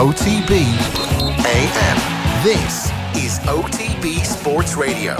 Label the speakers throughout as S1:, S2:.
S1: OTB AM. This is OTB Sports Radio.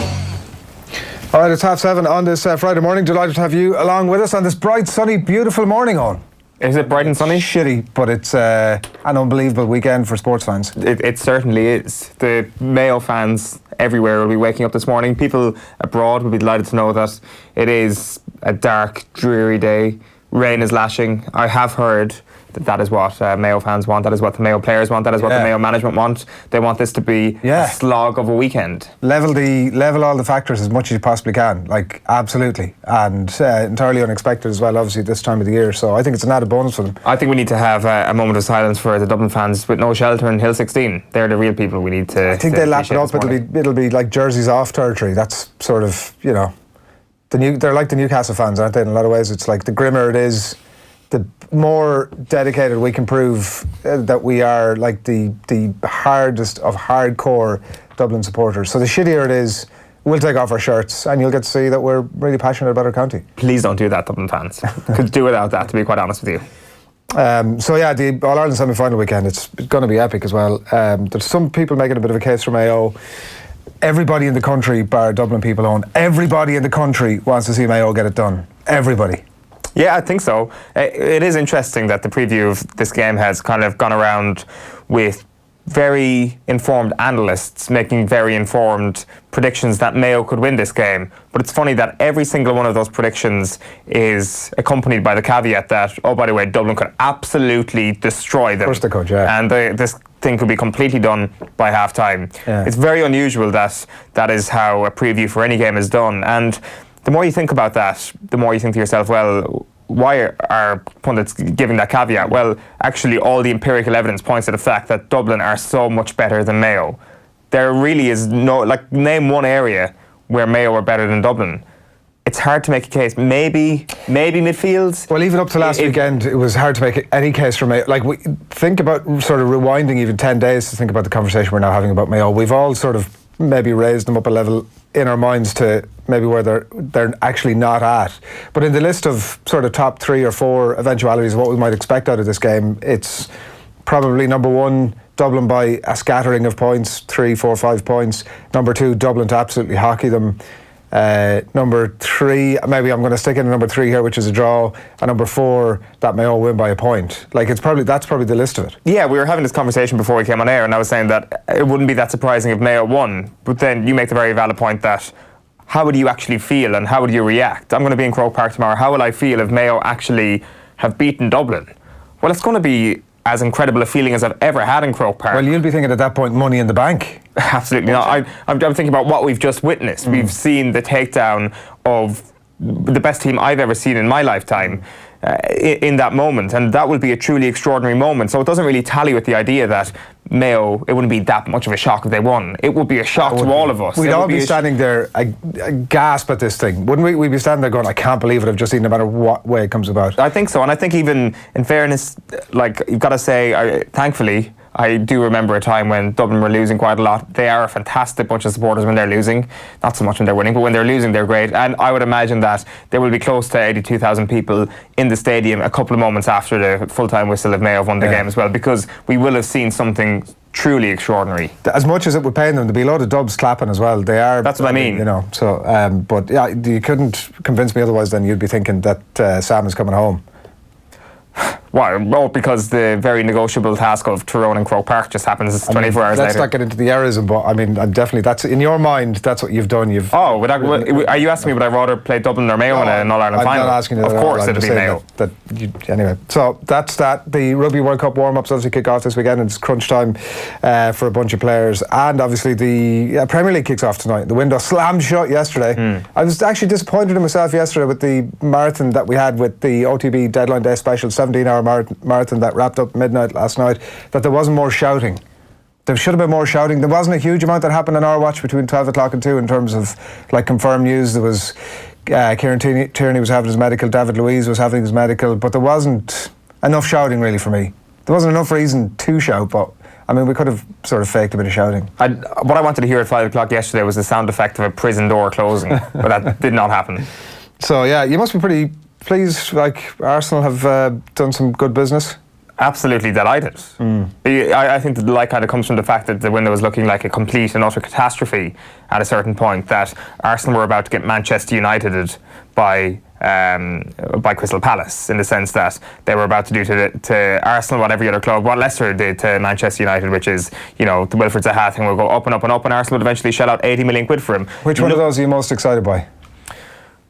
S2: All right, it's 7:30 on this Friday morning. Delighted to have you along with us on this bright, sunny, beautiful morning, Eoin.
S3: Is it bright and sunny?
S2: Shitty, but it's an unbelievable weekend for sports fans.
S3: It certainly is. The Mayo fans everywhere will be waking up this morning. People abroad will be delighted to know that it is a dark, dreary day. Rain is lashing. I have heard that is what Mayo fans want. That is what the Mayo players want. That is what the Mayo management want. They want this to be a slog of a weekend.
S2: Level all the factors as much as you possibly can. Like, absolutely. And entirely unexpected as well, obviously, this time of the year. So I think it's an added bonus for them.
S3: I think we need to have a moment of silence for the Dublin fans with no shelter in Hill 16. They're the real people we need to.
S2: I think they lap it up. It'll be like jerseys off territory. That's sort of, you know, they're like the Newcastle fans, aren't they? In a lot of ways, it's like the grimmer it is, the more dedicated we can prove that we are, like the hardest of hardcore Dublin supporters. So the shittier it is, we'll take off our shirts and you'll get to see that we're really passionate about our county.
S3: Please don't do that, Dublin fans. Could do without that, to be quite honest with you.
S2: The All-Ireland semi-final weekend, it's going to be epic as well. There's some people making a bit of a case for Mayo. Everybody in the country, bar Dublin people own, everybody in the country wants to see Mayo get it done. Everybody.
S3: Yeah, I think so. It is interesting that the preview of this game has kind of gone around with very informed analysts making very informed predictions that Mayo could win this game. But it's funny that every single one of those predictions is accompanied by the caveat that, oh, by the way, Dublin could absolutely destroy them.
S2: Of course they could, yeah.
S3: And this thing could be completely done by half-time. Yeah. It's very unusual that is how a preview for any game is done. And the more you think about that, the more you think to yourself, well, why are pundits giving that caveat? Well, actually, all the empirical evidence points to the fact that Dublin are so much better than Mayo. There really is name one area where Mayo are better than Dublin. It's hard to make a case. Maybe midfields.
S2: Well, even up to last weekend, it was hard to make any case for Mayo. Like, we think about sort of rewinding even 10 days to think about the conversation we're now having about Mayo. We've all sort of maybe raised them up a level in our minds to maybe where they're actually not at. But in the list of sort of top 3 or 4 eventualities of what we might expect out of this game, it's probably number 1, Dublin by a scattering of points, 3, 4, 5 points. Number 2, Dublin to absolutely hockey them. Number 3, maybe I'm going to stick in number 3 here, which is a draw, and number 4, that Mayo win by a point. Like, that's probably the list of it.
S3: Yeah, we were having this conversation before we came on air, and I was saying that it wouldn't be that surprising if Mayo won. But then you make the very valid point that how would you actually feel and how would you react? I'm going to be in Croke Park tomorrow. How will I feel if Mayo actually have beaten Dublin? Well, it's going to be as incredible a feeling as I've ever had in Croke Park.
S2: Well, you'll be thinking at that point, money in the bank.
S3: Absolutely not. I'm thinking about what we've just witnessed. We've seen the takedown of the best team I've ever seen in my lifetime in that moment, and that will be a truly extraordinary moment. So it doesn't really tally with the idea that Mayo, it wouldn't be that much of a shock if they won. It would be a shock to all of us.
S2: We'd all be standing there gasp at this thing, wouldn't we? We'd be standing there going, I can't believe it, I've just seen, no matter what way it comes about.
S3: I think so, and I think even in fairness, like, you've got to say, thankfully, I do remember a time when Dublin were losing quite a lot. They are a fantastic bunch of supporters when they're losing. Not so much when they're winning, but when they're losing, they're great. And I would imagine that there will be close to 82,000 people in the stadium a couple of moments after the full-time whistle of Mayo have won the game as well, because we will have seen something truly extraordinary. As
S2: much as it would pain them, there'd be a lot of Dubs clapping as well. They are.
S3: That's what I mean.
S2: You know. So, but yeah, you couldn't convince me otherwise. Then you'd be thinking that Sam is coming home.
S3: Why? Well, because the very negotiable task of Tyrone and Croke Park just happens 24 hours later.
S2: Let's not get into the errorism, but I mean, I'm definitely, that's in your mind, that's what you've done.
S3: Are you asking me would I rather play Dublin or Mayo in an All-Ireland final?
S2: I'm not asking you that.
S3: Of course it'd be Mayo.
S2: Anyway, so that's that. The Rugby World Cup warm-ups obviously kick off this weekend, and it's crunch time for a bunch of players. And obviously the Premier League kicks off tonight. The window slammed shut yesterday. I was actually disappointed in myself yesterday with the marathon that we had with the OTB Deadline Day special, 17-hour marathon that wrapped up midnight last night, that there wasn't more shouting. There should have been more shouting. There wasn't a huge amount that happened in our watch between 12 o'clock and 2 in terms of like confirmed news. There was Kieran Tierney was having his medical, David Luiz was having his medical, but there wasn't enough shouting really for me. There wasn't enough reason to shout, but I mean, we could have sort of faked a bit of shouting.
S3: What I wanted to hear at 5 o'clock yesterday was the sound effect of a prison door closing, but that did not happen.
S2: So yeah, you must be pretty pleased. Like, Arsenal have done some good business.
S3: absolutely delighted. I think the delight kind of comes from the fact that the window was looking like a complete and utter catastrophe at a certain point, that Arsenal were about to get Manchester Uniteded by Crystal Palace, in the sense that they were about to do to Arsenal what every other club, what Leicester did to Manchester United, which is, the Wilfried Zaha thing will go up and up and up, and Arsenal would eventually shell out 80 million quid for him.
S2: Which one of those are you most excited by?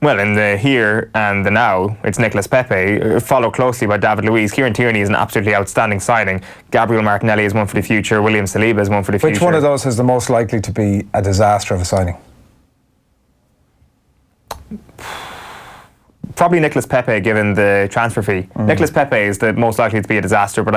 S3: Well, in the here and the now, it's Nicolas Pepe, followed closely by David Luiz. Kieran Tierney is an absolutely outstanding signing. Gabriel Martinelli is one for the future. William Saliba is one for the future.
S2: Which one of those is the most likely to be a disaster of a signing?
S3: Probably Nicolas Pepe, given the transfer fee. Nicolas Pepe is the most likely to be a disaster, but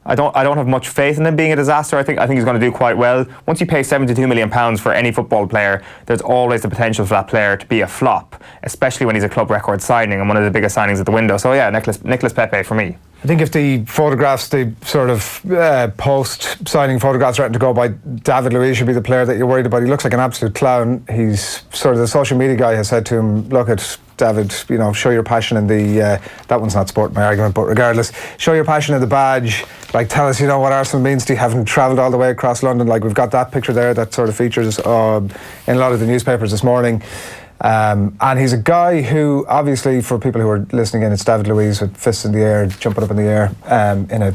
S3: I don't have much faith in him being a disaster. I think he's going to do quite well. Once you pay £72 million for any football player, there's always the potential for that player to be a flop, especially when he's a club record signing and one of the biggest signings at the window. So yeah, Nicolas Pepe for me.
S2: I think if the photographs, the sort of post-signing photographs are to go by, David Luiz should be the player that you're worried about. He looks like an absolute clown. He's sort of, the social media guy has said to him, look at David, show your passion in the, that one's not supporting my argument, but regardless, show your passion in the badge, tell us, what Arsenal means to you, having travelled all the way across London. We've got that picture there that sort of features in a lot of the newspapers this morning. And he's a guy who, obviously, for people who are listening in, it's David Luiz with fists in the air, jumping up in the air in a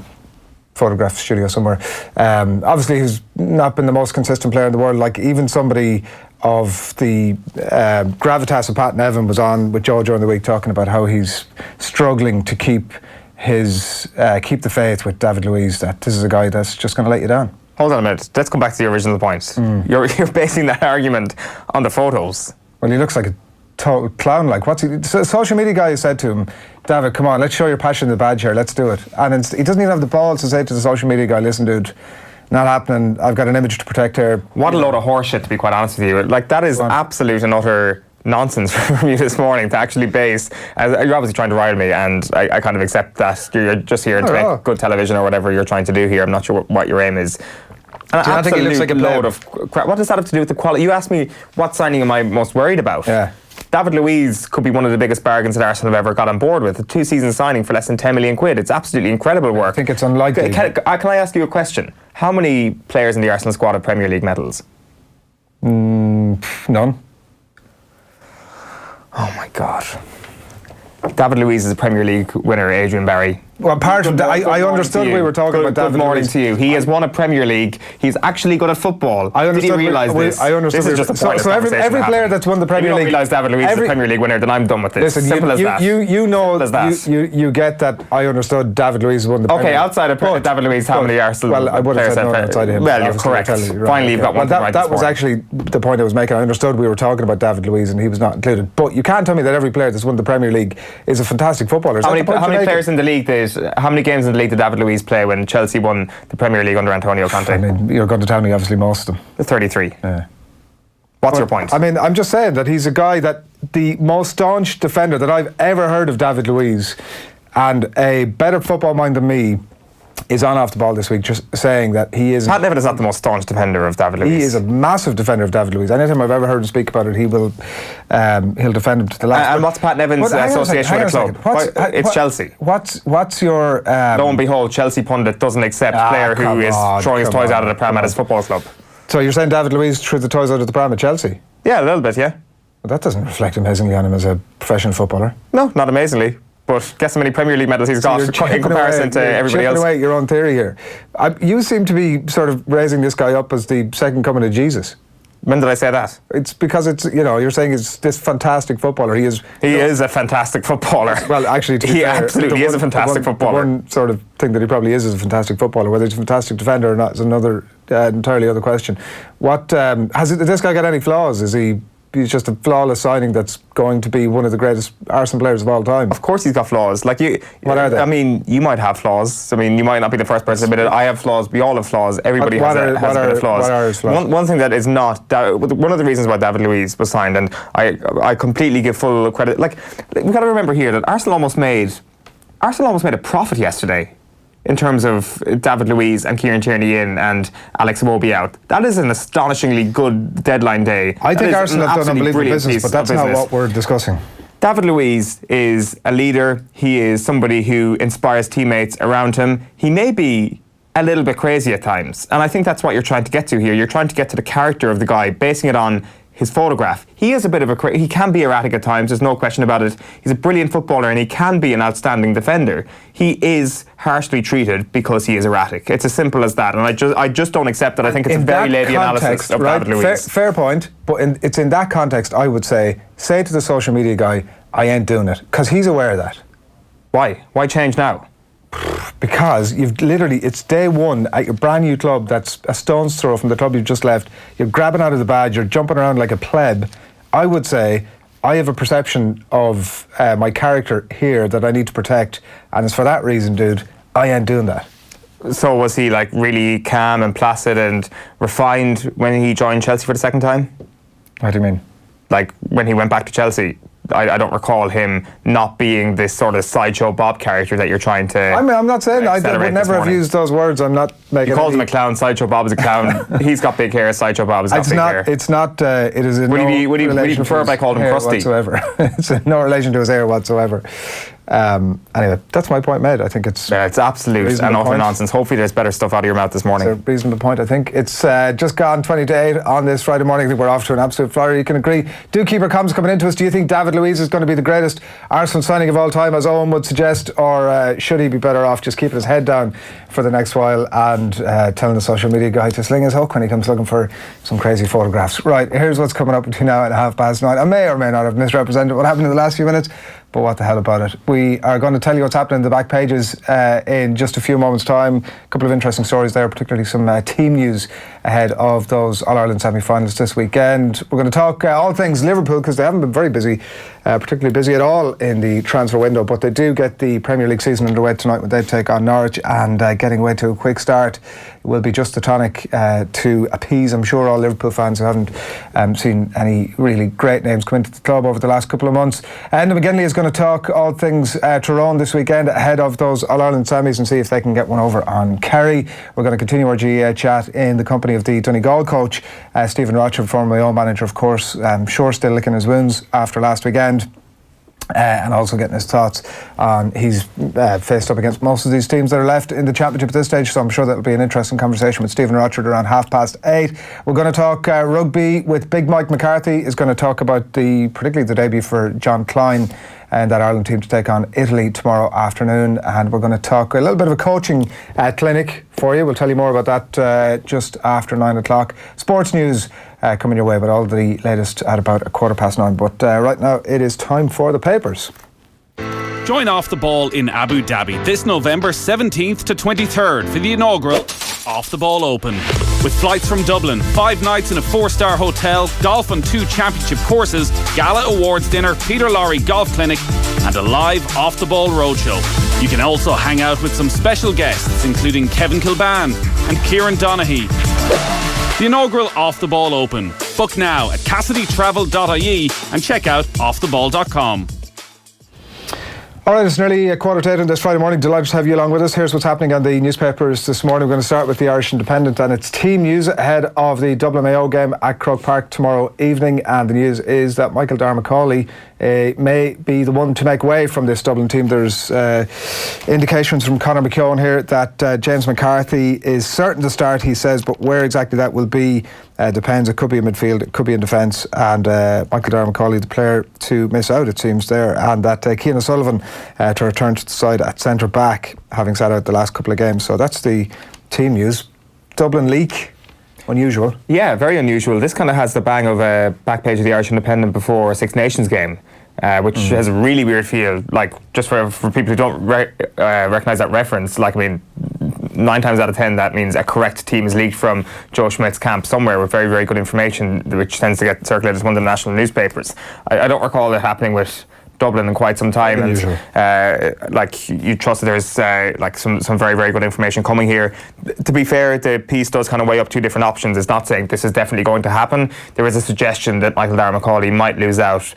S2: photograph studio somewhere. Obviously, he's not been the most consistent player in the world. Even somebody of the gravitas of Pat Nevin was on with Joe during the week talking about how he's struggling to keep the faith with David Luiz, that this is a guy that's just going to let you down.
S3: Hold on a minute. Let's come back to the original point. You're basing that argument on the photos.
S2: Well, he looks like a total clown. What's he? So social media guy said to him, David, come on, let's show your passion in the badge here, let's do it. And he doesn't even have the balls to say to the social media guy, listen, dude, not happening, I've got an image to protect here.
S3: What a load of horseshit, to be quite honest with you. That is absolute and utter nonsense from you this morning to actually base. You're obviously trying to rile me, and I kind of accept that you're just here to make good television or whatever you're trying to do here. I'm not sure what your aim is. An absolute looks like a load of crap. What does that have to do with the quality? You asked me what signing am I most worried about.
S2: Yeah.
S3: David Luiz could be one of the biggest bargains that Arsenal have ever got on board with. A 2-season signing for less than 10 million quid. It's absolutely incredible work.
S2: I think it's unlikely.
S3: Can I ask you a question? How many players in the Arsenal squad have Premier League medals?
S2: None.
S3: Oh my God. David Luiz is a Premier League winner, Adrian Barry.
S2: Well, apart from that, I understood we were talking about David Luiz.
S3: Good morning to you. He has won a Premier League. He's actually good at football.
S2: I understood.
S3: Did you realise this?
S2: I understood.
S3: This is just a pointless
S2: so every player that's won the Premier League.
S3: If you don't realise David Luiz is a Premier League winner, then I'm done with this.
S2: Listen,
S3: simple as that.
S2: You get that. I understood David Luiz won the Premier League.
S3: Okay, outside of David Luiz, how many Arsenal
S2: players? Well, I would have said no outside of him.
S3: Well, you're correct. Finally, you've got one right.
S2: That was actually the point I was making. I understood we were talking about David Luiz and he was not included. But you can't tell me that every player that's won the Premier League is a fantastic footballer.
S3: How many players in the league how many games in the league did David Luiz play when Chelsea won the Premier League under Antonio Conte?
S2: I mean, you're going to tell me obviously most of them.
S3: 33.
S2: Yeah.
S3: What's your point?
S2: I mean, I'm just saying that he's a guy that the most staunch defender that I've ever heard of, David Luiz, and a better football mind than me, is on off the ball this week, just saying that he is...
S3: Pat Nevin is not the most staunch defender of David Luiz.
S2: He is a massive defender of David Luiz. Anytime I've ever heard him speak about it, he'll defend him to the last.
S3: And what's Pat Nevin's association with the club? It's Chelsea.
S2: What's your...
S3: Lo and behold, Chelsea pundit doesn't accept player who is throwing his toys out of the pram at his football club.
S2: So you're saying David Luiz threw the toys out of the pram at Chelsea?
S3: Yeah, a little bit, yeah.
S2: Well, that doesn't reflect amazingly on him as a professional footballer.
S3: No, not amazingly. But guess how many Premier League medals he's got in comparison to everybody else.
S2: You're chipping away your own theory here. You seem to be sort of raising this guy up as the second coming of Jesus.
S3: When did I say that?
S2: It's because you're saying he's this fantastic footballer. He is
S3: a fantastic footballer.
S2: Well, actually,
S3: he absolutely is a fantastic footballer.
S2: The one sort of thing that he probably is a fantastic footballer. Whether he's a fantastic defender or not is another entirely other question. Has this guy got any flaws? He's just a flawless signing that's going to be one of the greatest Arsenal players of all time.
S3: Of course he's got flaws.
S2: What are they?
S3: I mean, you might have flaws. I mean, you might not be the first person to admit it. I have flaws. We all have flaws. Everybody has a bit of flaws.
S2: What are his flaws?
S3: One thing that is not... one of the reasons why David Luiz was signed, and I completely give full credit... we've got to remember here that Arsenal almost made a profit yesterday in terms of David Luiz and Kieran Tierney in and Alex Iwobi out. That is an astonishingly good deadline day.
S2: I think Arsenal have done unbelievable business, but that's not what we're discussing.
S3: David Luiz is a leader. He is somebody who inspires teammates around him. He may be a little bit crazy at times, and I think that's what you're trying to get to here. You're trying to get to the character of the guy, basing it on his photograph. He is a bit of he can be erratic at times, there's no question about it. He's a brilliant footballer and he can be an outstanding defender. He is harshly treated because he is erratic. It's as simple as that, and I just don't accept that. I think it's a very lazy analysis of David Luiz.
S2: Fair point, but it's in that context I would say to the social media guy, I ain't doing it, because he's aware of that.
S3: Why? Why change now?
S2: Because you've literally, it's day one at your brand new club that's a stone's throw from the club you've just left. You're grabbing out of the badge, you're jumping around like a pleb. I would say I have a perception of my character here that I need to protect, and it's for that reason, dude, I ain't doing that.
S3: So was he like really calm and placid and refined when he joined Chelsea for the second time?
S2: What do you mean?
S3: Like when he went back to Chelsea, I don't recall him not being this sort of sideshow Bob character that you're trying to.
S2: I mean, I'm not saying I would never have used those words. I'm not making.
S3: You called him a clown. Sideshow Bob is a clown. He's got big hair. Sideshow Bob has got big hair.
S2: It's not. It is in
S3: would
S2: no
S3: he prefer if I called him crusty?
S2: Whatsoever. It's in no relation to his hair whatsoever. Anyway, that's my point made. I think it's
S3: absolute and utter nonsense. Hopefully there's better stuff out of your mouth this morning.
S2: It's a reasonable point, I think. It's just gone 20 to 8 on this Friday morning. I think we're off to an absolute flyer. You can agree. Do keep your comments coming into us. Do you think David Luiz is going to be the greatest Arsenal signing of all time, as Eoin would suggest, or should he be better off just keeping his head down for the next while and telling the social media guy to sling his hook when he comes looking for some crazy photographs? Right, here's what's coming up between now and 9:30. I may or may not have misrepresented what happened in the last few minutes, but what the hell about it. We are going to tell you what's happening in the back pages in just a few moments' time. A couple of interesting stories there, particularly some team news ahead of those All-Ireland semi-finals this weekend. We're going to talk all things Liverpool, because they haven't been very busy, particularly busy at all in the transfer window, but they do get the Premier League season underway tonight when they take on Norwich, and getting away to a quick start will be just the tonic to appease, I'm sure, all Liverpool fans who haven't seen any really great names come into the club over the last couple of months. Enda McGinley is going to talk all things Tyrone this weekend ahead of those All-Ireland semis and see if they can get one over on Kerry. We're going to continue our GAA chat in the company of the Donegal coach, Stephen Rochford, former Mayo manager, of course. I'm sure still licking his wounds after last weekend. And also getting his thoughts on, he's faced up against most of these teams that are left in the championship at this stage, so I'm sure that'll be an interesting conversation with Stephen Rochford around 8:30. We're going to talk rugby with Big Mike McCarthy. Is going to talk about particularly the debut for Jean Kleyn and that Ireland team to take on Italy tomorrow afternoon, and we're going to talk a little bit of a coaching clinic for you. We'll tell you more about that just after 9 o'clock. Sports news coming your way, but all the latest at about 9:15. But right now it is time for the papers.
S4: Join Off the Ball in Abu Dhabi this November 17th to 23rd for the inaugural Off the Ball Open. With flights from Dublin, 5 nights in a 4-star hotel, golf on 2 championship courses, gala awards dinner, Peter Lorry golf clinic, and a live Off the Ball roadshow. You can also hang out with some special guests, including Kevin Kilban and Kieran Donaghy. The inaugural Off the Ball Open. Book now at CassidyTravel.ie and check out offtheball.com.
S2: All right, it's nearly 8:15 on this Friday morning. Delighted to have you along with us. Here's what's happening on the newspapers this morning. We're going to start with the Irish Independent and its team news ahead of the Dublin Mayo game at Croke Park tomorrow evening. And the news is that Michael Darmacawley may be the one to make way from this Dublin team. There's indications from Conor McKeown here that James McCarthy is certain to start, he says, but where exactly that will be depends. It could be in midfield, it could be in defence, and Michael Darmacawley, the player to miss out, it seems, there, and that Cian O'Sullivan to return to the side at centre back, having sat out the last couple of games. So that's the team news. Dublin leak. Unusual.
S3: Yeah, very unusual. This kind of has the bang of a back page of the Irish Independent before a Six Nations game, which has a really weird feel. Like, just for people who don't recognise that reference, like, I mean, 9 times out of 10 that means a correct team is leaked from Joe Schmidt's camp somewhere with very, very good information, which tends to get circulated as one of the national newspapers. I don't recall it happening with Dublin in quite some time, and like, you trust that there's like some very, very good information coming here. To be fair, the piece does kind of weigh up 2 different options. It's not saying this is definitely going to happen. There is a suggestion that Michael Darmacawley might lose out.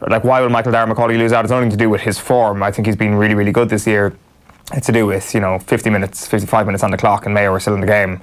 S3: Like, why will Michael Darmacawley lose out? It's nothing to do with his form. I think he's been really, really good this year. It's to do with, 50 minutes, 55 minutes on the clock and Mayo are still in the game.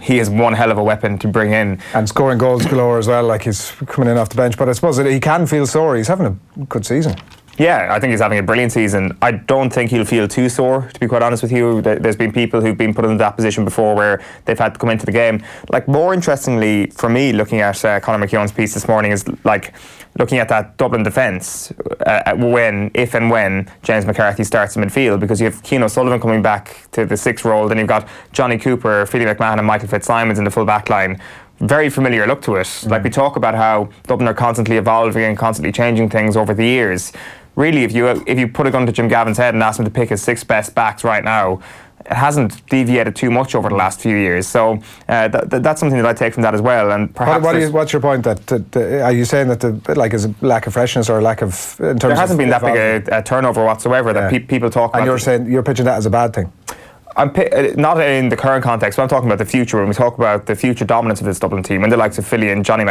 S3: He is one hell of a weapon to bring in. And scoring goals galore as well, like he's coming in off the bench. But I suppose he can feel sore. He's having a good season. Yeah, I think he's having a brilliant season. I don't think he'll feel too sore, to be quite honest with you. There's been people who've been put in that position before where they've had to come into the game. Like, more interestingly for me, looking at Conor McKeown's piece this morning, is like looking at that Dublin defence if and when James McCarthy starts in midfield, because you have Cian O'Sullivan coming back to the 6th role, then you've got Johnny Cooper, Phelan McMahon and Michael Fitzsimons in the full back line. Very familiar look to it. Like, we talk about how Dublin are constantly evolving and constantly changing things over the years. Really, if you put a gun to Jim Gavin's head and ask him to pick his 6 best backs right now, it hasn't deviated too much over the last few years. So that's something that I take from that as well. And perhaps
S2: what's your point? That are you saying that is a lack of freshness or a lack of? In terms
S3: there hasn't been that
S2: big
S3: a turnover whatsoever that people talk about.
S2: And you're saying you're pitching that as a bad thing.
S3: I'm not in the current context, but I'm talking about the future. When we talk about the future dominance of this Dublin team, when the likes of Philly and Johnny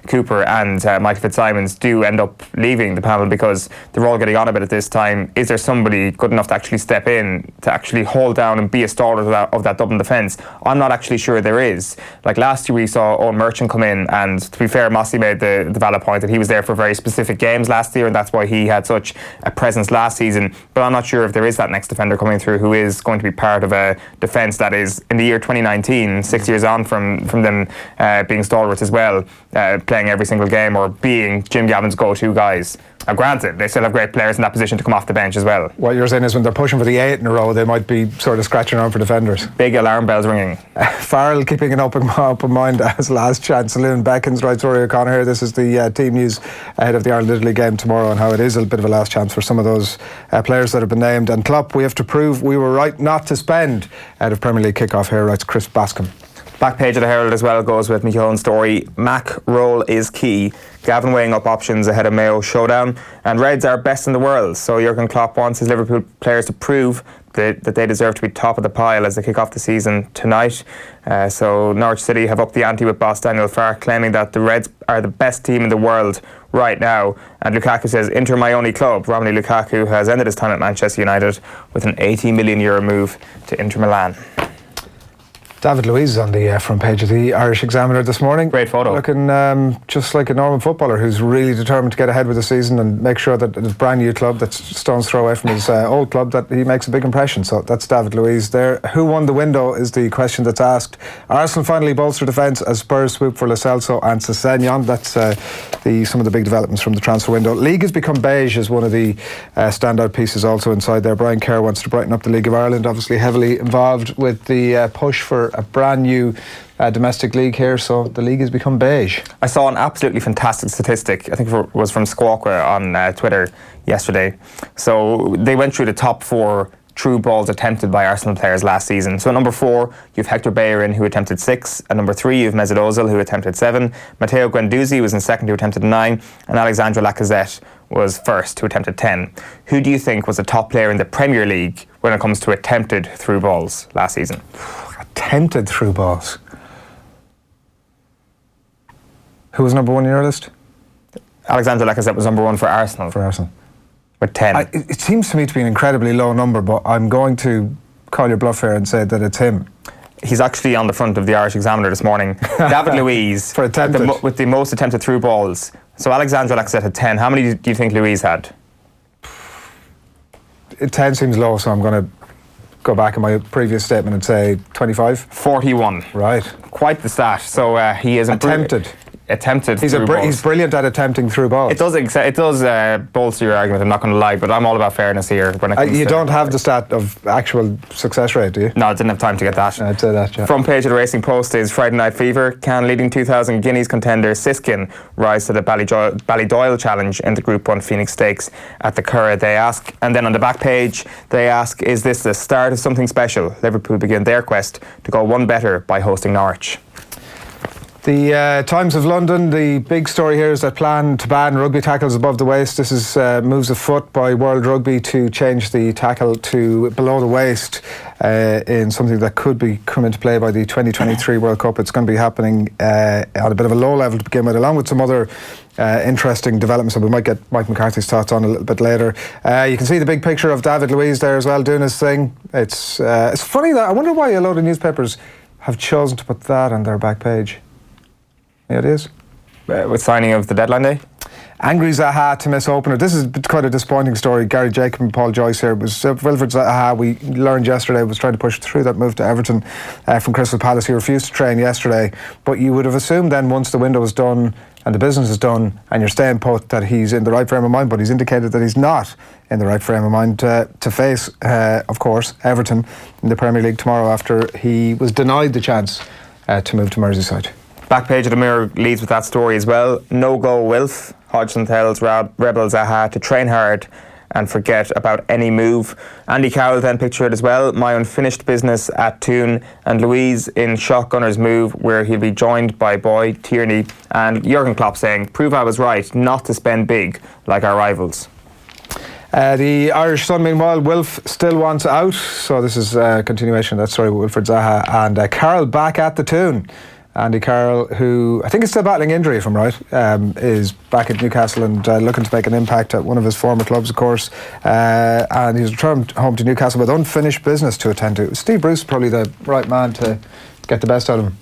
S3: Cooper and Michael Fitzsimons do end up leaving the panel because they're all getting on a bit at this time, is there somebody good enough to actually step in, to actually hold down and be a stalwart of that Dublin defence? I'm not actually sure there is. Like, last year we saw Eoin Merchant come in, and to be fair, Mossy made the valid point that he was there for very specific games last year, and that's why he had such a presence last season. But I'm not sure if there is that next defender coming through who is going to be part of a defence that is, in the year 2019, 6 years on from them being stalwarts as well, playing every single game or being Jim Gavin's go-to guys. Now, granted, they still have great players in that position to come off the bench as well. What
S2: you're saying is when they're pushing for the 8 in a row, they might be sort of scratching around for defenders.
S3: Big alarm bells ringing.
S2: Farrell keeping an open mind as last chance. Lynn Beckins writes, Rory O'Connor here. This is the team news ahead of the Ireland-Italy game tomorrow, and how it is a bit of a last chance for some of those players that have been named. And Klopp, we have to prove we were right not to spend out of Premier League kick-off here, writes Chris Bascom.
S3: Back page of the Herald as well goes with McKeown's story. Mac role is key. Gavin weighing up options ahead of Mayo showdown, and Reds are best in the world, so Jurgen Klopp wants his Liverpool players to prove that they deserve to be top of the pile as they kick off the season tonight. So Norwich City have upped the ante with boss Daniel Farke, claiming that the Reds are the best team in the world right now. And Lukaku says, Inter my only club. Romelu Lukaku has ended his time at Manchester United with an €80 million move to Inter Milan.
S2: David Luiz is on the front page of the Irish Examiner this morning.
S3: Great photo.
S2: Looking just like a normal footballer who's really determined to get ahead with the season and make sure that his brand new club, that's stone's throw away from his old club, that he makes a big impression. So that's David Luiz there. Who won the window is the question that's asked. Arsenal finally bolster defence as Spurs swoop for Lo Celso and Sessegnon. That's some of the big developments from the transfer window. League has become beige as one of the standout pieces also inside there. Brian Kerr wants to brighten up the League of Ireland, obviously heavily involved with the push for a brand new domestic league here, so the league has become beige.
S3: I saw an absolutely fantastic statistic, I think it was from Squawka on Twitter yesterday. So they went through the top 4 true balls attempted by Arsenal players last season. So at number 4, you've Hector Bellerin, who attempted 6. At number 3, you've Mesut Ozil, who attempted 7. Matteo Guendouzi was in second, who attempted 9. And Alexandre Lacazette was first, who attempted 10. Who do you think was the top player in the Premier League when it comes to attempted through balls last season?
S2: Attempted through balls. Who was number 1 in your list?
S3: Alexandre Lacazette was number 1 for Arsenal.
S2: For Arsenal.
S3: With 10.
S2: It seems to me to be an incredibly low number, but I'm going to call your bluff here and say that it's him.
S3: He's actually on the front of the Irish Examiner this morning. David Luiz
S2: for attempted.
S3: with the most attempted through balls. So Alexandre Lacazette had 10. How many do you think Luiz had?
S2: 10 seems low, so I'm going to go back in my previous statement and say 25.
S3: 41.
S2: Right.
S3: Quite the stat. So he is
S2: attempted.
S3: Attempted.
S2: He's brilliant at attempting through balls.
S3: It does bolster your argument. I'm not going to lie, but I'm all about fairness here. When it comes
S2: you don't have the stat of actual success rate, do you?
S3: No, I didn't have time to get that.
S2: I'd say that. Yeah.
S3: Front page of the Racing Post is Friday Night Fever. Can leading 2,000 guineas contender Siskin rise to the Ballydoyle Challenge in the Group 1 Phoenix Stakes at the Curragh, they ask. And then on the back page, they ask, is this the start of something special? Liverpool begin their quest to go one better by hosting Norwich.
S2: The Times of London, the big story here is that plan to ban rugby tackles above the waist. This is moves afoot by World Rugby to change the tackle to below the waist in something that could come into play by the 2023 World Cup. It's going to be happening at a bit of a low level to begin with, along with some other interesting developments that we might get Mike McCarthy's thoughts on a little bit later. You can see the big picture of David Luiz there as well, doing his thing. It's funny that I wonder why a load of newspapers have chosen to put that on their back page. Yeah, it is.
S3: With signing of the deadline day?
S2: Angry Zaha to miss opener. This is quite a disappointing story. Gary Jacob and Paul Joyce here. It was Wilfried Zaha, we learned yesterday, was trying to push through that move to Everton from Crystal Palace. He refused to train yesterday, but you would have assumed then once the window is done and the business is done and you're staying put that he's in the right frame of mind, but he's indicated that he's not in the right frame of mind to face, of course, Everton in the Premier League tomorrow after he was denied the chance to move to Merseyside.
S3: Back page of the Mirror leads with that story as well. No go Wilf. Hodgson tells Rebel Zaha to train hard and forget about any move. Andy Carroll then pictured as well. Mayo unfinished business at Toon, and Luiz in shotgunner's move where he'll be joined by Boy, Tierney and Jurgen Klopp saying, prove I was right not to spend big like our rivals.
S2: The Irish Sun, meanwhile, Wilf still wants out, so this is a continuation of that story with Wilfried Zaha and Carroll back at the Toon. Andy Carroll, who I think is still battling injury, if I'm right, is back at Newcastle and looking to make an impact at one of his former clubs, of course. And he's returned home to Newcastle with unfinished business to attend to. Steve Bruce is probably the right man to get the best out of him.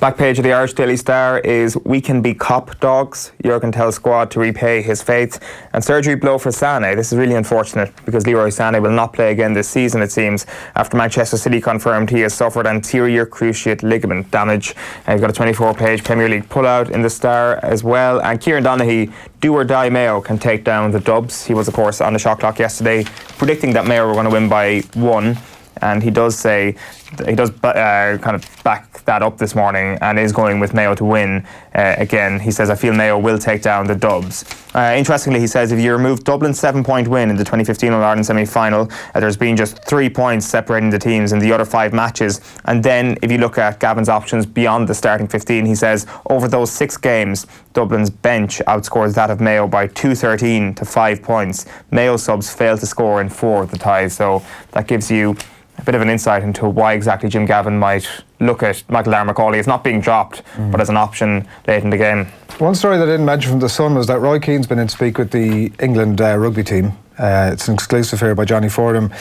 S3: Back page of the Irish Daily Star is we can be cop dogs. Jurgen tells squad to repay his faith. And surgery blow for Sané. This is really unfortunate because Leroy Sané will not play again this season, it seems, after Manchester City confirmed he has suffered anterior cruciate ligament damage. And he's got a 24-page Premier League pullout in the Star as well. And Kieran Donaghy, do or die Mayo, can take down the Dubs. He was, of course, on the shot clock yesterday, predicting that Mayo were going to win by 1. And he does say, kind of back that up this morning and is going with Mayo to win again. He says, I feel Mayo will take down the Dubs. Interestingly, he says, if you remove Dublin's 7-point win in the 2015 All-Ireland semi-final, there's been just 3 points separating the teams in the other 5 matches. And then if you look at Gavin's options beyond the starting 15, he says, over those 6 games, Dublin's bench outscores that of Mayo by 213 to 5 points. Mayo subs failed to score in 4 of the ties. So that gives you a bit of an insight into why exactly Jim Gavin might look at Michael Darragh-Macaulay as not being dropped, but as an option late in the game.
S2: One story that I didn't mention from The Sun was that Roy Keane's been in to speak with the England rugby team. It's an exclusive here by Johnny Fordham.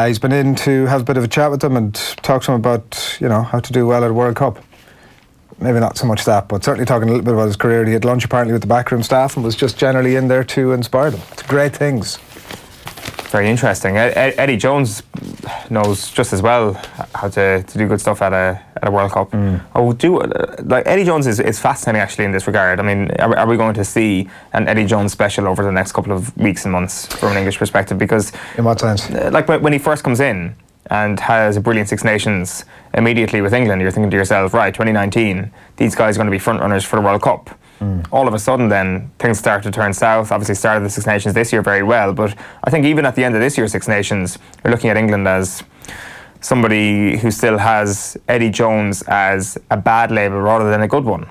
S2: He's been in to have a bit of a chat with them and talk to them about, how to do well at a World Cup. Maybe not so much that, but certainly talking a little bit about his career. He had lunch apparently with the backroom staff and was just generally in there to inspire them. It's great things.
S3: Very interesting. Eddie Jones knows just as well how to do good stuff at a World Cup. Eddie Jones is fascinating actually in this regard. I mean, are we going to see an Eddie Jones special over the next couple of weeks and months from an English perspective? Because
S2: in what sense?
S3: Like when he first comes in and has a brilliant Six Nations immediately with England, you're thinking to yourself, right, 2019, these guys are going to be front runners for the World Cup. All of a sudden then things start to turn south. Obviously started the Six Nations this year very well, but I think even at the end of this year's Six Nations you're looking at England as somebody who still has Eddie Jones as a bad label rather than a good one.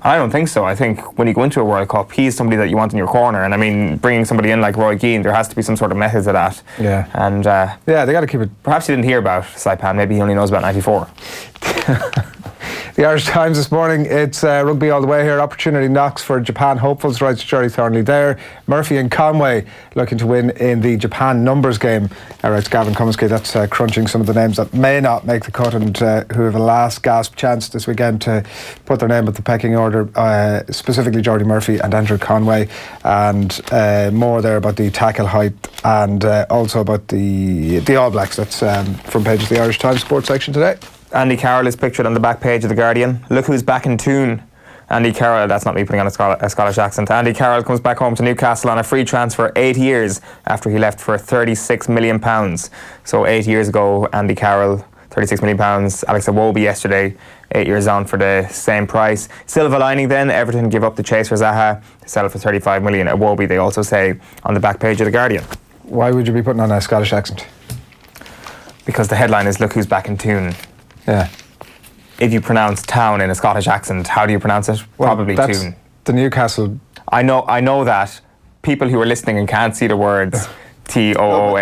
S3: I don't think so. I think when you go into a World Cup, he's somebody that you want in your corner, and I mean bringing somebody in like Roy Keane, there has to be some sort of method to that.
S2: Yeah.
S3: And
S2: they got to keep it.
S3: Perhaps he didn't hear about Saipan, maybe he only knows about 94.
S2: The Irish Times this morning, it's rugby all the way here. Opportunity knocks for Japan hopefuls, writes Jerry Thornley there. Murphy and Conway looking to win in the Japan numbers game, writes Gavin Cummins-Key. That's crunching some of the names that may not make the cut and who have a last gasp chance this weekend to put their name at the pecking order, specifically Jordy Murphy and Andrew Conway, and more there about the tackle height and also about the All Blacks. That's from page of the Irish Times sports section today.
S3: Andy Carroll is pictured on the back page of The Guardian. Look who's back in Toon. Andy Carroll, that's not me putting on a Scottish accent. Andy Carroll comes back home to Newcastle on a free transfer 8 years after he left for £36 million. So 8 years ago, Andy Carroll, £36 million. Alex Iwobi yesterday, 8 years on for the same price. Silver lining then, Everton give up the chase for Zaha to sell it for £35 million. Iwobi, they also say on the back page of The Guardian.
S2: Why would you be putting on a Scottish accent?
S3: Because the headline is Look who's back in Toon.
S2: Yeah.
S3: If you pronounce town in a Scottish accent, how do you pronounce it?
S2: Well,
S3: probably
S2: that's
S3: Toon.
S2: The Newcastle.
S3: I know that. People who are listening and can't see the words Toon.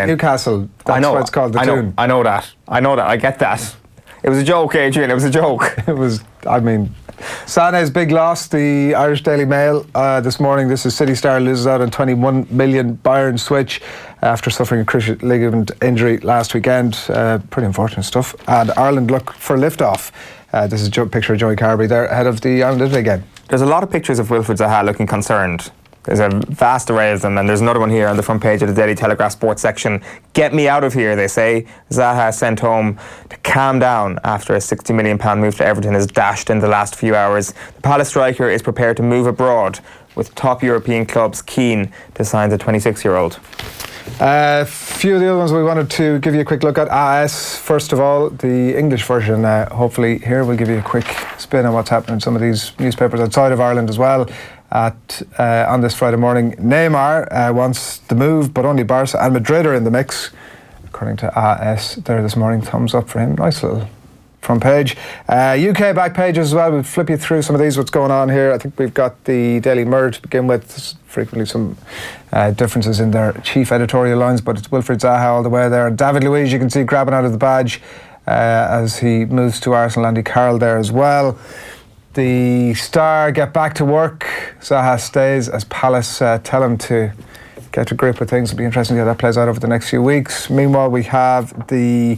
S2: Newcastle. That's why it's called the Toon.
S3: I know that. I get that. It was a joke, Adrian. It was a joke.
S2: It was. I mean, Sané's big loss. The Irish Daily Mail this morning. This is City star loses out on 21 million Bayern switch after suffering a cruciate ligament injury last weekend. Pretty unfortunate stuff. And Ireland look for liftoff. This is a picture of Joey Carberry there ahead of the Ireland-Italy game.
S3: There's a lot of pictures of Wilfried Zaha looking concerned. There's a vast array of them, and there's another one here on the front page of the Daily Telegraph sports section. Get me out of here, they say. Zaha sent home to calm down after a £60 million move to Everton is dashed in the last few hours. The Palace striker is prepared to move abroad, with top European clubs keen to sign the 26-year-old.
S2: A few of the other ones we wanted to give you a quick look at. AS, first of all, the English version. Hopefully here we'll give you a quick spin on what's happening in some of these newspapers outside of Ireland as well. On this Friday morning, Neymar wants the move, but only Barca and Madrid are in the mix, according to AS there this morning. Thumbs up for him. Nice little front page. UK back pages as well. We'll flip you through some of these, what's going on here. I think we've got the Daily Mirror to begin with. There's frequently some differences in their chief editorial lines, but it's Wilfried Zaha all the way there. And David Luiz, you can see grabbing out of the badge as he moves to Arsenal. Andy Carroll there as well. The Star get back to work. Zaha stays as Palace tell him to get to grip with things. It'll be interesting to see how that plays out over the next few weeks. Meanwhile, we have the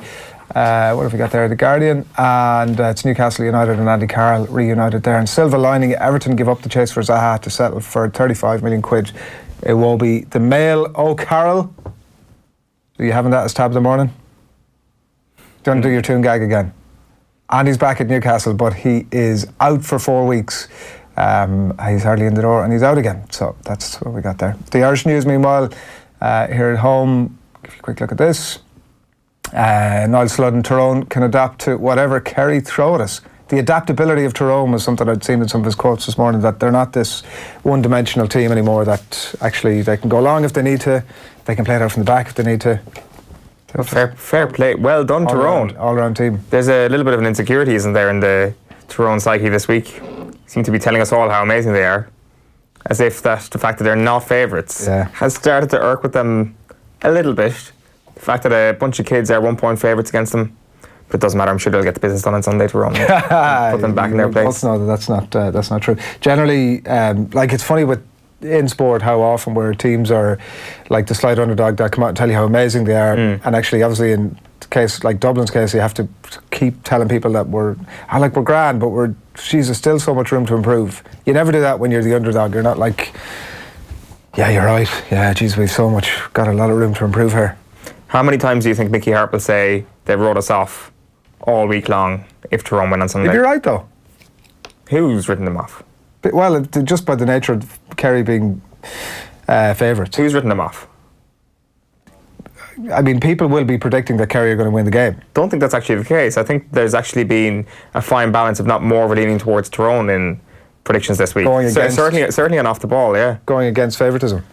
S2: what have we got there? The Guardian, and it's Newcastle United and Andy Carroll reunited there. And silver lining, Everton give up the chase for Zaha to settle for 35 million quid. It will be the Mail. Oh, Carroll, are you having that as tab of the morning? Do you want to do your tune gag again? Andy's back at Newcastle, but he is out for 4 weeks. He's hardly in the door and he's out again. So that's what we got there. The Irish News, meanwhile, here at home, give you a quick look at this. Niall Flood and Tyrone can adapt to whatever Kerry throw at us. The adaptability of Tyrone was something I'd seen in some of his quotes this morning, that they're not this one-dimensional team anymore, that actually they can go long if they need to, they can play it out from the back if they need to.
S3: Well, fair play. Well done, Tyrone.
S2: All-round team.
S3: There's a little bit of an insecurity, isn't there, in the Tyrone psyche this week? Seem to be telling us all how amazing they are, as if that the fact that they're not favourites has started to irk with them a little bit. The fact that a bunch of kids are 1 point favourites against them, but it doesn't matter. I'm sure they'll get the business done on Sunday, Tyrone. Put them back in their place.
S2: No, that's not true. Generally, like, it's funny with in sport how often where teams are like the slight underdog that come out and tell you how amazing they are, and actually, obviously, in case like Dublin's case, you have to keep telling people that we're grand, but there's still so much room to improve. You never do that when you're the underdog. You're not like, yeah, you're right. Yeah, geez, we've got a lot of room to improve here.
S3: How many times do you think Mickey Hart will say they wrote us off all week long if Tyrone win on Sunday?
S2: You're right, though.
S3: Who's written them off?
S2: Well, just by the nature of Kerry being favourites.
S3: Who's written them off?
S2: I mean, people will be predicting that Kerry are going to win the game.
S3: Don't think that's actually the case. I think there's actually been a fine balance, if not more of a leaning towards Tyrone in predictions this week. Certainly on off the ball, yeah.
S2: Going against favouritism.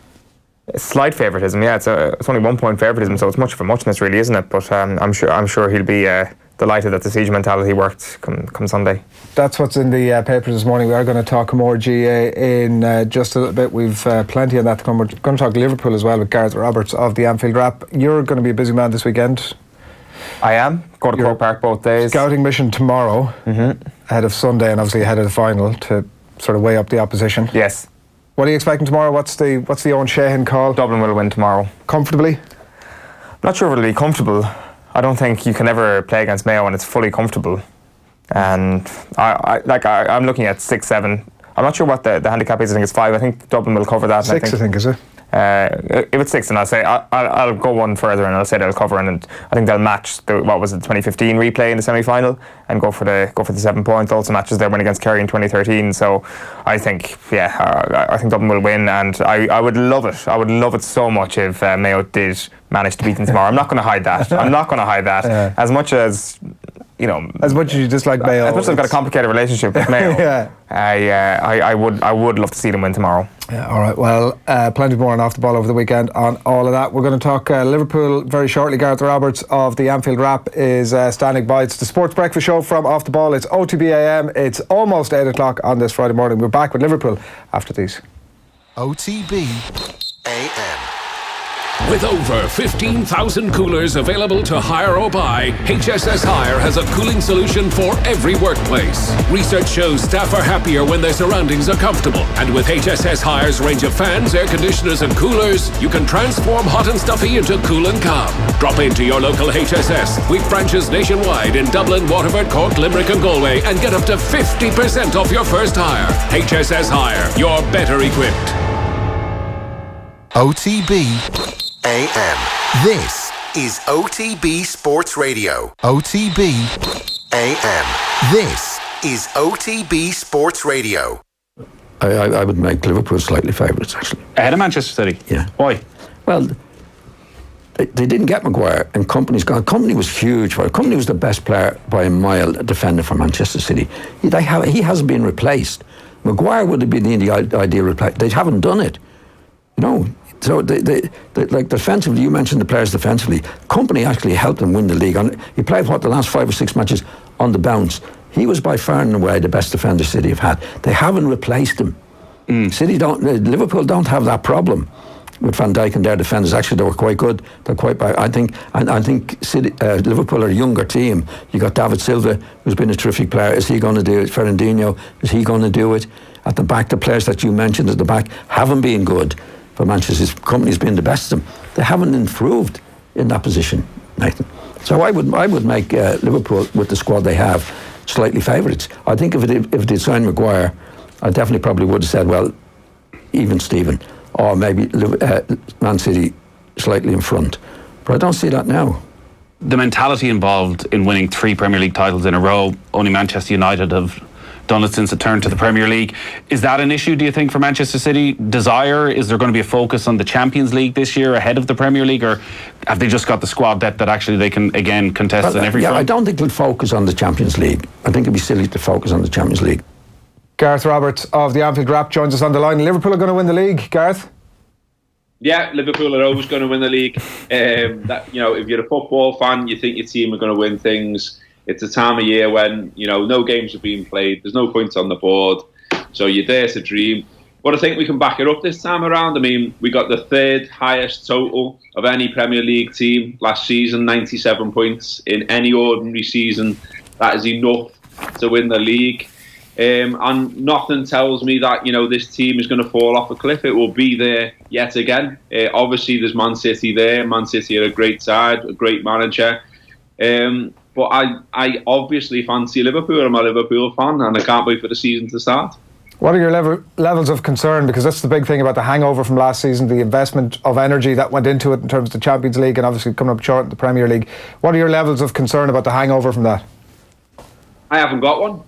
S3: Slight favouritism, yeah. It's only 1 point favouritism, so it's much of a muchness, really, isn't it? But I'm sure he'll be delighted that the siege mentality worked come Sunday. That's
S2: what's in the papers this morning. We are going to talk more GAA in just a little bit. We've plenty of that to come. We're going to talk Liverpool as well with Gareth Roberts of the Anfield Wrap. You're going to be a busy man this weekend.
S3: I am. Go to Croke Park both days.
S2: Scouting mission tomorrow, ahead of Sunday, and obviously ahead of the final to sort of weigh up the opposition.
S3: Yes.
S2: What are you expecting tomorrow? What's the Eoin Sheahan call?
S3: Dublin will win tomorrow.
S2: Comfortably?
S3: Not sure if it'll be comfortable. I don't think you can ever play against Mayo when it's fully comfortable. And I'm looking at 6-7. I'm not sure what the handicap is. I think it's 5. I think Dublin will cover that.
S2: 6, I think, is it?
S3: If it's 6, then I'll say I'll go one further and I'll say they'll cover, and I think they'll match the 2015 replay in the semi-final and go for the 7 points. Also matches their win against Kerry in 2013. So I think I think Dublin will win, and I would love it. I would love it so much if Mayo did manage to beat them tomorrow. I'm not going to hide that.
S2: Yeah.
S3: As much as
S2: as much as you dislike Mayo,
S3: as much as I've got a complicated relationship with Mayo, I would love to see them win tomorrow.
S2: Yeah, all right. Well, plenty more on Off the Ball over the weekend on all of that. We're going to talk Liverpool very shortly. Gareth Roberts of the Anfield Wrap is standing by. It's the Sports Breakfast Show from Off the Ball. It's OTB AM. It's almost 8 o'clock on this Friday morning. We're back with Liverpool after these.
S1: OTB AM.
S5: With over 15,000 coolers available to hire or buy, HSS Hire has a cooling solution for every workplace. Research shows staff are happier when their surroundings are comfortable. And with HSS Hire's range of fans, air conditioners and coolers, you can transform hot and stuffy into cool and calm. Drop into your local HSS. We've branches nationwide in Dublin, Waterford, Cork, Limerick and Galway, and get up to 50% off your first hire. HSS Hire, you're better equipped.
S1: OTB AM. This is OTB Sports Radio. OTB AM. This is OTB Sports Radio.
S6: I would make Liverpool slightly favourites, actually.
S7: Ahead of Manchester City?
S6: Yeah.
S7: Why?
S6: Well, they didn't get Maguire, and Company's gone. Company was huge for it. Company was the best player by a mile, defender for Manchester City. He hasn't been replaced. Maguire would have been the ideal replacement. They haven't done it. You know. So, like defensively, you mentioned the players defensively. Company actually helped them win the league. He played the last 5 or 6 matches on the bounce. He was by far and away the best defender City have had. They haven't replaced him. Liverpool don't have that problem with Van Dijk and their defenders. Actually, they were quite good. They're quite bad. I think City, Liverpool are a younger team. You got David Silva, who's been a terrific player. Is he going to do it? Fernandinho, is he going to do it? At the back, the players that you mentioned at the back haven't been good. For Manchester's Company's been the best of them. They haven't improved in that position, Nathan. So I would make Liverpool, with the squad they have, slightly favourites. I think if they'd signed Maguire, I definitely probably would have said, well, even Stephen, or maybe Man City slightly in front. But I don't see that now.
S7: The mentality involved in winning 3 Premier League titles in a row, only Manchester United have done it since it turned to the Premier League. Is that an issue, do you think, for Manchester City? Desire? Is there going to be a focus on the Champions League this year ahead of the Premier League, or have they just got the squad depth that actually they can again contest in every front?
S6: I don't think they'll focus on the Champions League. I think it'd be silly to focus on the Champions League.
S2: Gareth Roberts of the Anfield Wrap joins us on the line. Liverpool are going to win the league, Gareth?
S8: Yeah, Liverpool are always going to win the league. If you're a football fan, you think your team are going to win things. It's a time of year when, no games are being played. There's no points on the board. So you're there to dream. But I think we can back it up this time around. I mean, we got the 3rd highest total of any Premier League team last season, 97 points. In any ordinary season, that is enough to win the league. And nothing tells me that, this team is going to fall off a cliff. It will be there yet again. Obviously, there's Man City there. Man City are a great side, a great manager. But I obviously fancy Liverpool. I'm a Liverpool fan, and I can't wait for the season to start.
S2: What are your levels of concern? Because that's the big thing about the hangover from last season, the investment of energy that went into it in terms of the Champions League and obviously coming up short in the Premier League. What are your levels of concern about the hangover from that?
S8: I haven't got one.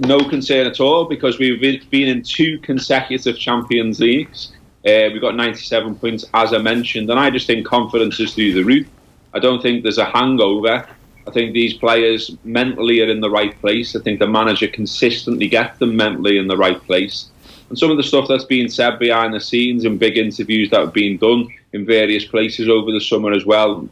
S8: No concern at all, because we've been in 2 consecutive Champions Leagues. We've got 97 points, as I mentioned, and I just think confidence is through the roof. I don't think there's a hangover. I think these players mentally are in the right place. I think the manager consistently gets them mentally in the right place. And some of the stuff that's being said behind the scenes in big interviews that have been done in various places over the summer as well,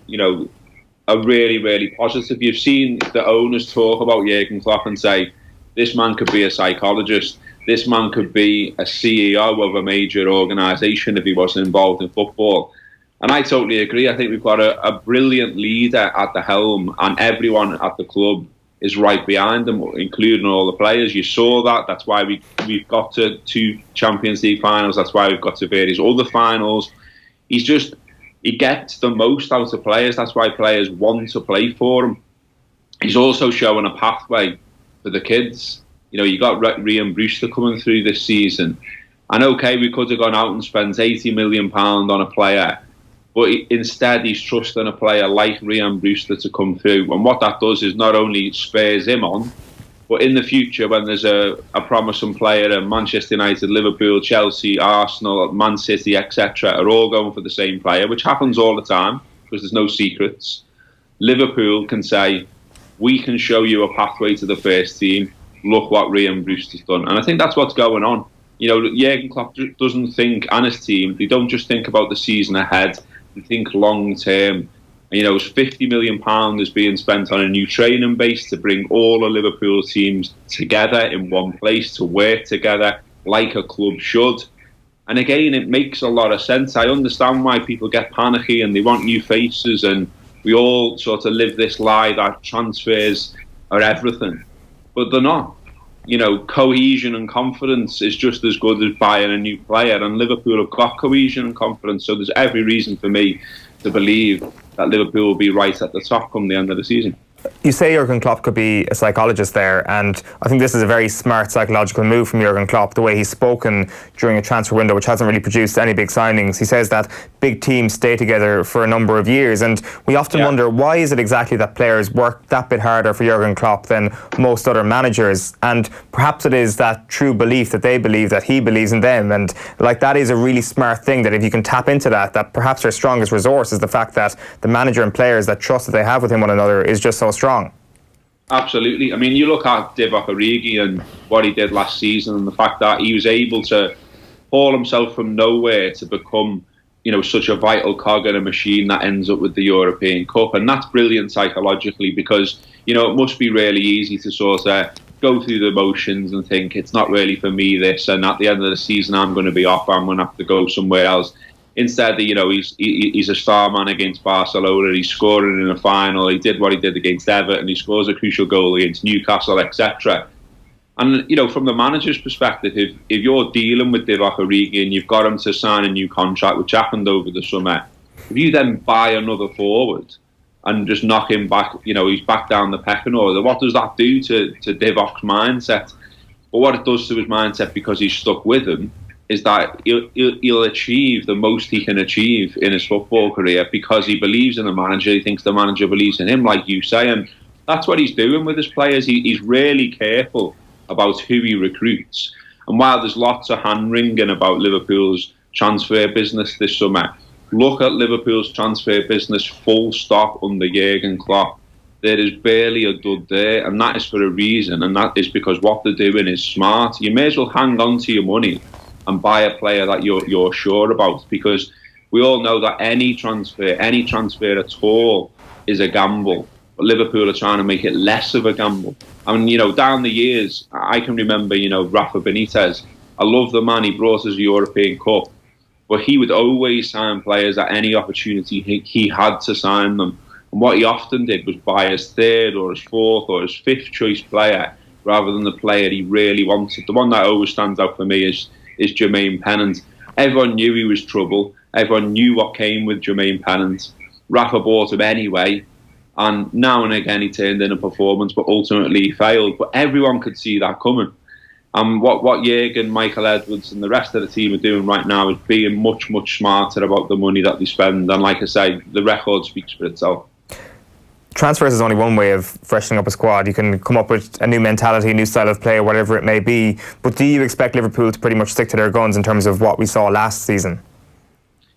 S8: are really, really positive. You've seen the owners talk about Jurgen Klopp and say, this man could be a psychologist. This man could be a CEO of a major organisation if he wasn't involved in football. And I totally agree. I think we've got a brilliant leader at the helm, and everyone at the club is right behind them, including all the players. You saw that. That's why we've got to 2 Champions League finals. That's why we've got to various other finals. He gets the most out of players. That's why players want to play for him. He's also showing a pathway for the kids. You got Ryan Brewster coming through this season. And okay, we could have gone out and spent £80 million on a player, but instead he's trusting a player like Ryan Brewster to come through. And what that does is not only spurs him on, but in the future, when there's a promising player in Manchester United, Liverpool, Chelsea, Arsenal, Man City, etc., are all going for the same player, which happens all the time because there's no secrets. Liverpool can say, we can show you a pathway to the first team. Look what Ryan Brewster's done. And I think that's what's going on. Jurgen Klopp doesn't think, and his team, they don't just think about the season ahead. They think long term. £50 million is being spent on a new training base to bring all the Liverpool teams together in one place to work together like a club should. And again, it makes a lot of sense. I understand why people get panicky and they want new faces, and we all sort of live this lie that transfers are everything, but they're not. You know, cohesion and confidence is just as good as buying a new player, and Liverpool have got cohesion and confidence, so there's every reason for me to believe that Liverpool will be right at the top come the end of the season.
S3: You say Jurgen Klopp could be a psychologist there, and I think this is a very smart psychological move from Jurgen Klopp, the way he's spoken during a transfer window which hasn't really produced any big signings. He says that big teams stay together for a number of years, and we often wonder, why is it exactly that players work that bit harder for Jurgen Klopp than most other managers? And perhaps it is that true belief that they believe that he believes in them, and like that is a really smart thing, that if you can tap into that perhaps their strongest resource is the fact that the manager and players, that trust that they have with one another is just so strong.
S8: Absolutely. I mean, you look at Divock Origi and what he did last season, and the fact that he was able to haul himself from nowhere to become, you know, such a vital cog in a machine that ends up with the European Cup. And that's brilliant psychologically, because, you know, it must be really easy to sort of go through the motions and think it's not really for me, this, and at the end of the season I'm going to be off, I'm going to have to go somewhere else. Instead, you know, he's a star man against Barcelona, he's scoring in a final, he did what he did against Everton, he scores a crucial goal against Newcastle, etc. And, you know, from the manager's perspective, if you're dealing with Divock Origi and you've got him to sign a new contract, which happened over the summer, if you then buy another forward and just knock him back, you know, he's back down the pecking order, what does that do to Divock's mindset? But what it does to his mindset, because he's stuck with him, is that he'll achieve the most he can achieve in his football career because he believes in the manager, he thinks the manager believes in him, like you say, and that's what he's doing with his players. He's really careful about who he recruits. And while there's lots of hand-wringing about Liverpool's transfer business this summer, look at Liverpool's transfer business full stop under Jurgen Klopp. There is barely a dud there, and that is for a reason, and that is because what they're doing is smart. You may as well hang on to your money and buy a player that you're sure about, because we all know that any transfer at all is a gamble. But Liverpool are trying to make it less of a gamble. I mean, you know, down the years, I can remember, you know, Rafa Benitez. I love the man, he brought us the European Cup, but he would always sign players at any opportunity he had to sign them. And what he often did was buy his third or his fourth or his fifth choice player rather than the player he really wanted. The one that always stands out for me is Jermaine Pennant. Everyone knew he was trouble. Everyone knew what came with Jermaine Pennant. Rafa bought him anyway, and now and again he turned in a performance, but ultimately he failed. But everyone could see that coming. And what Jurgen, Michael Edwards and the rest of the team are doing right now is being much, much smarter about the money that they spend. And like I say, the record speaks for itself.
S3: Transfers is only one way of freshening up a squad. You can come up with a new mentality, a new style of play, whatever it may be. But do you expect Liverpool to pretty much stick to their guns in terms of what we saw last season?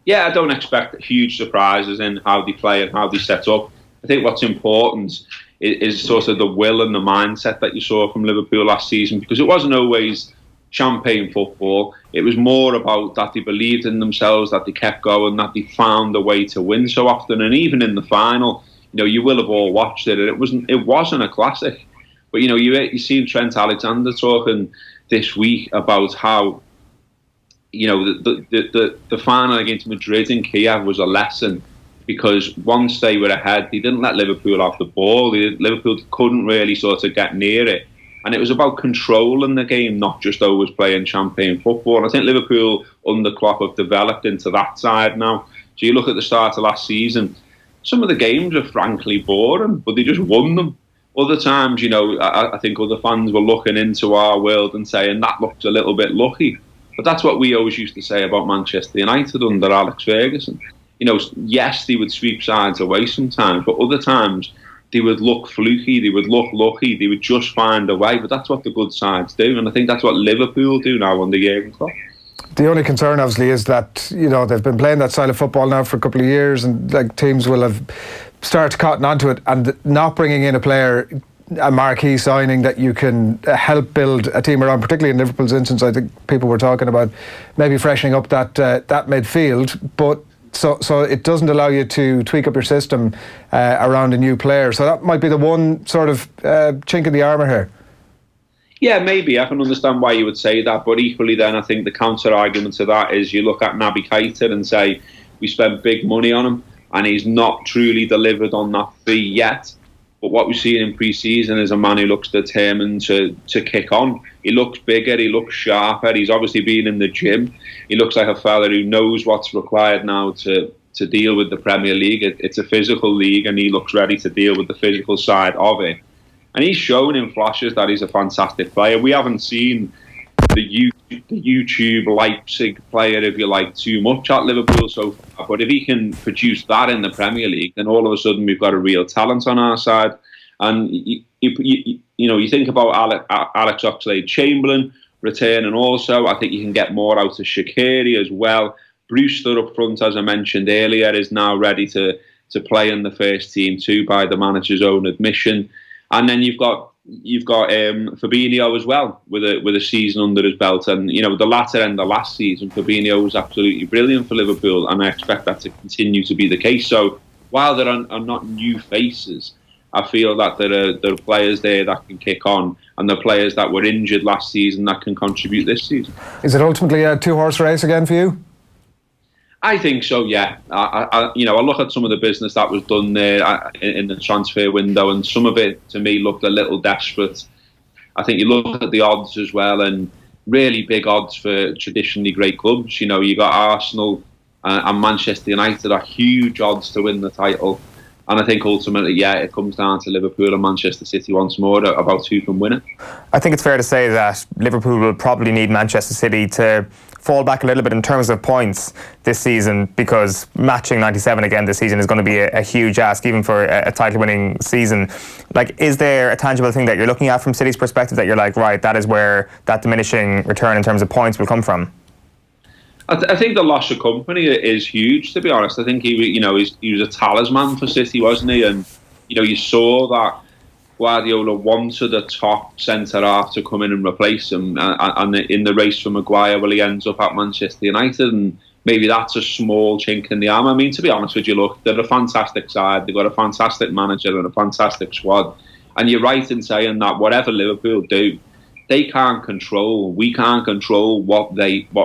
S8: Yeah, I don't expect huge surprises in how they play and how they set up. I think what's important is sort of the will and the mindset that you saw from Liverpool last season, because it wasn't always champagne football. It was more about that they believed in themselves, that they kept going, that they found a way to win so often. And even in the final, you know, you will have all watched it, and it wasn't a classic. But you know, you seen Trent Alexander talking this week about how, you know, the final against Madrid in Kiev was a lesson, because once they were ahead, they didn't let Liverpool off the ball. Liverpool couldn't really sort of get near it, and it was about controlling the game, not just always playing champagne football. And I think Liverpool under Klopp have developed into that side now. So you look at the start of last season, some of the games are frankly boring, but they just won them. Other times, you know, I think other fans were looking into our world and saying that looks a little bit lucky. But that's what we always used to say about Manchester United under Alex Ferguson. You know, yes, they would sweep sides away sometimes, but other times they would look fluky, they would look lucky, they would just find a way. But that's what the good sides do, and I think that's what Liverpool do now under Jurgen Klopp.
S2: The only concern, obviously, is that, you know, they've been playing that style of football now for a couple of years, and like teams will have started to cotton onto it, and not bringing in a player, a marquee signing that you can help build a team around. Particularly in Liverpool's instance, I think people were talking about maybe freshening up that midfield, but so it doesn't allow you to tweak up your system around a new player. So that might be the one sort of chink in the armour here.
S8: Yeah, maybe. I can understand why you would say that, but equally then I think the counter-argument to that is you look at Naby Keita and say, we spent big money on him and he's not truly delivered on that fee yet. But what we've seen in pre-season is a man who looks determined to kick on. He looks bigger, he looks sharper, he's obviously been in the gym. He looks like a fella who knows what's required now to deal with the Premier League. It's a physical league and he looks ready to deal with the physical side of it. And he's shown in flashes that he's a fantastic player. We haven't seen the YouTube Leipzig player, if you like, too much at Liverpool so far. But if he can produce that in the Premier League, then all of a sudden we've got a real talent on our side. And you think about Alex Oxlade-Chamberlain returning also. I think you can get more out of Shaqiri as well. Brewster up front, as I mentioned earlier, is now ready to play in the first team too, by the manager's own admission. And then you've got Fabinho as well with a season under his belt, and the latter end of last season, Fabinho was absolutely brilliant for Liverpool, and I expect that to continue to be the case. So while there are not new faces, I feel that there are players there that can kick on, and the players that were injured last season that can contribute this season.
S2: Is it ultimately a two-horse race again for you?
S8: I think so, yeah. I look at some of the business that was done there in the transfer window, and some of it, to me, looked a little desperate. I think you look at the odds as well, and really big odds for traditionally great clubs. You got Arsenal and Manchester United are huge odds to win the title. And I think ultimately, it comes down to Liverpool and Manchester City once more about who can win it.
S3: I think it's fair to say that Liverpool will probably need Manchester City to fall back a little bit in terms of points this season, because matching 97 again this season is going to be a huge ask, even for a title-winning season. Like, is there a tangible thing that you're looking at from City's perspective that you're like, right, that is where that diminishing return in terms of points will come from?
S8: I think the loss of company is huge, to be honest. I think he was a talisman for City, wasn't he? And you saw that Guardiola wanted a top centre-half to come in and replace him. And in the race for Maguire, he ends up at Manchester United, and maybe that's a small chink in the arm. I mean, to be honest with you, look, they're a fantastic side. They've got a fantastic manager and a fantastic squad. And you're right in saying that whatever Liverpool do, we can't control what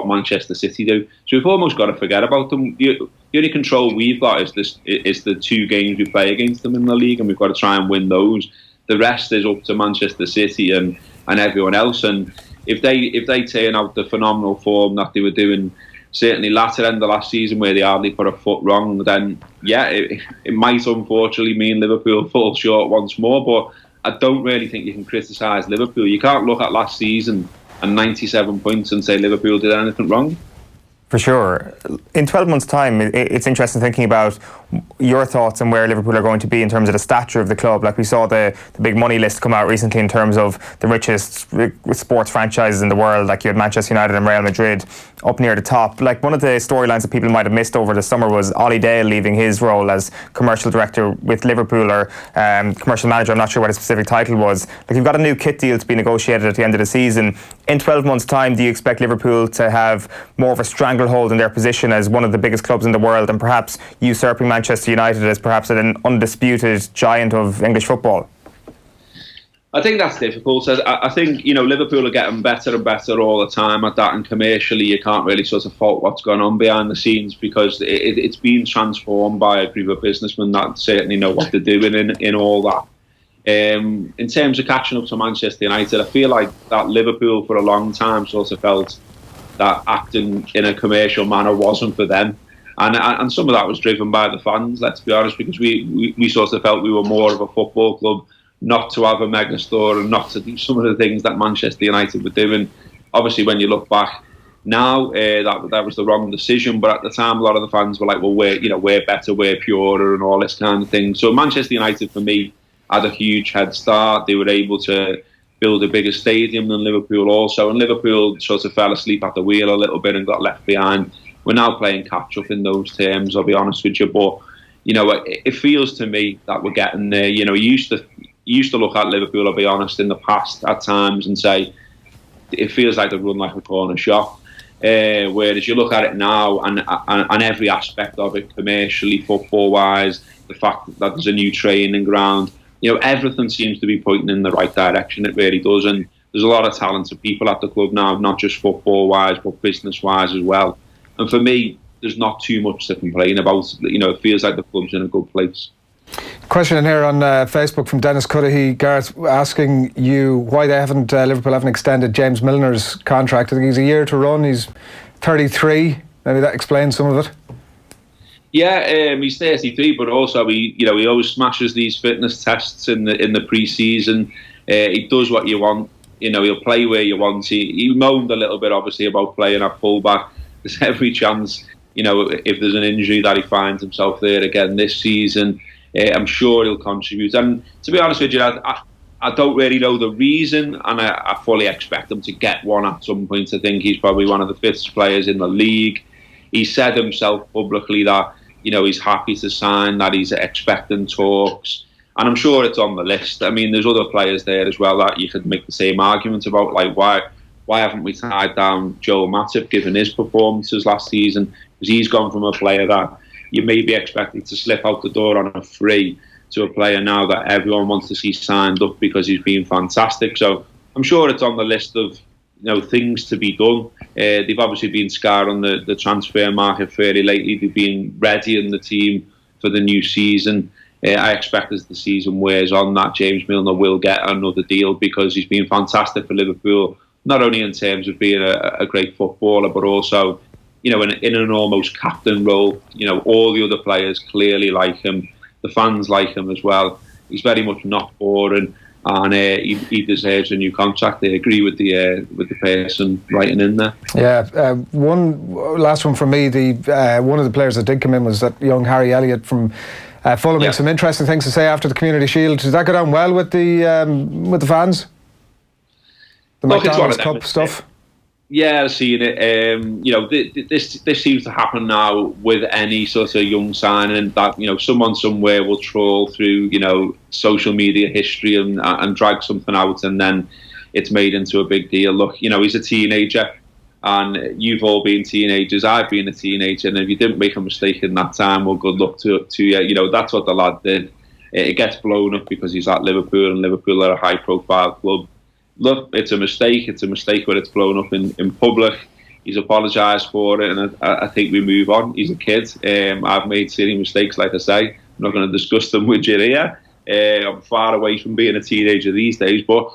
S8: Manchester City do. So we've almost got to forget about them. The only control we've got is the two games we play against them in the league, and we've got to try and win those. The rest is up to Manchester City and everyone else. And if they turn out the phenomenal form that they were doing, certainly latter end of last season, where they hardly put a foot wrong, then it might unfortunately mean Liverpool fall short once more. But I don't really think you can criticise Liverpool. You can't look at last season and 97 points and say Liverpool did anything wrong.
S3: For sure. In 12 months' time, it's interesting thinking about your thoughts on where Liverpool are going to be in terms of the stature of the club. Like, we saw the big money list come out recently in terms of the richest sports franchises in the world. Like, you had Manchester United and Real Madrid up near the top. Like, one of the storylines that people might have missed over the summer was Ollie Dale leaving his role as commercial director with Liverpool, or commercial manager. I'm not sure what his specific title was. Like, you've got a new kit deal to be negotiated at the end of the season. In 12 months' time, do you expect Liverpool to have more of a stranglehold in their position as one of the biggest clubs in the world, and perhaps usurping Manchester United as perhaps an undisputed giant of English football?
S8: I think that's difficult. I think Liverpool are getting better and better all the time at that, and commercially you can't really sort of fault what's going on behind the scenes, because it's been transformed by a group of businessmen that certainly know what they're doing in all that. In terms of catching up to Manchester United, I feel like that Liverpool for a long time sort of felt that acting in a commercial manner wasn't for them. And some of that was driven by the fans, let's be honest, because we sort of felt we were more of a football club, not to have a mega store and not to do some of the things that Manchester United were doing. Obviously, when you look back now, that was the wrong decision, but at the time a lot of the fans were like, well, we're better, we're purer and all this kind of thing. So Manchester United, for me, had a huge head start. They were able to build a bigger stadium than Liverpool also, and Liverpool sort of fell asleep at the wheel a little bit and got left behind. We're now playing catch up in those terms, I'll be honest with you, but it feels to me that we're getting there. You used to look at Liverpool, I'll be honest, in the past at times and say it feels like they run like a corner shop, whereas you look at it now and every aspect of it, commercially, football wise, the fact that there's a new training ground, everything seems to be pointing in the right direction. It really does. And there's a lot of talented people at the club now, not just football-wise, but business-wise as well. And for me, there's not too much to complain about. It feels like the club's in a good place.
S2: Question in here on Facebook from Dennis Cudahy, Gareth, asking you why Liverpool haven't extended James Milner's contract. I think he's a year to run. He's 33. Maybe that explains some of it.
S8: Yeah, he's 33, but also he always smashes these fitness tests in the pre-season. He does what you want. He'll play where you want. He moaned a little bit, obviously, about playing at fullback. There's every chance, if there's an injury, that he finds himself there again this season. I'm sure he'll contribute. And to be honest with you, I don't really know the reason, and I fully expect him to get one at some point. I think he's probably one of the fittest players in the league. He said himself publicly that he's happy to sign, that he's expecting talks, and I'm sure it's on the list. I mean, there's other players there as well that you could make the same argument about, like why haven't we tied down Joel Matip given his performances last season? Because he's gone from a player that you may be expecting to slip out the door on a free to a player now that everyone wants to see signed up because he's been fantastic. So I'm sure it's on the list of things to be done. They've obviously been scarred on the transfer market fairly lately. They've been ready in the team for the new season. I expect as the season wears on that James Milner will get another deal because he's been fantastic for Liverpool, not only in terms of being a great footballer, but also in an almost captain role. All the other players clearly like him. The fans like him as well. He's very much not boring, and he deserves a new contract. I agree with the person writing in there. Yeah,
S2: one last one from me. One of the players that did come in was that young Harry Elliott from Fulham. Yeah. Some interesting things to say after the Community Shield. Did that go down well with the fans? The McDonald's Cup stuff.
S8: Yeah, I've seen it. This seems to happen now with any sort of young signing that someone somewhere will trawl through social media history and drag something out, and then it's made into a big deal. Look, he's a teenager, and you've all been teenagers. I've been a teenager, and if you didn't make a mistake in that time, well, good luck to you. That's what the lad did. It gets blown up because he's at Liverpool, and Liverpool are a high-profile club. Look, it's a mistake. It's a mistake when it's blown up in public. He's apologised for it, and I think we move on. He's a kid. I've made silly mistakes, like I say. I'm not going to discuss them with you here. I'm far away from being a teenager these days, but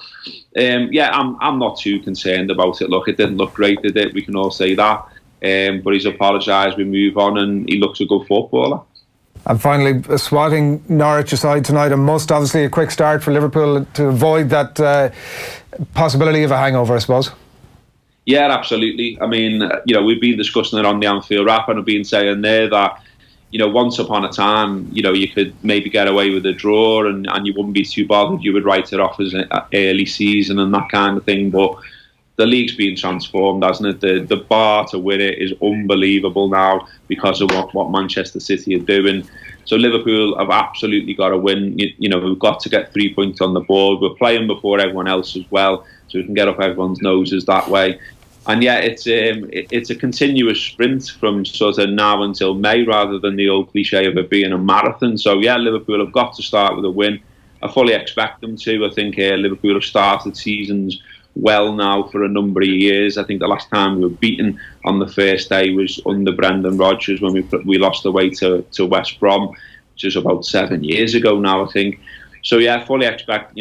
S8: I'm not too concerned about it. Look, it didn't look great, did it? We can all say that. But he's apologised. We move on, and he looks a good footballer.
S2: And finally, swatting Norwich aside tonight, a obviously a quick start for Liverpool to avoid that possibility of a hangover, I suppose.
S8: Yeah, absolutely. I mean, we've been discussing it on the Anfield Wrap, and I've been saying there that, once upon a time, you could maybe get away with a draw and you wouldn't be too bothered. You would write it off as an early season and that kind of thing. But the league's been transformed, hasn't it? The bar to win it is unbelievable now because of what Manchester City are doing. So Liverpool have absolutely got to win. We've got to get 3 points on the board. We're playing before everyone else as well, so we can get up everyone's noses that way. And yeah, it's a continuous sprint from sort of now until May, rather than the old cliche of it being a marathon. So yeah, Liverpool have got to start with a win. I fully expect them to. I think Liverpool have started seasons well now for a number of years. I think the last time we were beaten on the first day was under Brendan Rodgers when we lost away to West Brom, which is about 7 years ago now, I think. So yeah, fully expect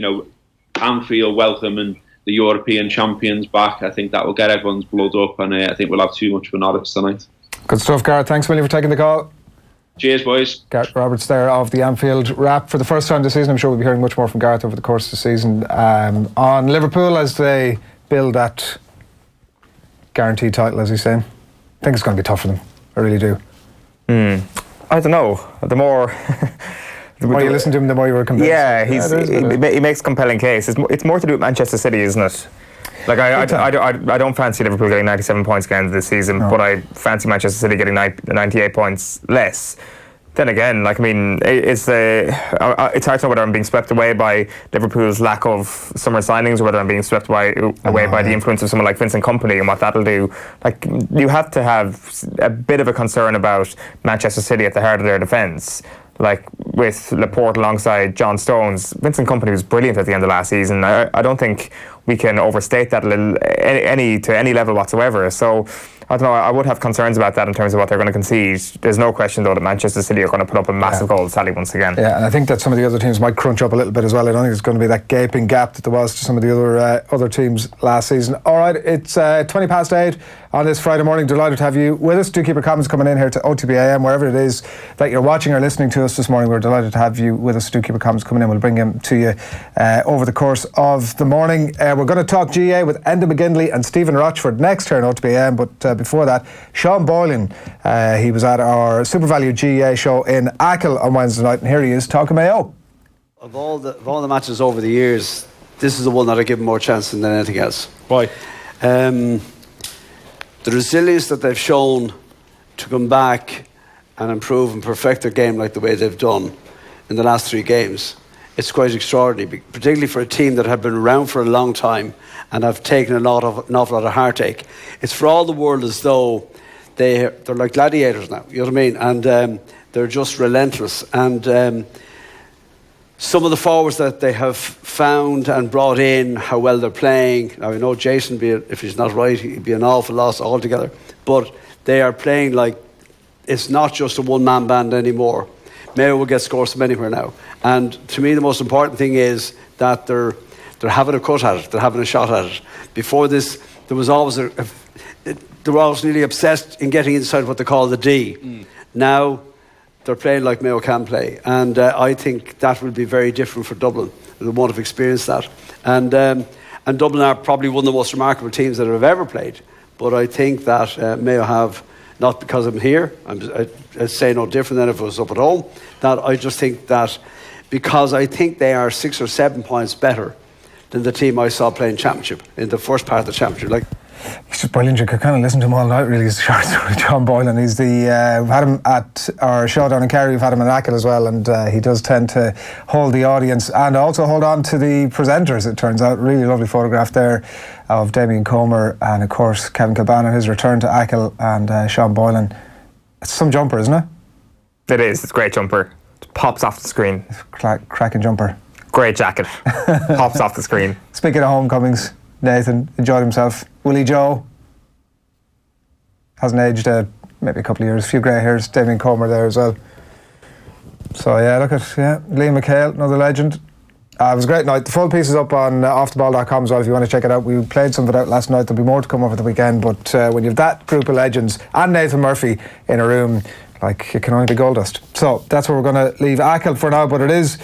S8: Anfield welcoming the European champions back. I think that will get everyone's blood up, and I think we'll have too much for Norwich tonight.
S2: Good stuff, Gareth. Thanks a million for taking the call.
S8: Cheers, boys.
S2: Gareth Roberts there of the Anfield Wrap for the first time this season. I'm sure we'll be hearing much more from Gareth over the course of the season on Liverpool as they build that guaranteed title, as he's saying. I think it's going to be tough for them. I really do.
S3: I don't know. The more
S2: you listen to him, the more you were convinced.
S3: Yeah, he makes a compelling case. It's more to do with Manchester City, isn't it? Like I don't fancy Liverpool getting 97 points again this season, but I fancy Manchester City getting 98 points less. Then again, it's hard to know whether I'm being swept away by Liverpool's lack of summer signings or whether I'm being swept away by the influence of someone like Vincent Kompany and what that'll do. Like, you have to have a bit of a concern about Manchester City at the heart of their defence. Like with Laporte alongside John Stones, Vincent Kompany was brilliant at the end of last season. I don't think we can overstate that a little, to any level whatsoever. So I don't know, I would have concerns about that in terms of what they're going to concede. There's no question though that Manchester City are going to put up a massive goal tally once again.
S2: Yeah, and I think that some of the other teams might crunch up a little bit as well. I don't think there's going to be that gaping gap that there was to some of the other teams last season. Alright, it's 20 past 8 on this Friday morning. Delighted to have you with us. Do keep your comments coming in here to OTB AM, wherever it is that you're watching or listening to us this morning. We're delighted to have you with us. Do keep your comments coming in. We'll bring them to you over the course of the morning. We're going to talk GAA with Enda McGinley and Stephen Rochford next here on OTB AM, but before that, Sean Boylan, he was at our Super Value GAA show in Achill on Wednesday night, and here he is talking Mayo.
S9: Of all the matches over the years, this is the one that I give them more chance than anything else.
S4: Why?
S9: The resilience that they've shown to come back and improve and perfect their game like the way they've done in the last 3 games, it's quite extraordinary, particularly for a team that have been around for a long time and have taken an awful lot of heartache. It's for all the world as though they're like gladiators now, you know what I mean? And they're just relentless. And some of the forwards that they have found and brought in, how well they're playing. Now, I know Jason, if he's not right, he'd be an awful loss altogether. But they are playing like it's not just a one-man band anymore. Mayo will get scores from anywhere now. And to me, the most important thing is that they're having a cut at it. They're having a shot at it. Before this, there was always they were always really obsessed in getting inside what they call the D. Now, they're playing like Mayo can play, and I think that will be very different for Dublin. They won't have experienced that, and Dublin are probably one of the most remarkable teams that have ever played. But I think that Mayo have, not because I'm here, I'd say no different than if it was up at home. That I just think that because I think they are 6 or 7 points better than the team I saw playing Championship in the first part of the Championship. Like,
S2: he's just brilliant. You could kind of listen to him all night, really. He's short story, John Boylan. He's we've had him at our show down in Kerry. We've had him in Achill as well, and he does tend to hold the audience and also hold on to the presenters, it turns out. Really lovely photograph there of Damien Comer and, of course, Kevin Kilbane on his return to Achill, and Sean Boylan. It's some jumper, isn't it?
S3: It is. It's a great jumper. It pops off the screen.
S2: Cracking jumper.
S3: Great jacket. Pops off the screen.
S2: Speaking of homecomings, Nathan enjoyed himself. Willie Joe hasn't aged maybe a couple of years. A few grey hairs. Damien Comer there as well. So yeah, look at Liam McHale, another legend. It was a great night. The full piece is up on offtheball.com as well if you want to check it out. We played some of it out last night. There'll be more to come over the weekend, but when you've that group of legends and Nathan Murphy in a room, like, it can only be gold dust. So that's where we're going to leave Achill for now, but it is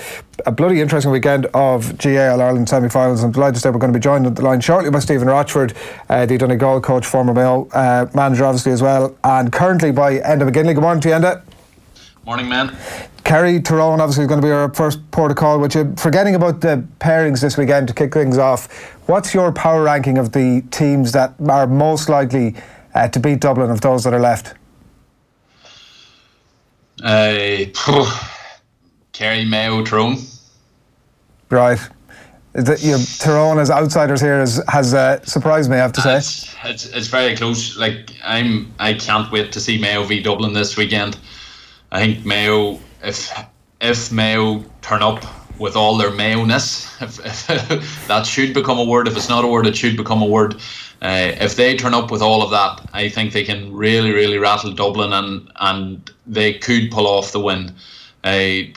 S2: a bloody interesting weekend of GAA All-Ireland semi-finals. I'm delighted to say we're going to be joined on the line shortly by Stephen Rochford, the Donegal coach, former Mayo manager obviously as well, and currently by Enda McGinley. Good morning to you, Enda.
S10: Morning, man.
S2: Kerry, Tyrone obviously is going to be our first port of call with you. Forgetting about the pairings this weekend to kick things off, what's your power ranking of the teams that are most likely to beat Dublin of those that are left?
S10: Kerry, Mayo, Tyrone.
S2: Right. Tyrone as outsiders here has surprised me, I have to say.
S10: It's very close. Like, I can't wait to see Mayo v Dublin this weekend. I think Mayo, if Mayo turn up with all their Mayo-ness, if that should become a word. If it's not a word, it should become a word. If they turn up with all of that, I think they can really, really rattle Dublin, and they could pull off the win.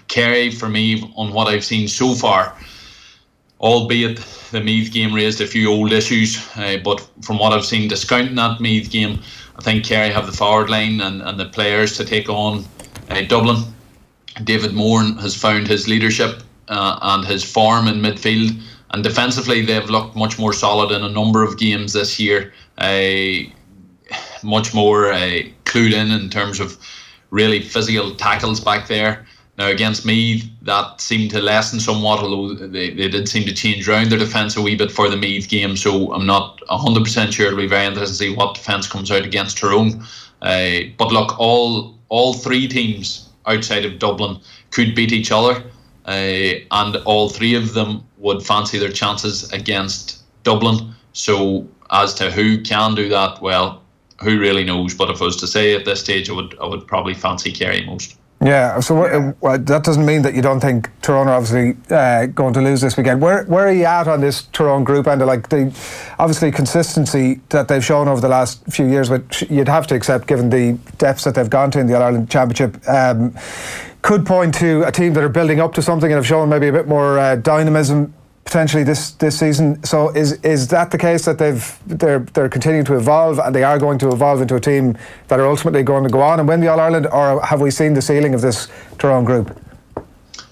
S10: Kerry, for me, on what I've seen so far, albeit the Meath game raised a few old issues, but from what I've seen, discounting that Meath game, I think Kerry have the forward line and the players to take on Dublin. David Moore has found his leadership and his form in midfield, and defensively they've looked much more solid in a number of games this year, much more clued in terms of really physical tackles back there. Now against Meath, that seemed to lessen somewhat, although they did seem to change around their defence a wee bit for the Meath game, so I'm not 100% sure. It'll be very interesting to see what defence comes out against Tyrone. But look, all three teams outside of Dublin could beat each other, and all three of them would fancy their chances against Dublin. So as to who can do that, well, who really knows? But if I was to say at this stage, I would probably fancy Kerry most.
S2: Yeah, so that doesn't mean that you don't think Tyrone are obviously going to lose this weekend. Where are you at on this Tyrone group, and like the obviously consistency that they've shown over the last few years, which you'd have to accept given the depths that they've gone to in the All-Ireland Championship, could point to a team that are building up to something and have shown maybe a bit more dynamism potentially this season. So is that the case, that they're continuing to evolve, and they are going to evolve into a team that are ultimately going to go on and win the All-Ireland, or have we seen the ceiling of this Tyrone group?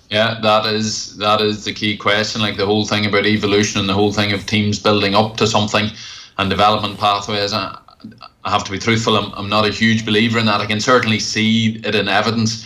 S10: Yeah, that is the key question. Like the whole thing about evolution and the whole thing of teams building up to something and development pathways. I have to be truthful, I'm not a huge believer in that. I can certainly see it in evidence,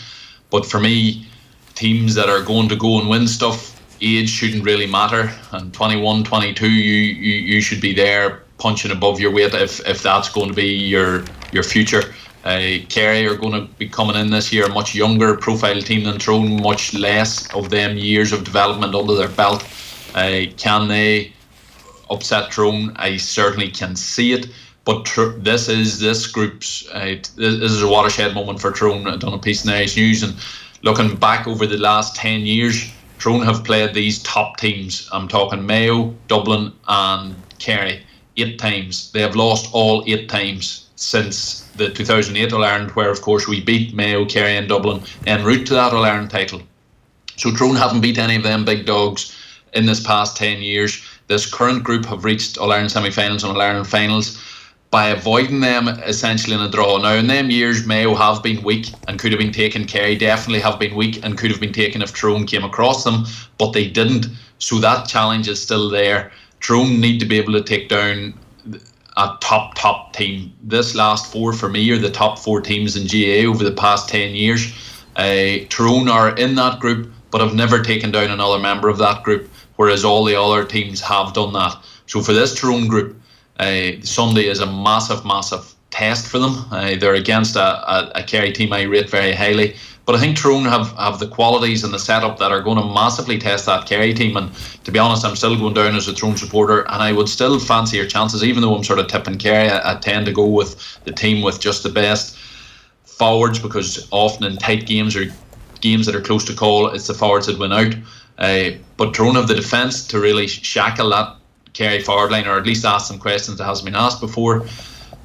S10: but for me, teams that are going to go and win stuff, age shouldn't really matter. And 21, 22, you should be there punching above your weight if that's going to be your future. Kerry are going to be coming in this year, a much younger profile team than Tyrone, much less of them years of development under their belt. Can they upset Tyrone? I certainly can see it. But this group's this is a watershed moment for Tyrone. I've done a piece in the Irish News, and looking back over the last 10 years, Tyrone have played these top teams. I'm talking Mayo, Dublin and Kerry 8 times. They have lost all 8 times since the 2008 All-Ireland, where of course we beat Mayo, Kerry and Dublin en route to that All-Ireland title. So Tyrone haven't beat any of them big dogs in this past 10 years. This current group have reached All-Ireland semi-finals and All-Ireland finals by avoiding them essentially in a draw. Now, in them years, Mayo have been weak and could have been taken. Kerry definitely have been weak and could have been taken if Tyrone came across them, but they didn't. So that challenge is still there. Tyrone need to be able to take down a top team. This last 4 for me are the top 4 teams in GAA over the past 10 years. Tyrone are in that group, but have never taken down another member of that group, whereas all the other teams have done that. So for this Tyrone group, Sunday is a massive test for them. They're against a Kerry team I rate very highly, but I think Tyrone have the qualities and the setup that are going to massively test that Kerry team. And to be honest, I'm still going down as a Tyrone supporter, and I would still fancy your chances, even though I'm sort of tipping Kerry. I tend to go with the team with just the best forwards, because often in tight games or games that are close to call, it's the forwards that win out. But Tyrone have the defence to really shackle that Kerry forward line, or at least ask some questions that hasn't been asked before.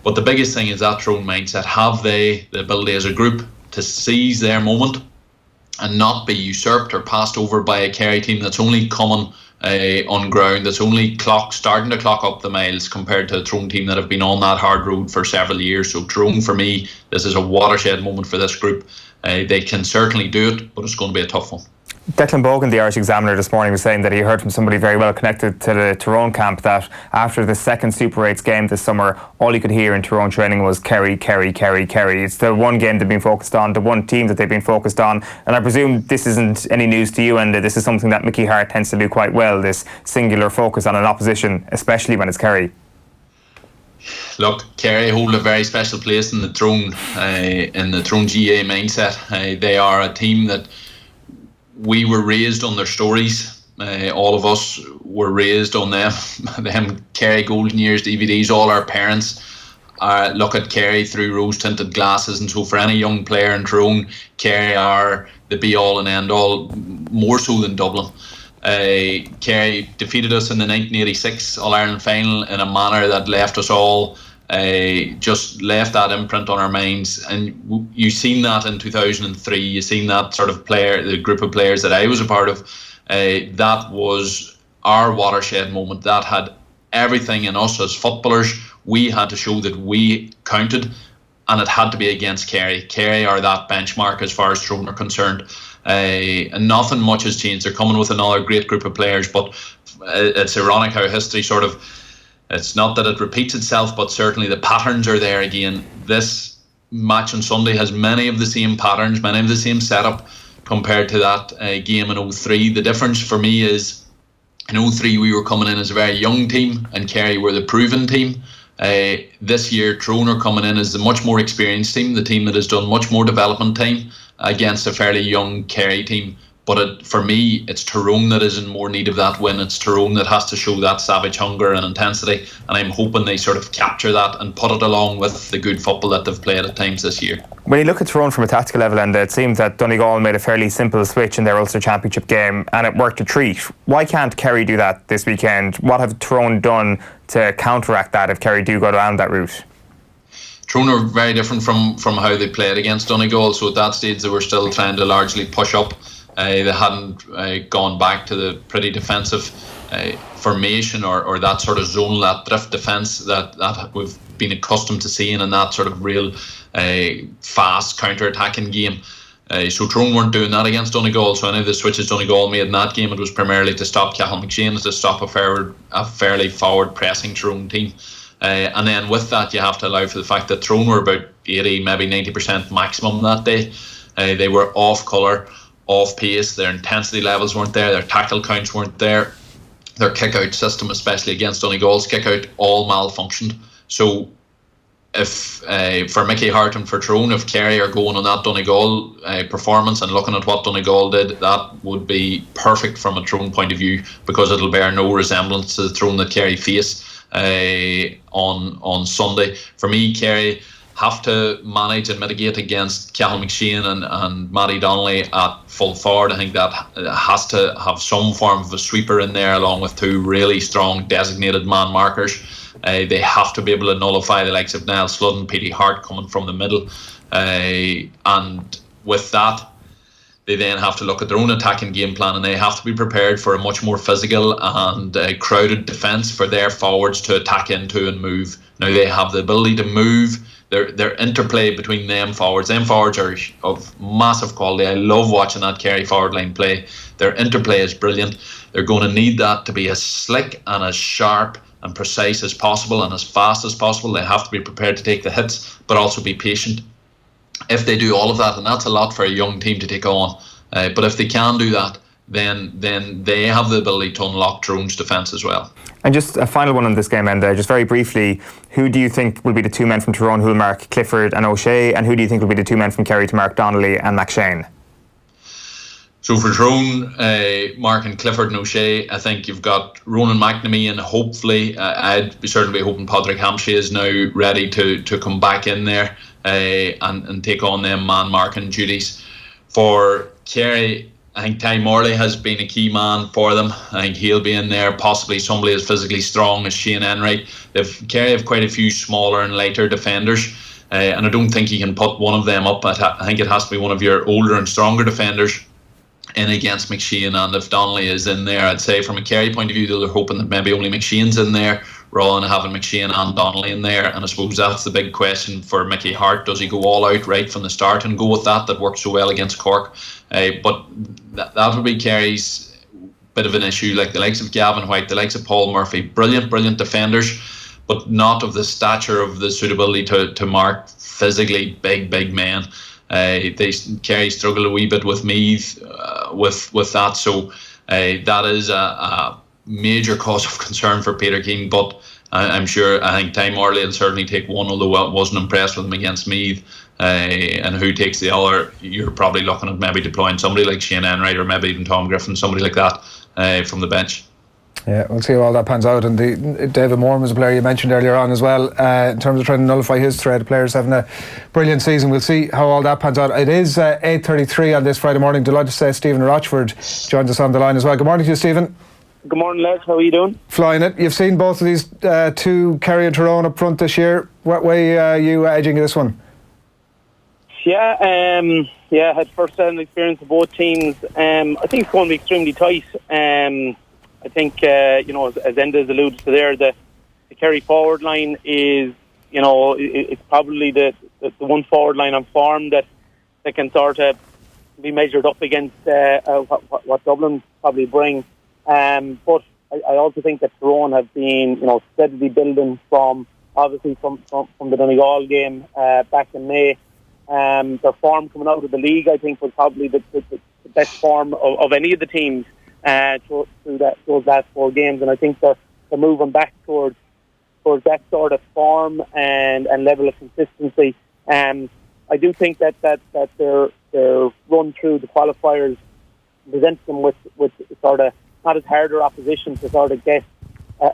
S10: But the biggest thing is that Tyrone mindset. Have they the ability as a group to seize their moment and not be usurped or passed over by a Kerry team that's only coming on ground, that's only starting to clock up the miles, compared to a Tyrone team that have been on that hard road for several years. So Tyrone, for me, this is a watershed moment for this group. They can certainly do it, but it's going to be a tough one.
S3: Declan Bogan, the Irish Examiner, this morning was saying that he heard from somebody very well connected to the Tyrone camp that after the second Super 8s game this summer, all you could hear in Tyrone training was Kerry, Kerry, Kerry, Kerry. It's the one game they've been focused on, the one team that they've been focused on, and I presume this isn't any news to you, and this is something that Mickey Hart tends to do quite well, this singular focus on an opposition, especially when it's Kerry.
S10: Look, Kerry hold a very special place in the Tyrone GAA mindset. They are a team that we were raised on their stories. All of us were raised on them Kerry Golden Years DVDs. All our parents look at Kerry through rose-tinted glasses, and so for any young player in Tyrone, Kerry are the be-all and end-all, more so than Dublin. Kerry defeated us in the 1986 All-Ireland final in a manner that left us all just left that imprint on our minds, and you've seen that in 2003. You've seen that sort of the group of players that I was a part of. That was our watershed moment. That had everything in us as footballers. We had to show that we counted, and it had to be against Kerry. Kerry are that benchmark as far as Tyrone are concerned. And nothing much has changed. They're coming with another great group of players, but it's ironic how history sort of, it's not that it repeats itself, but certainly the patterns are there again. This match on Sunday has many of the same patterns, many of the same setup compared to that game in 2003. The difference for me is in 2003 we were coming in as a very young team and Kerry were the proven team. This year Tyrone are coming in as the much more experienced team, the team that has done much more development time against a fairly young Kerry team. But for me, it's Tyrone that is in more need of that win. It's Tyrone that has to show that savage hunger and intensity, and I'm hoping they sort of capture that and put it along with the good football that they've played at times this year.
S3: When you look at Tyrone from a tactical level, and it seemed that Donegal made a fairly simple switch in their Ulster Championship game and it worked a treat. Why can't Kerry do that this weekend? What have Tyrone done to counteract that if Kerry do go down that route?
S10: Tyrone are very different from how they played against Donegal, so at that stage they were still trying to largely push up. They hadn't gone back to the pretty defensive formation or that sort of zone, that drift defence that we've been accustomed to seeing in that sort of real fast counter-attacking game. So Tyrone weren't doing that against Donegal, so any of the switches Donegal made in that game, it was primarily to stop Cathal McShane, to stop a fairly forward pressing Tyrone team. And then with that you have to allow for the fact that Tyrone were about 80, maybe 90% maximum that day. They were off colour, off pace, their intensity levels weren't there, their tackle counts weren't there, their kick-out system, especially against Donegal's kick-out, all malfunctioned. So if for Mickey Hart and for Tyrone, if Kerry are going on that Donegal performance and looking at what Donegal did, that would be perfect from a Tyrone point of view, because it'll bear no resemblance to the Tyrone that Kerry face on Sunday. For me, Kerry have to manage and mitigate against Cathal McShane and Matty Donnelly at full forward. I think that has to have some form of a sweeper in there, along with two really strong designated man markers. They have to be able to nullify the likes of Niall Sludden, Petey Hart coming from the middle, and with that they then have to look at their own attacking game plan, and they have to be prepared for a much more physical and crowded defence for their forwards to attack into and move. Now they have the ability to move. Their interplay between them forwards are of massive quality. I love watching that Kerry forward line play. Their interplay is brilliant. They're going to need that to be as slick and as sharp and precise as possible and as fast as possible. They have to be prepared to take the hits, but also be patient. If they do all of that, and that's a lot for a young team to take on, but if they can do that, then they have the ability to unlock Tyrone's defence as well.
S3: And just a final one on this game, Enda, just very briefly, who do you think will be the two men from Tyrone who will mark Clifford and O'Shea, and who do you think will be the two men from Kerry to mark Donnelly and McShane?
S10: So for Tyrone, Mark and Clifford and O'Shea, I think you've got Ronan McNamee, and hopefully, I'd be certainly hoping Padraig Hampshire is now ready to come back in there and take on them man marking duties. For Kerry, I think Ty Morley has been a key man for them. I think he'll be in there, possibly somebody as physically strong as Shane Enright. Kerry have quite a few smaller and lighter defenders, and I don't think you can put one of them up. I think it has to be one of your older and stronger defenders in against McShane, and if Donnelly is in there, I'd say from a Kerry point of view, they're hoping that maybe only McShane's in there rather than having McShane and Donnelly in there. And I suppose that's the big question for Mickey Hart. Does he go all out right from the start and go with that worked so well against Cork? But that would be Kerry's bit of an issue. Like the likes of Gavin White, the likes of Paul Murphy, brilliant defenders, but not of the stature of the suitability to mark physically big men. Kerry struggle a wee bit with Meath with that, so that is a major cause of concern for Peter Keane. But I think Ty Morley will certainly take one, although I wasn't impressed with him against Meath. And who takes the other, you're probably looking at maybe deploying somebody like Shane Enright or maybe even Tom Griffin, somebody like that from the bench. Yeah,
S2: we'll see how all that pans out. And David Moore was a player you mentioned earlier on as well, in terms of trying to nullify his threat. Players having a brilliant season. We'll see how all that pans out. It is 8:33 on this Friday morning. Delighted to say Stephen Rochford joins us on the line as well. Good morning to you, Stephen.
S11: Good morning, lads. How are you doing?
S2: Flying it. You've seen both of these two, Kerry and Tyrone, up front this year. What way are you edging this one?
S11: Yeah, had first-hand experience of both teams. I think it's going to be extremely tight. I think, as Enda's alluded to there, the Kerry forward line is, it's probably the one forward line on form that can sort of be measured up against what Dublin probably bring. But I also think that Tyrone have been, steadily building from the Donegal game back in May. Their form coming out of the league, I think, was probably the best form of any of the teams through those last 4 games, and I think they're moving back towards that sort of form and level of consistency. I do think that their run through the qualifiers presents them with sort of not as harder opposition to sort of get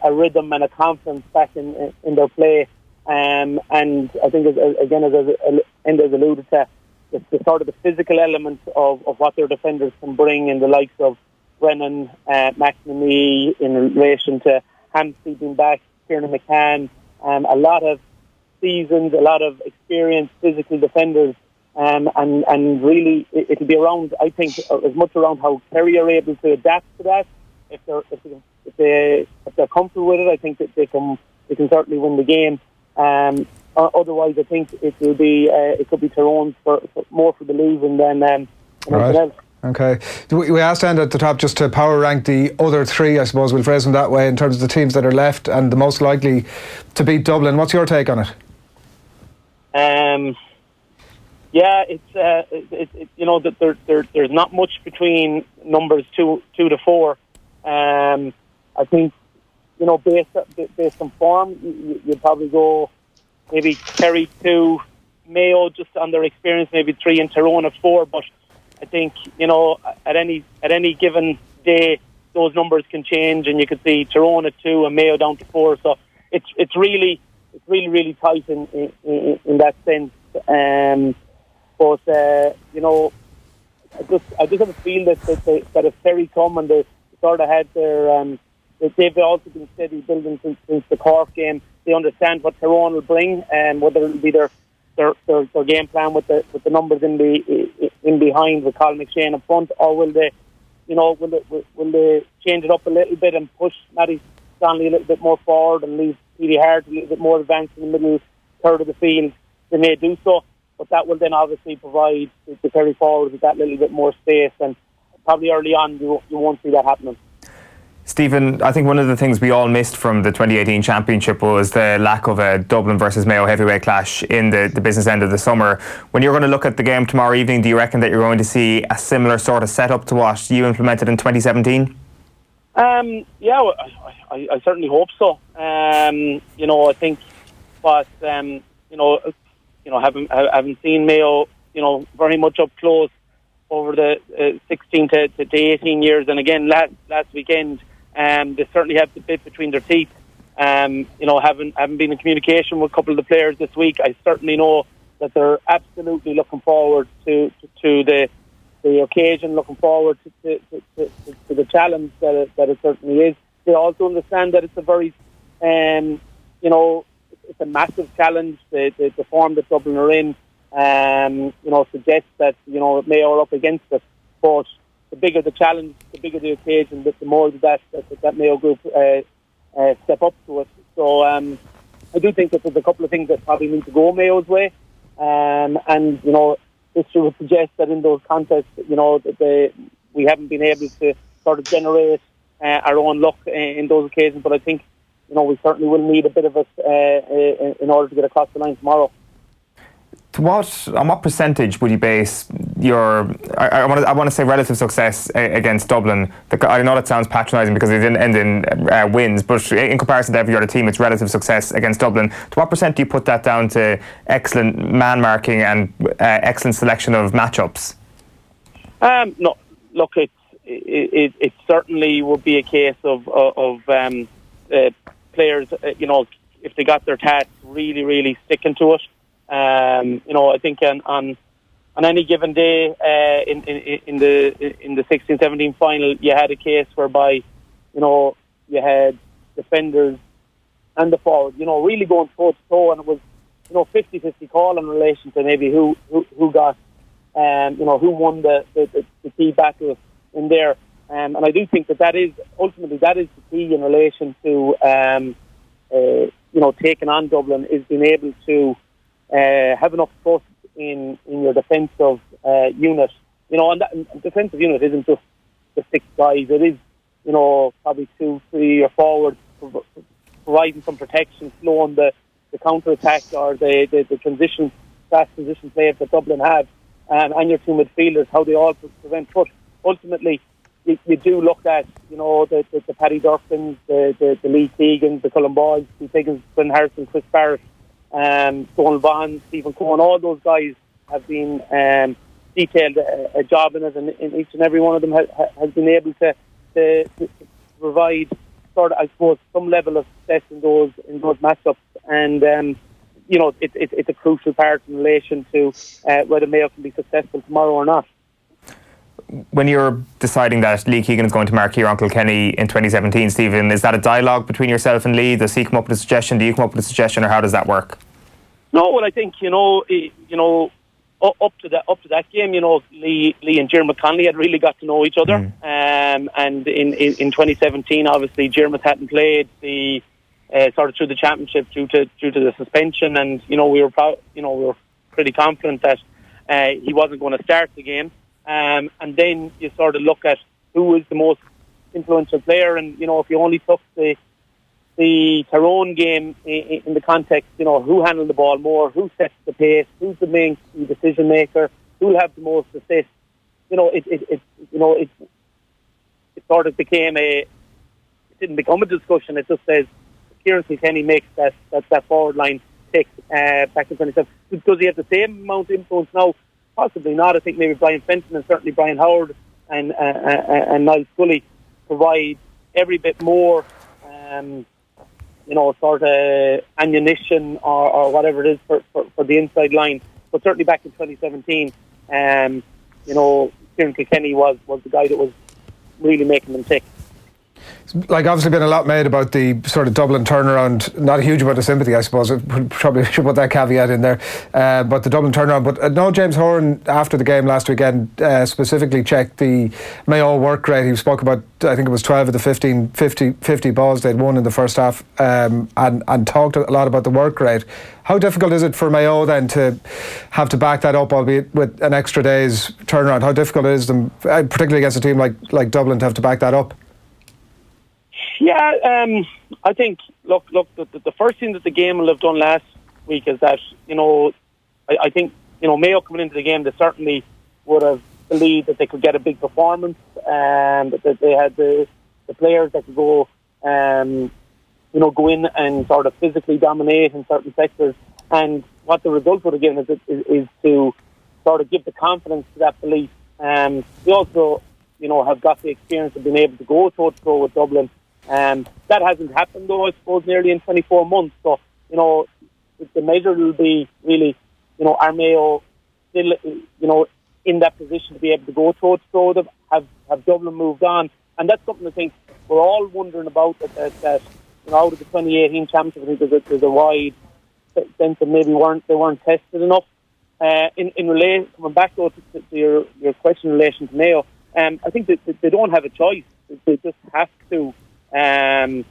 S11: a rhythm and a confidence back in their play. And I think, as Enda's alluded to, the sort of the physical element of what their defenders can bring in the likes of Brennan, McNamee, in relation to Hampstead being back, Kieran McCann, a lot of seasoned, a lot of experienced physical defenders, and really it'll be around, I think, as much around how Kerry are able to adapt to that. If they're comfortable with it, I think that they can certainly win the game. Otherwise, I think it could be Tyrone more for the losing than anything else.
S2: Okay. We asked Enda at the top just to power rank the other three, I suppose we'll phrase them that way, in terms of the teams that are left and the most likely to beat Dublin. What's your take on it?
S11: There's not much between numbers 2 to 4. I think, based on form, you'd probably go maybe Kerry 2, Mayo just on their experience, maybe 3, and Tyrone at 4. But I think, at any given day, those numbers can change, and you could see Tyrone at 2 and Mayo down to 4. So it's really tight in that sense. But I just have a feel that if Kerry come and they sort of had their they've also been steady building since the Cork game. They understand what Tyrone will bring, and whether it'll be their game plan with the numbers in behind with Colin McShane up front, or will they change it up a little bit and push Matty Stanley a little bit more forward and leave Petey Hart a little bit more advanced in the middle third of the field? They may do so, but that will then obviously provide the Kerry forward with that little bit more space, and probably early on you won't see that happening.
S3: Stephen, I think one of the things we all missed from the 2018 Championship was the lack of a Dublin versus Mayo heavyweight clash in the business end of the summer. When you're going to look at the game tomorrow evening, do you reckon that you're going to see a similar sort of setup to what you implemented in 2017?
S11: I certainly hope so. I think, but having seen Mayo, very much up close over the 16 to 18 years, and again last weekend, they certainly have the bit between their teeth. Having been in communication with a couple of the players this week, I certainly know that they're absolutely looking forward to the occasion, looking forward to the challenge that it certainly is. They also understand that it's a very, it's a massive challenge. The form that Dublin are in, suggests that Mayo are up against it. But the bigger the challenge, the bigger the occasion, the more that Mayo group step up to it. So I do think that there's a couple of things that probably need to go Mayo's way, and history would suggest that in those contests, that we haven't been able to sort of generate our own luck in those occasions. But I think we certainly will need a bit of it in order to get across the line tomorrow.
S3: On what percentage would you base your, I want to say relative success against Dublin? I know that sounds patronising because it didn't end in wins, but in comparison to every other team, it's relative success against Dublin. To what percent do you put that down to excellent man marking and excellent selection of matchups?
S11: No, look, it certainly would be a case of players, if they got their tasks, really sticking to it. I think on any given day in the 16-17 final, you had a case whereby you had defenders and the forward really going toe to toe, and it was 50-50 call in relation to maybe who got who won the key battle in there, and I do think that is ultimately the key in relation to taking on Dublin, is being able to have enough trust in your defensive unit. And that defensive unit isn't just the 6 guys. It is, probably 2, 3 or forwards providing some protection, slowing the counter-attack or the transition, fast position play that Dublin have, and your 2 midfielders, how they all prevent push. Ultimately, you do look at, the Paddy Durkins, the Lee Keegans, the Cullen Boys, Steve Higgins, Bryn Harrison, Chris Barrett, Donald Vaughan, Stephen Cohen. All those guys have been detailed a job in it, and in each and every one of them has been able to provide sort of, I suppose, some level of success in those matchups. And it's a crucial part in relation to whether Mayo can be successful tomorrow or not.
S3: When you're deciding that Lee Keegan is going to mark your Uncle Kenny in 2017, Stephen, is that a dialogue between yourself and Lee? Does he come up with a suggestion? Do you come up with a suggestion, or how does that work?
S11: No, well, I think up to that game, Lee and Jean McGinley had really got to know each other. And in 2017, obviously, Jean hadn't played the sort of through the championship due to the suspension, and we were pretty confident that he wasn't going to start the game. And then you sort of look at who was the most influential player, and if you only took the Tyrone game in the context, who handled the ball more, who sets the pace, who's the main decision maker, who'll have the most assists. It sort of became it didn't become a discussion. It just says Kieran Kilkenny makes that forward line tick back in 27. Does he have the same amount of influence now? Possibly not. I think maybe Brian Fenton and certainly Brian Howard and Niall Scully provide every bit more sort of ammunition or whatever it is for the inside line. But certainly back in 2017, Kieran Kilkenny was the guy that was really making them tick.
S2: Like, obviously been a lot made about the sort of Dublin turnaround. Not a huge amount of sympathy, I suppose. I probably should put that caveat in there. But the Dublin turnaround. But no, James Horan, after the game last weekend, specifically checked the Mayo work rate. He spoke about, I think it was 12 of the 50 balls they'd won in the first half, and talked a lot about the work rate. How difficult is it for Mayo then to have to back that up, albeit with an extra day's turnaround? How difficult is them, particularly against a team like Dublin, to have to back that up?
S11: Yeah, I think, look, the first thing that the game will have done last week is that, I think, Mayo coming into the game, they certainly would have believed that they could get a big performance, that they had the players that could go, go in and sort of physically dominate in certain sectors. And what the result would have given is to sort of give the confidence to that belief. They also, have got the experience of being able to go toe-to-toe with Dublin. That hasn't happened, though, I suppose, nearly in 24 months. So, the measure will be really, are Mayo still, in that position to be able to go toe-to-toe? Have Dublin moved on? And that's something I think we're all wondering about, that out of the 2018 championship, I think there's a wide sense that maybe they weren't tested enough. In relation, coming back, though, to your question in relation to Mayo, I think that they don't have a choice. They just have to. I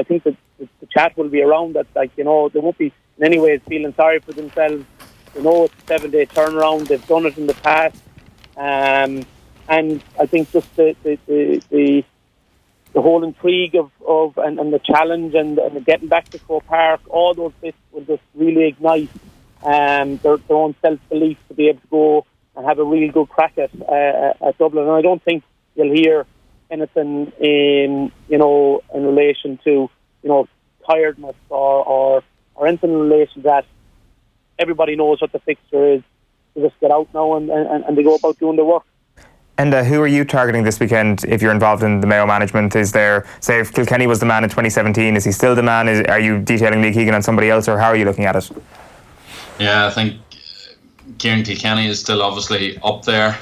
S11: think that the chat will be around that, they won't be in any ways feeling sorry for themselves. It's a 7-day turnaround. They've done it in the past, and I think just the whole intrigue of the challenge and the getting back to Croke Park, all those bits will just really ignite their own self-belief to be able to go and have a really good crack at Dublin. And I don't think you'll hear anything in relation to tiredness or anything in relation to that. Everybody knows what the fixture is. They just get out now and they go about doing their work.
S3: And who are you targeting this weekend if you're involved in the Mayo management? Is there, say, if Kilkenny was the man in 2017, is he still the man? Are you detailing Lee Keegan on somebody else, or how are you looking at it?
S10: Yeah, I think Kieran Kilkenny is still obviously up there,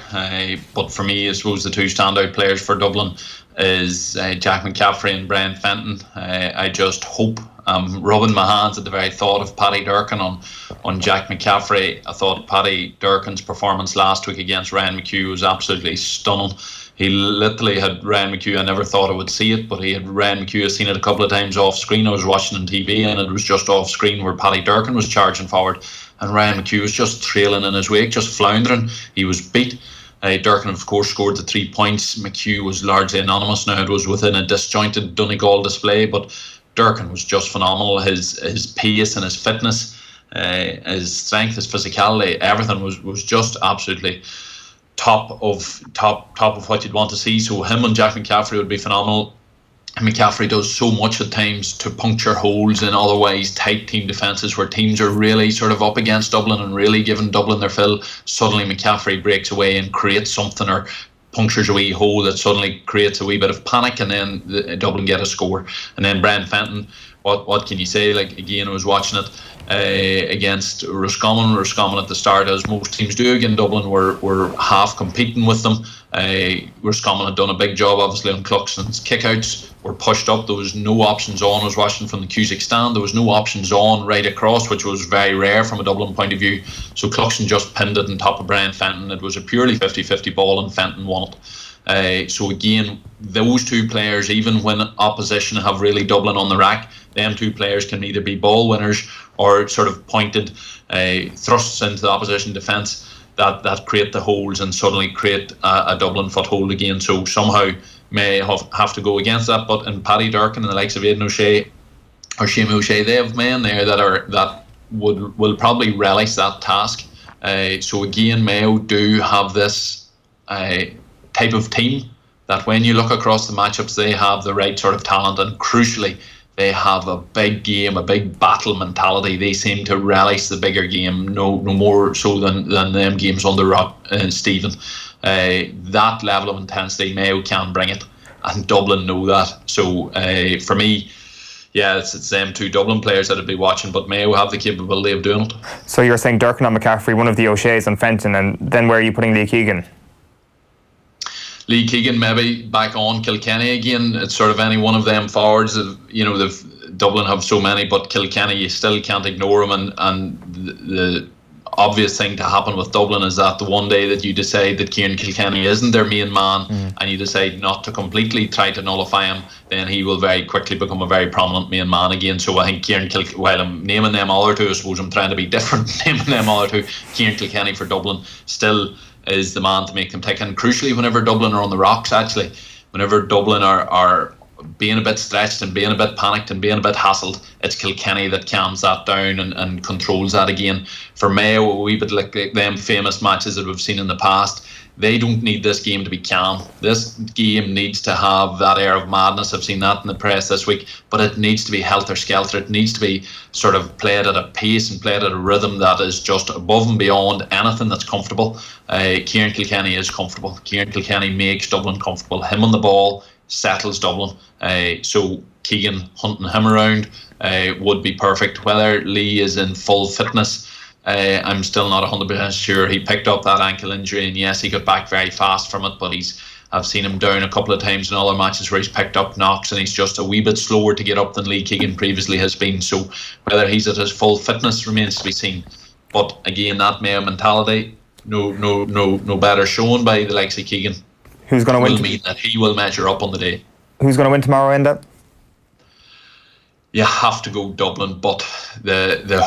S10: but for me, I suppose the two standout players for Dublin is Jack McCaffrey and Brian Fenton. I just hope, rubbing my hands at the very thought of Paddy Durcan on Jack McCaffrey. I thought Paddy Durcan's performance last week against Ryan McHugh was absolutely stunning. He literally had Ryan McHugh, I never thought I would see it, but he had Ryan McHugh. I've seen it a couple of times off screen. I was watching on TV and it was just off screen where Paddy Durcan was charging forward and Ryan McHugh was just trailing in his wake, just floundering. He was beat. Durcan, of course, scored the 3 points. McHugh was largely anonymous. Now it was within a disjointed Donegal display, but Durcan was just phenomenal. His pace and his fitness, his strength, his physicality, everything was just absolutely top of what you'd want to see. So him and Jack McCaffrey would be phenomenal. McCaffrey does so much at times to puncture holes in otherwise tight team defences where teams are really sort of up against Dublin and really giving Dublin their fill. Suddenly McCaffrey breaks away and creates something or punctures a wee hole that suddenly creates a wee bit of panic, and then Dublin get a score. And then Brian Fenton, what can you say? Like, again, I was watching it against Roscommon at the start, as most teams do against Dublin, were half competing with them. Roscommon had done a big job obviously on Cluxton's kickouts, were pushed up, there was no options on. I was watching from the Cusack stand, there was no options on right across, which was very rare from a Dublin point of view. So Cluxton just pinned it on top of Brian Fenton. It was a purely 50-50 ball and Fenton won it. So again, those two players, even when opposition have really Dublin on the rack, them two players can either be ball winners or sort of pointed thrusts into the opposition defence that create the holes and suddenly create a Dublin foothold again. So somehow may have to go against that. But in Paddy Durkin and the likes of Aidan O'Shea or Seamus O'Shea, they have men there that will probably relish that task. So again, Mayo do have this type of team that when you look across the matchups, they have the right sort of talent, and crucially, they have a big game, a big battle mentality. They seem to relish the bigger game, no more so than them games under Stephen. That level of intensity, Mayo can bring it, and Dublin know that. So for me, yeah, it's them two Dublin players that I'd be watching, but Mayo have the capability of doing it.
S3: So you're saying Durkin on McCaffrey, one of the O'Sheas on Fenton, and then where are you putting Lee Keegan?
S10: Lee Keegan maybe back on Kilkenny again. It's sort of any one of them forwards. Dublin have so many, but Kilkenny, you still can't ignore them. And the obvious thing to happen with Dublin is that the one day that you decide that Kieran Kilkenny isn't their main man and you decide not to completely try to nullify him, then he will very quickly become a very prominent main man again. So I think Kieran Kilkenny, while I'm naming them other two, I suppose I'm trying to be different, naming them other two, Kieran Kilkenny for Dublin still is the man to make them tick. And crucially, whenever Dublin are on the rocks, actually, whenever Dublin are being a bit stretched and being a bit panicked and being a bit hassled, it's Kilkenny that calms that down and controls that again. For Mayo, a wee bit like them famous matches that we've seen in the past, they don't need this game to be calm. This game needs to have that air of madness. I've seen that in the press this week, but it needs to be helter-skelter. It needs to be sort of played at a pace and played at a rhythm that is just above and beyond anything that's comfortable. Kieran Kilkenny is comfortable. Kieran Kilkenny makes Dublin comfortable. Him on the ball settles Dublin. So Keegan hunting him around would be perfect. Whether Lee is in full fitness, I'm still not 100% sure. He picked up that ankle injury, and yes, he got back very fast from it, but I've seen him down a couple of times in other matches where he's picked up knocks, and he's just a wee bit slower to get up than Lee Keegan previously has been. So whether he's at his full fitness remains to be seen. But again, that Mayo mentality, no better shown by the likes of Keegan.
S3: Who's going to win?
S10: Will mean that he will measure up on the day.
S3: Who's going to win tomorrow, Enda?
S10: You have to go Dublin, but the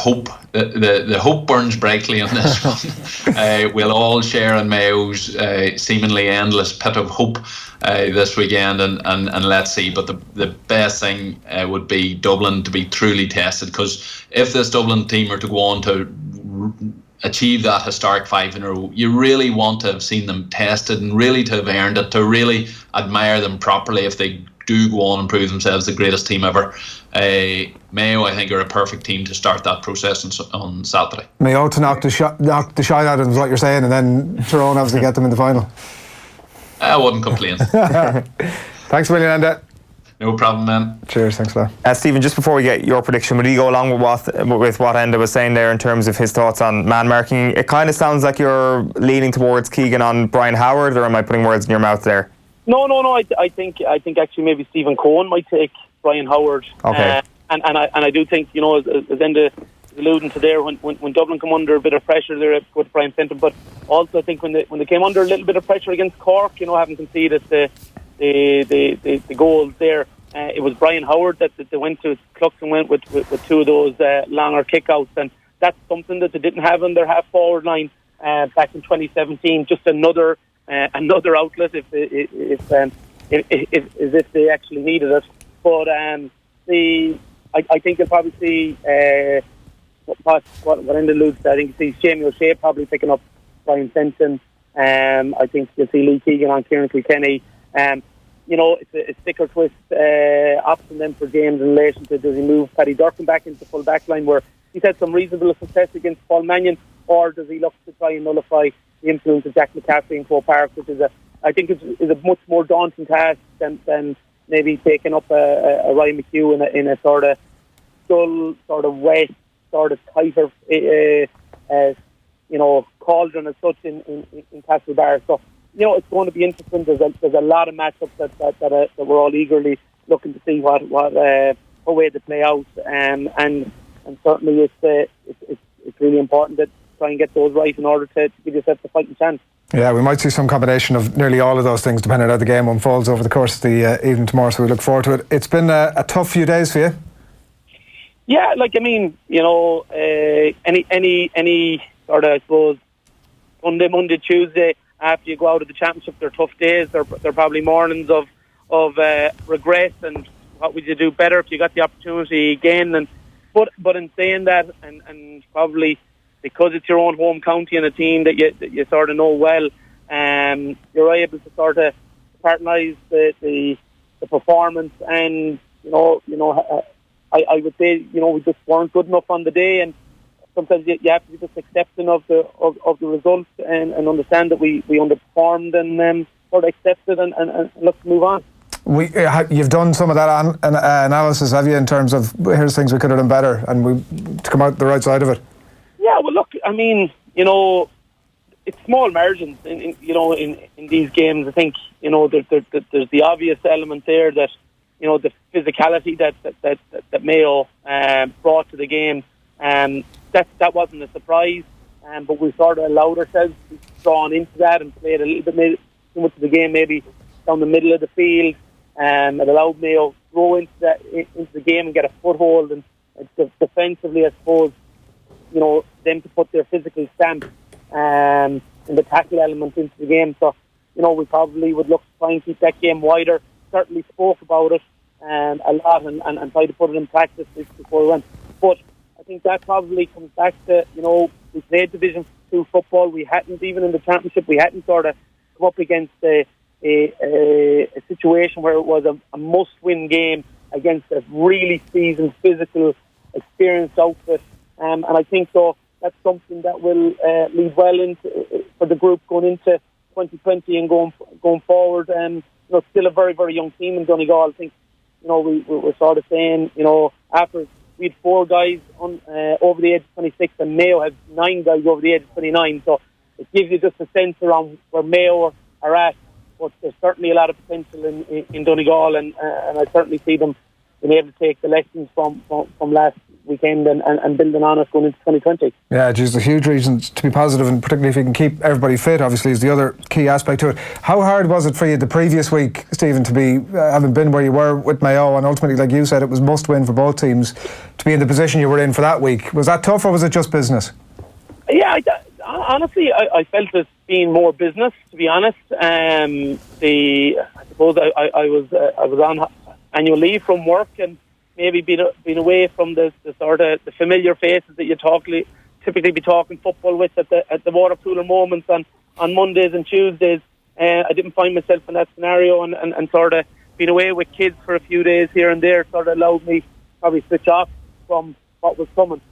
S10: hope burns brightly on this one. We'll all share in Mayo's seemingly endless pit of hope this weekend, and let's see. But the best thing would be Dublin to be truly tested, because if this Dublin team are to go on to achieve that historic 5 in a row, you really want to have seen them tested and really to have earned it, to really admire them properly if they do go on and prove themselves the greatest team ever. Mayo, I think, are a perfect team to start that process on Saturday.
S2: Mayo to knock the shot out of them is what you're saying, and then Tyrone obviously get them in the final.
S10: I wouldn't complain.
S2: Thanks a million, Enda.
S10: No problem, man.
S2: Cheers, thanks a lot.
S3: Stephen, just before we get your prediction, would you go along with what Enda was saying there in terms of his thoughts on man marking? It kind of sounds like you're leaning towards Keegan on Brian Howard, or am I putting words in your mouth there?
S11: No. I think actually maybe Stephen Cohen might take Brian Howard.
S3: Okay.
S11: And I do think, as Enda is alluding to there, when Dublin come under a bit of pressure, they're able to go to Brian Fenton. But also I think when they came under a little bit of pressure against Cork, having conceded the goals there, it was Brian Howard that they went to. Cluxton went with two of those longer kickouts, and that's something that they didn't have in their half forward line back in 2017. Just another outlet if they actually needed it. But I think you'll probably see what Enda alludes to. I think you see Seamus O'Shea probably picking up Brian Fenton. I think you'll see Lee Keegan on Kieran Kilkenny. it's a stick or twist option then for James in relation to, does he move Paddy Durkin back into full back line where he's had some reasonable success against Paul Mannion, or does he look to try and nullify the influence of Jack McCarthy in Croke Park, which is I think is a much more daunting task than maybe taking up a Ryan McHugh in a sort of dull, sort of wet, sort of tighter, cauldron as such in Castlebar. So, it's going to be interesting. There's a lot of matchups that we're all eagerly looking to see what way they play out, and certainly it's really important to try and get those right in order to give yourself the fighting chance.
S2: Yeah, we might see some combination of nearly all of those things depending on how the game unfolds over the course of the evening tomorrow, so we look forward to it. It's been a tough few days for you.
S11: Yeah, any sort of, I suppose, Sunday, Monday, Tuesday after you go out of the championship, they're tough days. They're probably mornings of regret and what would you do better if you got the opportunity again. But in saying that, and probably because it's your own home county and a team that you sort of know well, you're able to sort of partnise the performance, and I would say we just weren't good enough on the day, and sometimes you have to be just accepting of the results and understand that we underperformed and sort of accept it and look to move on.
S2: You've done some of that analysis, have you, in terms of here's things we could have done better and we to come out the right side of it? Yeah,
S11: well, look, it's small margins in these games. I think there's the obvious element there that the physicality that Mayo brought to the game. That wasn't a surprise, but we sort of allowed ourselves to be drawn into that and played a little bit too much of the game, maybe down the middle of the field. It allowed Mayo to grow into the game and get a foothold, and defensively, I suppose, them to put their physical stamp and the tackle element into the game. So, we probably would look to try and keep that game wider. Certainly spoke about it a lot and tried to put it in practice before we went. But I think that probably comes back to, we played Division 2 football. We hadn't, even in the championship, we hadn't sort of come up against a situation where it was a must-win game against a really seasoned, physical, experienced outfit. And I think, though, that's something that will lead well into for the group going into 2020 and going forward. Still a very, very young team in Donegal. I think, we were sort of saying, after we had 4 guys over the age of 26 and Mayo had 9 guys over the age of 29. So it gives you just a sense around where Mayo are at. But there's certainly a lot of potential in Donegal, and I certainly see them being able to take the lessons from last weekend and building on it going into 2020. Yeah, there's a huge reason to be positive, and particularly if you can keep everybody fit, obviously, is the other key aspect to it. How hard was it for you the previous week, Stephen, to be, having been where you were with Mayo, and ultimately, like you said, it was must-win for both teams, to be in the position you were in for that week? Was that tough, or was it just business? Yeah, honestly, I felt it being more business, to be honest. I suppose I was on annual leave from work and maybe been away from the sort of the familiar faces that you typically be talking football with at the water cooler moments on Mondays and Tuesdays. I didn't find myself in that scenario, and sort of being away with kids for a few days here and there sort of allowed me probably switch off from what was coming.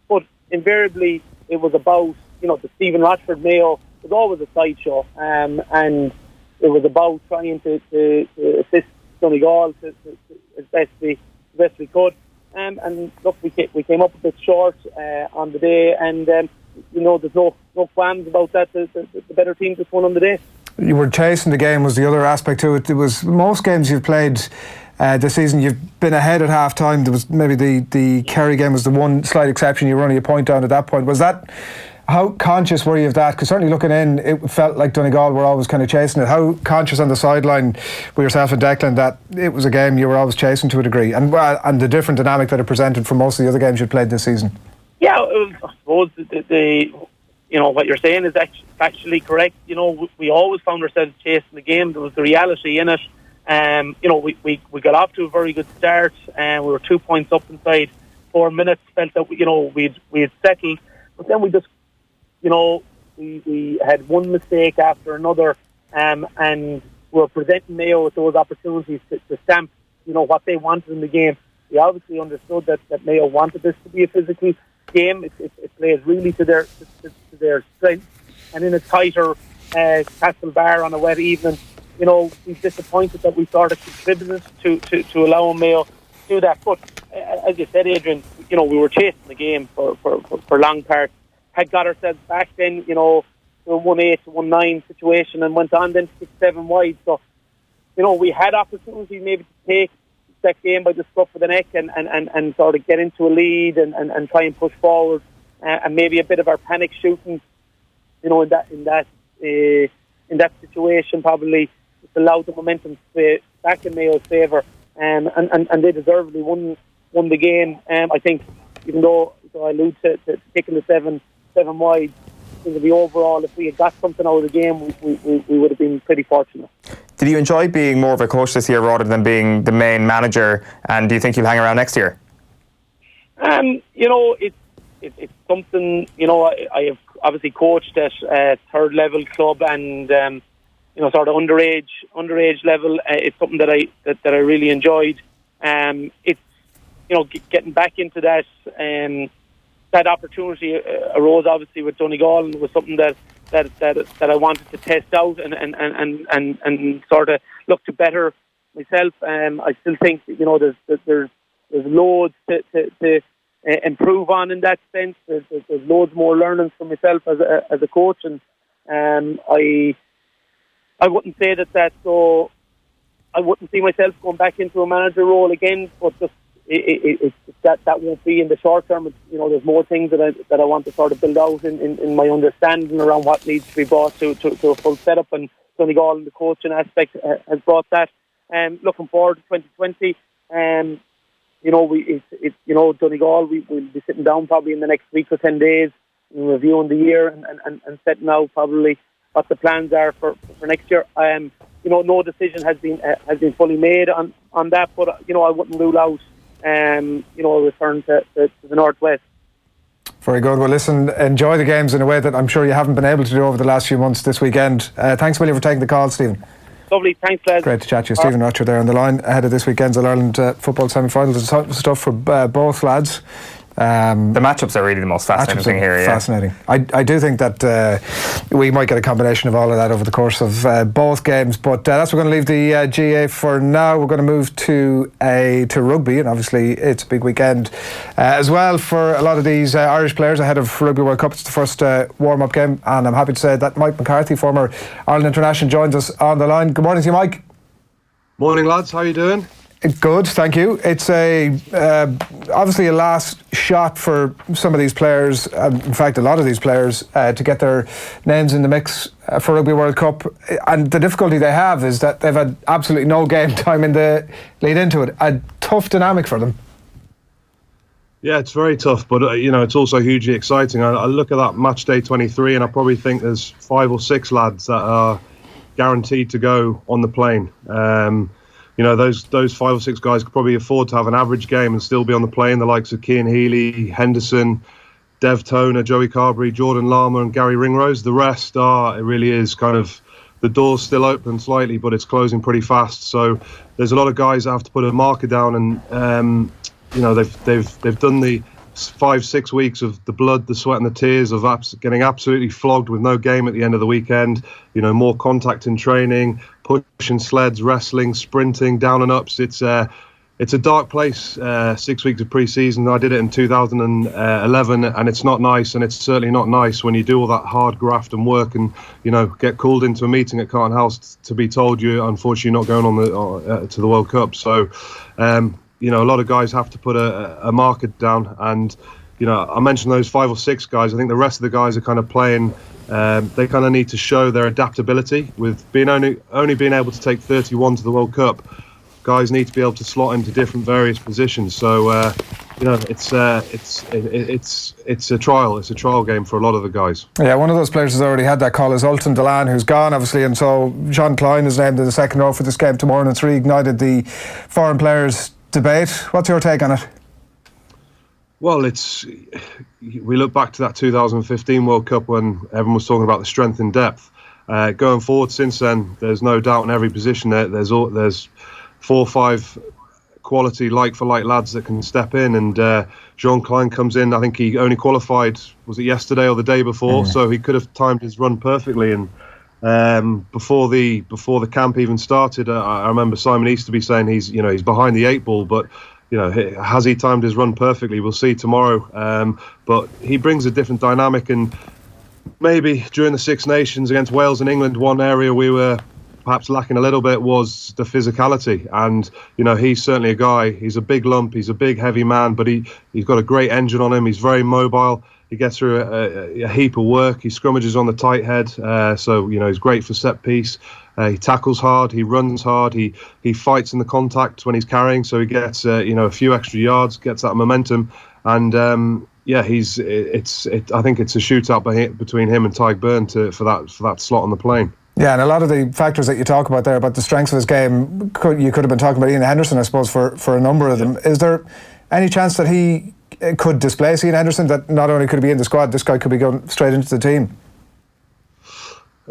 S11: But invariably, it was about, the Stephen Rochford Mayo was always a sideshow, and it was about trying to assist Donegal as best we could. And look, we came up a bit short on the day, and there's no qualms about that. The better team just won on the day. You were chasing the game was the other aspect to it. It was most games you've played this season, you've been ahead at half time. There was maybe the Kerry game was the one slight exception. You were only a point down at that point. Was that, how conscious were you of that? Because certainly looking in, it felt like Donegal were always kind of chasing it. How conscious on the sideline with yourself and Declan that it was a game you were always chasing to a degree, and the different dynamic that it presented from most of the other games you'd played this season? Yeah, I suppose what you're saying is actually correct. We always found ourselves chasing the game. There was the reality in it. We got off to a very good start, and we were 2 points up inside 4 minutes. Felt that we had settled, but then we just we had one mistake after another, and were presenting Mayo with those opportunities to stamp, what they wanted in the game. They obviously understood that Mayo wanted this to be a physical game. It plays really to their strength, and in a tighter Castlebar on a wet evening, we're disappointed that we sort of contributed to allowing Mayo to do that. But as you said, Adrian, we were chasing the game for long parts. Had got ourselves back then, to a 1-8 to 1-9 situation, and went on then to 6-7 wide. So, we had opportunities maybe to take that game by the scruff of the neck and sort of get into a lead and try and push forward, and maybe a bit of our panic shooting, in that situation probably just allowed the momentum to stay back in Mayo's favour, and they deservedly won the game. I think, even though I allude to taking the 7 wide, I think the overall, if we had got something out of the game, we would have been pretty fortunate.
S3: Did you enjoy being more of a coach this year rather than being the main manager? And do you think you'll hang around next year?
S11: It's something. I have obviously coached at third level club and sort of underage level. It's something that I really enjoyed. It's getting back into that. That opportunity arose obviously with Donegal, and was something that I wanted to test out and sort of look to better myself. I still think there's loads to improve on in that sense. There's loads more learnings for myself as a coach, and I wouldn't say that so. I wouldn't see myself going back into a manager role again, but just that won't be in the short term. There's more things that I want to sort of build out in my understanding around what needs to be brought to a full setup, and Donegal and the coaching aspect has brought that. Looking forward to 2020, Donegal, we'll be sitting down probably in the next week or 10 days and reviewing the year and setting out probably what the plans are for next year. No decision has been fully made on that, but I wouldn't rule out a return to the Northwest.
S2: Very good. Well, listen, enjoy the games in a way that I'm sure you haven't been able to do over the last few months this weekend. Thanks, Willie, for taking the call, Stephen.
S11: Lovely, thanks, lads.
S2: Great to chat to you. Stephen Rochford there on the line ahead of this weekend's All-Ireland football semi-finals and stuff for both lads.
S3: The matchups are really the most fascinating thing here.
S2: Fascinating. I do think that we might get a combination of all of that over the course of both games, but that's we're going to leave the GAA for now. We're going to move to rugby, and obviously it's a big weekend as well for a lot of these Irish players ahead of Rugby World Cup. It's the first warm-up game, and I'm happy to say that Mike McCarthy, former Ireland international, joins us on the line. Good morning to you, Mike.
S12: Morning, lads. How are you doing?
S2: Good, thank you. It's obviously a last shot for some of these players, in fact a lot of these players, to get their names in the mix for Rugby World Cup, and the difficulty they have is that they've had absolutely no game time in the lead into it. A tough dynamic for them.
S12: Yeah, it's very tough, but it's also hugely exciting. I look at that match day 23 and I probably think there's 5 or 6 lads that are guaranteed to go on the plane. Those 5 or 6 guys could probably afford to have an average game and still be on the plane. The likes of Cian Healy, Henderson, Dev Toner, Joey Carberry, Jordan Lama and Gary Ringrose. The rest it really is kind of, the door's still open slightly, but it's closing pretty fast. So there's a lot of guys that have to put a marker down, and they've done the 5-6 weeks of the blood, the sweat and the tears of getting absolutely flogged with no game at the end of the weekend. More contact in training, pushing sleds, wrestling, sprinting, down and ups. It's a dark place. 6 weeks of pre-season. I did it in 2011, and it's not nice. And it's certainly not nice when you do all that hard graft and work, and get called into a meeting at Carlton House to be told you're unfortunately not going on to the World Cup. So. A lot of guys have to put a marker down, and I mentioned those 5 or 6 guys. I think the rest of the guys are kind of playing. They kind of need to show their adaptability with being only being able to take 31 to the World Cup. Guys need to be able to slot into different various positions. So it's a trial. It's a trial game for a lot of the guys.
S2: Yeah, one of those players has already had that call is Ultan Delan, who's gone obviously, and so Jean Kleyn is named in the second row for this game tomorrow, and it's reignited the foreign players debate. What's your take on it?
S12: Well, we look back to that 2015 World Cup when everyone was talking about the strength and depth, going forward since then, there's no doubt in every position there's 4 or 5 quality like-for-like lads that can step in, and Jean Kleyn comes in. I think he only qualified, was it yesterday or the day before, so he could have timed his run perfectly. And before the camp even started, I remember Simon Easterby saying he's behind the 8 ball, but has he timed his run perfectly? We'll see tomorrow. But he brings a different dynamic, and maybe during the Six Nations against Wales and England, one area we were perhaps lacking a little bit was the physicality. And he's certainly a guy. He's a big lump. He's a big, heavy man, but he's got a great engine on him. He's very mobile. He gets through a heap of work. He scrummages on the tight head, so he's great for set piece. He tackles hard. He runs hard. He fights in the contact when he's carrying, so he gets a few extra yards, gets that momentum, and I think it's a shootout between him and Tyke Byrne for that slot on the plane.
S2: Yeah, and a lot of the factors that you talk about there about the strengths of his game, you could have been talking about Ian Henderson, I suppose, for a number of them. Is there any chance that he could displace Ian Henderson, that not only could he be in the squad, this guy could be going straight into the team?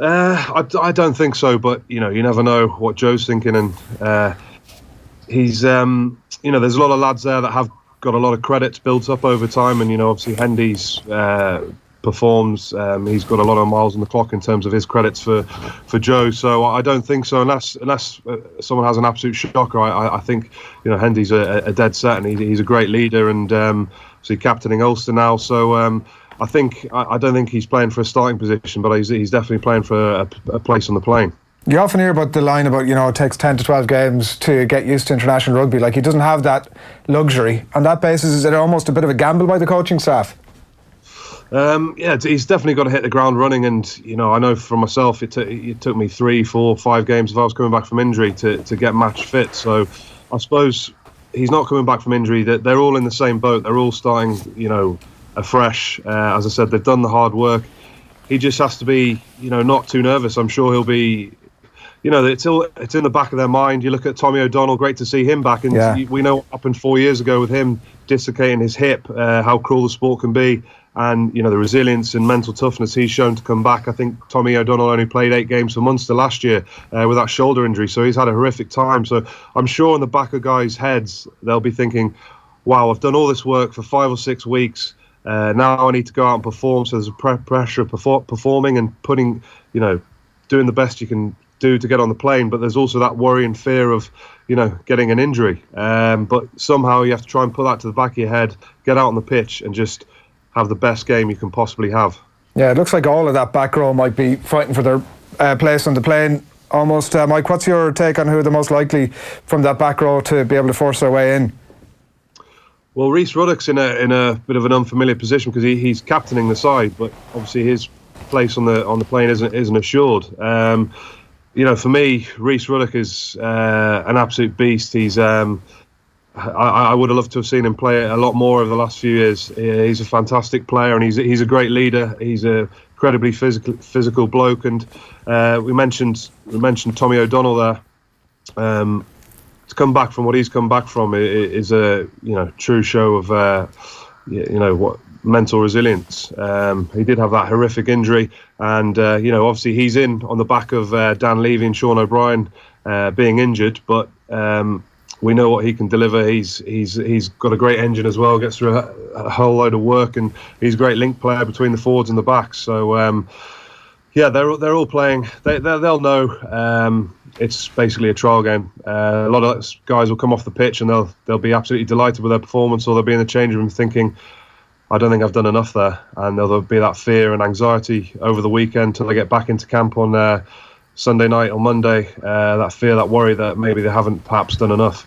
S12: I don't think so, but you never know what Joe's thinking, and he's there's a lot of lads there that have got a lot of credits built up over time, and obviously Hendy's performs. He's got a lot of miles on the clock in terms of his credits for Joe. So I don't think so, unless someone has an absolute shocker. I think Hendy's a dead set, and he's a great leader, and so he's captaining Ulster now. So I don't think he's playing for a starting position, but he's definitely playing for a place on the plane.
S2: You often hear about the line about it takes 10 to 12 games to get used to international rugby. Like, he doesn't have that luxury. On that basis, is it almost a bit of a gamble by the coaching staff?
S12: He's definitely got to hit the ground running, and I know for myself it took me 3, 4, 5 games if I was coming back from injury to get match fit. So I suppose he's not coming back from injury. They're all in the same boat. They're all starting afresh. As I said, they've done the hard work. He just has to be not too nervous. I'm sure he'll be. It's in the back of their mind. You look at Tommy O'Donnell, great to see him back, and we know what happened 4 years ago with him dislocating his hip, how cruel the sport can be, and the resilience and mental toughness he's shown to come back. I think Tommy O'Donnell only played 8 games for Munster last year with that shoulder injury, so he's had a horrific time. So I'm sure in the back of guys' heads they'll be thinking, wow, I've done all this work for 5 or 6 weeks, now I need to go out and perform. So there's a pressure of performing and putting, doing the best you can do to get on the plane, but there's also that worry and fear of getting an injury, but somehow you have to try and put that to the back of your head, get out on the pitch and just have the best game you can possibly have. Yeah,
S2: it looks like all of that back row might be fighting for their place on the plane almost. Mike, what's your take on who are the most likely from that back row to be able to force their way in?
S12: Well, Rhys Ruddock's in a bit of an unfamiliar position because he's captaining the side, but obviously his place on the plane isn't assured. For me, Rhys Ruddock is an absolute beast. He's I would have loved to have seen him play a lot more over the last few years. He's a fantastic player, and he's a great leader. He's a incredibly physical bloke, and we mentioned Tommy O'Donnell there. To come back from what he's come back from is a true show of what mental resilience. He did have that horrific injury, and obviously he's in on the back of Dan Levy and Sean O'Brien being injured, but we know what he can deliver. He's got a great engine as well, gets through a whole load of work, and he's a great link player between the forwards and the backs. So they're all playing. They'll know it's basically a trial game. A lot of guys will come off the pitch and they'll be absolutely delighted with their performance, or they'll be in the change room thinking, I don't think I've done enough there, and there'll be that fear and anxiety over the weekend till they get back into camp on Sunday night or Monday. That fear, that worry that maybe they haven't perhaps done enough.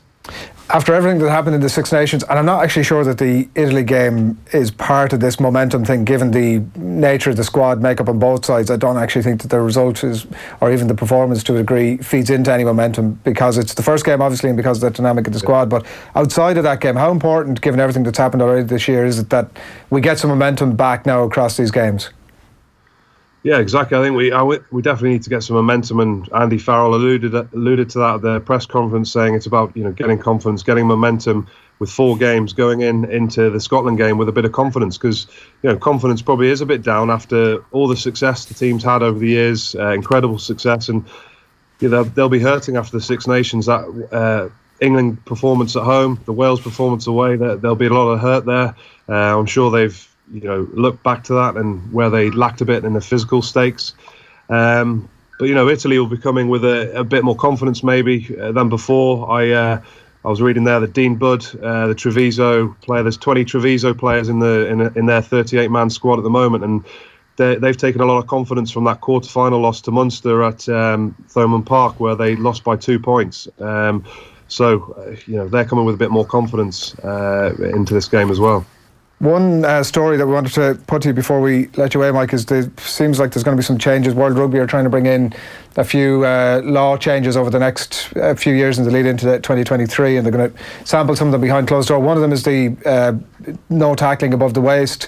S2: After everything that happened in the Six Nations, and I'm not actually sure that the Italy game is part of this momentum thing, given the nature of the squad makeup on both sides. I don't actually think that the result is, or even the performance to a degree, feeds into any momentum, because it's the first game obviously and because of the dynamic of the squad. But outside of that game, how important, given everything that's happened already this year, is it that we get some momentum back now across these games?
S12: Yeah, exactly. I think we definitely need to get some momentum, and Andy Farrell alluded to that at the press conference, saying it's about getting confidence, getting momentum. with 4 games going into the Scotland game with a bit of confidence, because confidence probably is a bit down after all the success the team's had over the years, incredible success, and they'll be hurting after the Six Nations. That England performance at home, the Wales performance away, there'll be a lot of hurt there. I'm sure they've looked back to that and where they lacked a bit in the physical stakes. But Italy will be coming with a bit more confidence maybe than before. I was reading there that Dean Budd, the Treviso player, there's 20 Treviso players in their 38-man squad at the moment, and they've taken a lot of confidence from that quarter-final loss to Munster at Thomond Park, where they lost by 2 points. So they're coming with a bit more confidence into this game as well.
S2: One story that we wanted to put to you before we let you away, Mike, is seems like there's going to be some changes. World Rugby are trying to bring in a few law changes over the next few years in the lead into 2023, and they're going to sample some of them behind closed door. One of them is the no tackling above the waist.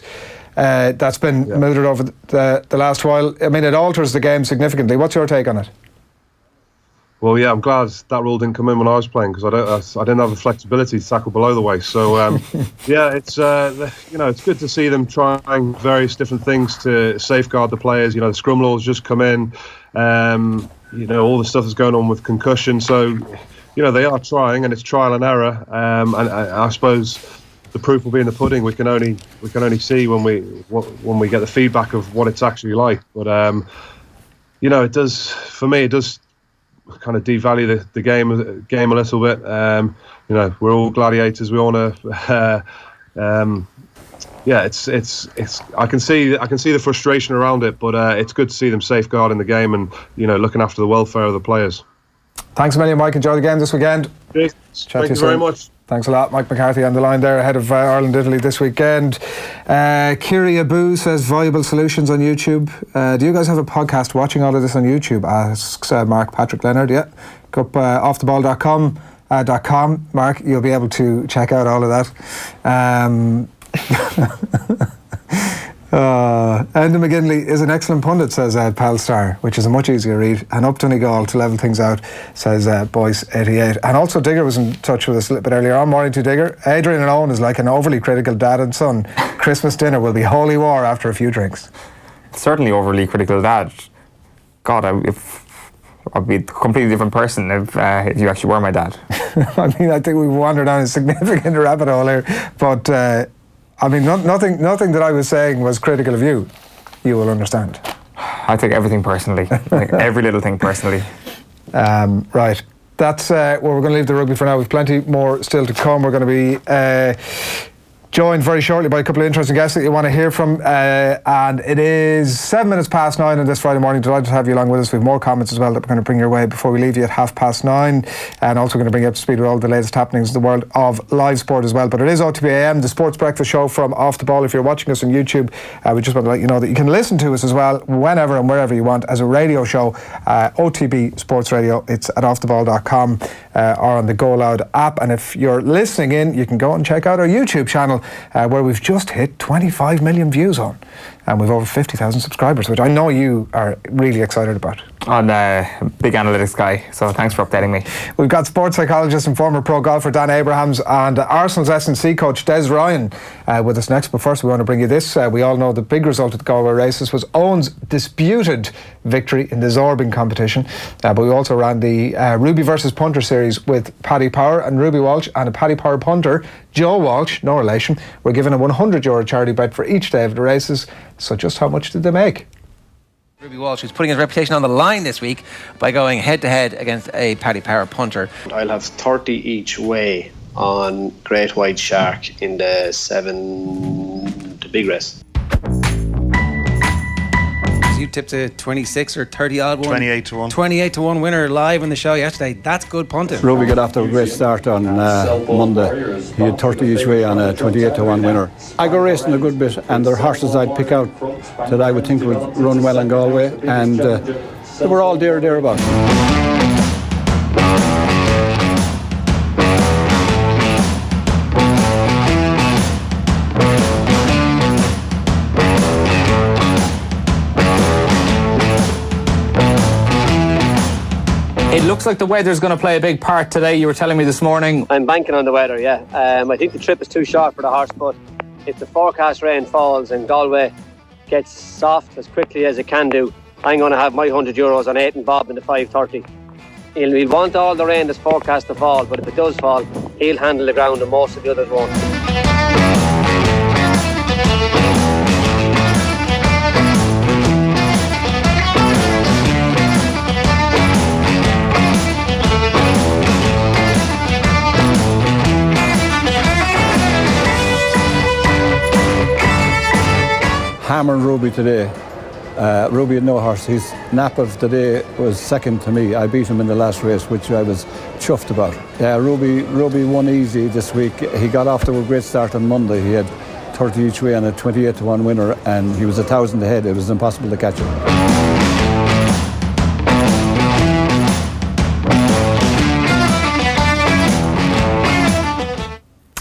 S2: That's been mooted over the last while. I mean, it alters the game significantly. What's your take on it?
S12: Well, yeah, I'm glad that rule didn't come in when I was playing, because I didn't have the flexibility to tackle below the waist. So, yeah, it's it's good to see them trying various different things to safeguard the players. The scrum laws just come in. All the stuff that's going on with concussion. So, they are trying, and it's trial and error. And I suppose the proof will be in the pudding. We can only see when we get the feedback of what it's actually like. But it does, for me, it does kind of devalue the game a little bit. We're all gladiators. We all know. It's. I can see the frustration around it, but it's good to see them safeguarding the game and looking after the welfare of the players. Thanks a million, Mike. Enjoy the game this weekend. Thank you very much. Thanks a lot. Mike McCarthy on the line there ahead of Ireland-Italy this weekend. Kiri Abu says, viable solutions on YouTube. Do you guys have a podcast watching all of this on YouTube? Asks Mark Patrick Leonard. Yeah. Go up offtheball.com. Mark, you'll be able to check out all of that. Enda McGinley is an excellent pundit, says Palstar, which is a much easier read. And up Donegal to level things out, says Boyce88. And also Digger was in touch with us a little bit earlier on. Morning to Digger. Adrian and Eoin is like an overly critical dad and son. Christmas dinner will be holy war after a few drinks.
S3: Certainly overly critical dad. God, I'd be a completely different person if you actually were my dad.
S2: I mean, I think we've wandered down a significant rabbit hole here, but nothing that I was saying was critical of you. You will understand.
S3: I take everything personally, like every little thing personally.
S2: Right. That's where we're going to leave the rugby for now. We've plenty more still to come. We're going to be joined very shortly by a couple of interesting guests that you want to hear from, and it is 9:07 on this Friday morning. Delighted to have you along with us. We have more comments as well that we're going to bring your way before we leave you at 9:30, and also going to bring you up to speed with all the latest happenings in the world of live sport as well. But it is OTB AM, the sports breakfast show from Off the Ball. If you're watching us on YouTube, we just want to let you know that you can listen to us as well whenever and wherever you want as a radio show. OTB Sports Radio. It's at offtheball.com or on the Go Loud app. And if you're listening in, you can go and check out our YouTube channel, where we've just hit 25 million views on, and we've over 50,000 subscribers, which I know you are really excited about.
S3: I'm a big analytics guy, so thanks for updating me.
S2: We've got sports psychologist and former pro golfer Dan Abrahams and Arsenal's S&C coach Des Ryan with us next. But first we want to bring you this. We all know the big result of the Galway races was Eoin's disputed victory in the Zorbing competition, but we also ran the Ruby versus Punter series with Paddy Power and Ruby Walsh, and a Paddy Power punter, Joe Walsh, no relation, were given a €100 charity bet for each day of the races. So just how much did they make?
S13: Ruby Walsh, who's putting his reputation on the line this week by going head-to-head against a Paddy Power punter.
S14: I'll have 30 each way on Great White Shark in the 7 the big race.
S13: You tipped a 26 or 30 odd one.
S15: 28 to 1.
S13: 28 to 1 winner live on the show yesterday. That's good punting.
S16: Ruby got off to a great start on Monday. He had 30 each way on a 28 to 1 winner. I go racing a good bit, and there are horses I'd pick out that I would think would run well in Galway, and they were all thereabouts.
S15: It looks like the weather's going to play a big part today. You were telling me this morning.
S14: I'm banking on the weather, yeah. I think the trip is too short for the horse, but if the forecast rain falls and Galway gets soft as quickly as it can do, I'm going to have my €100 on Aiton Bob in the 5:30. He'll want all the rain that's forecast to fall, but if it does fall, he'll handle the ground and most of the others won't.
S16: Hammered Ruby today. Ruby had no horse. His nap of the day was second to me. I beat him in the last race, which I was chuffed about. Yeah, Ruby won easy this week. He got off to a great start on Monday. He had 30 each way and a 28-1 winner, and he was 1,000 ahead. It was impossible to catch him.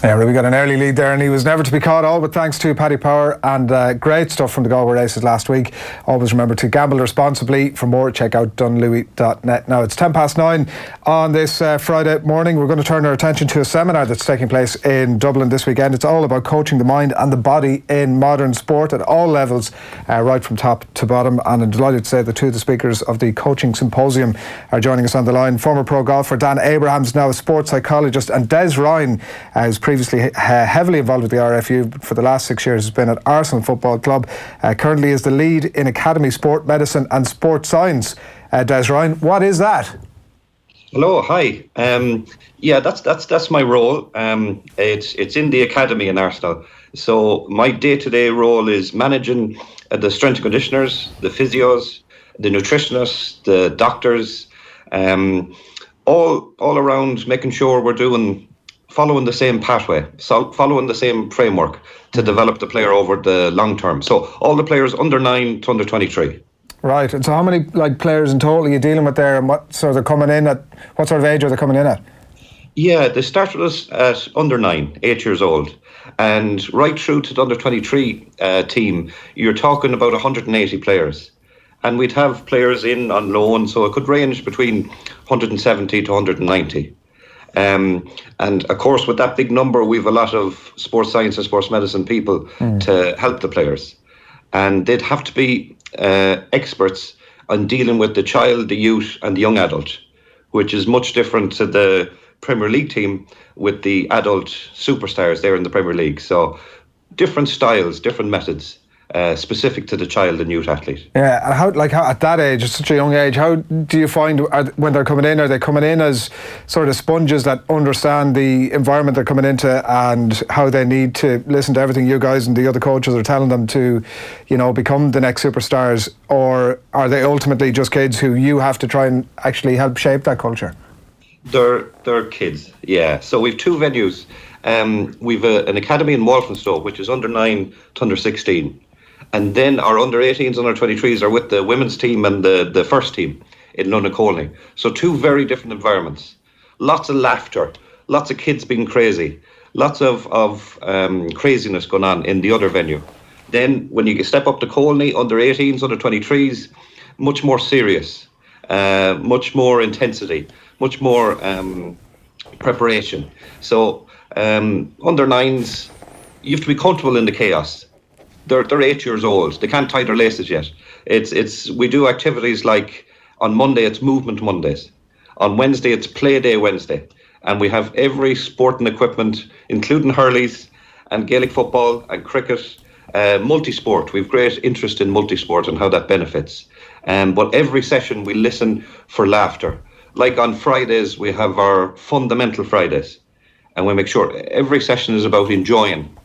S2: Yeah, Ruby got an early lead there and he was never to be caught, all but thanks to Paddy Power, and great stuff from the Galway races last week. Always remember to gamble responsibly. For more, check out dunlewy.net. Now it's 9:10 on this Friday morning. We're going to turn our attention to a seminar that's taking place in Dublin this weekend. It's all about coaching the mind and the body in modern sport at all levels, right from top to bottom. And I'm delighted to say that two of the speakers of the coaching symposium are joining us on the line. Former pro golfer Dan Abrahams, now a sports psychologist, and Des Ryan, who's previously heavily involved with the RFU, but for the last 6 years has been at Arsenal Football Club. Currently is the lead in Academy Sport Medicine and Sports Science. Des Ryan, what is that?
S17: Hello, hi. Yeah, that's my role. It's in the academy in Arsenal. So my day-to-day role is managing the strength and conditioners, the physios, the nutritionists, the doctors, all around, making sure we're following the same pathway, following the same framework to develop the player over the long term. So all the players under 9 to under 23. Right, and so how many players in total are you dealing with there, and what sort of age are they coming in at? Yeah, they start with us at under 9, 8 years old, and right through to the under 23 team, you're talking about 180 players. And we'd have players in on loan, so it could range between 170 to 190. And of course, with that big number, we've a lot of sports science and sports medicine people to help the players. And they'd have to be experts on dealing with the child, the youth, and the young adult, which is much different to the Premier League team with the adult superstars there in the Premier League. So different styles, different methods. Specific to the child and youth athlete. Yeah, and how at that age, at such a young age, how do you find when they're coming in? Are they coming in as sort of sponges that understand the environment they're coming into and how they need to listen to everything you guys and the other coaches are telling them to, become the next superstars? Or are they ultimately just kids who you have to try and actually help shape that culture? They're kids, yeah. So we've two venues. We've an academy in Walthamstow, which is under 9 to under 16. And then our under-18s and under-23s are with the women's team and the first team in Lunacolney. So two very different environments. Lots of laughter, lots of kids being crazy, lots of craziness going on in the other venue. Then when you step up to Colney, under-18s, under-23s, much more serious, much more intensity, much more preparation. So under-9s, you have to be comfortable in the chaos. They're 8 years old. They can't tie their laces yet. We do activities like on Monday it's Movement Mondays. On Wednesday it's Play Day Wednesday. And we have every sport and equipment, including hurleys and Gaelic football and cricket, multi-sport. We've great interest in multi-sport and how that benefits. But every session we listen for laughter. Like on Fridays we have our Fundamental Fridays. And we make sure every session is about enjoying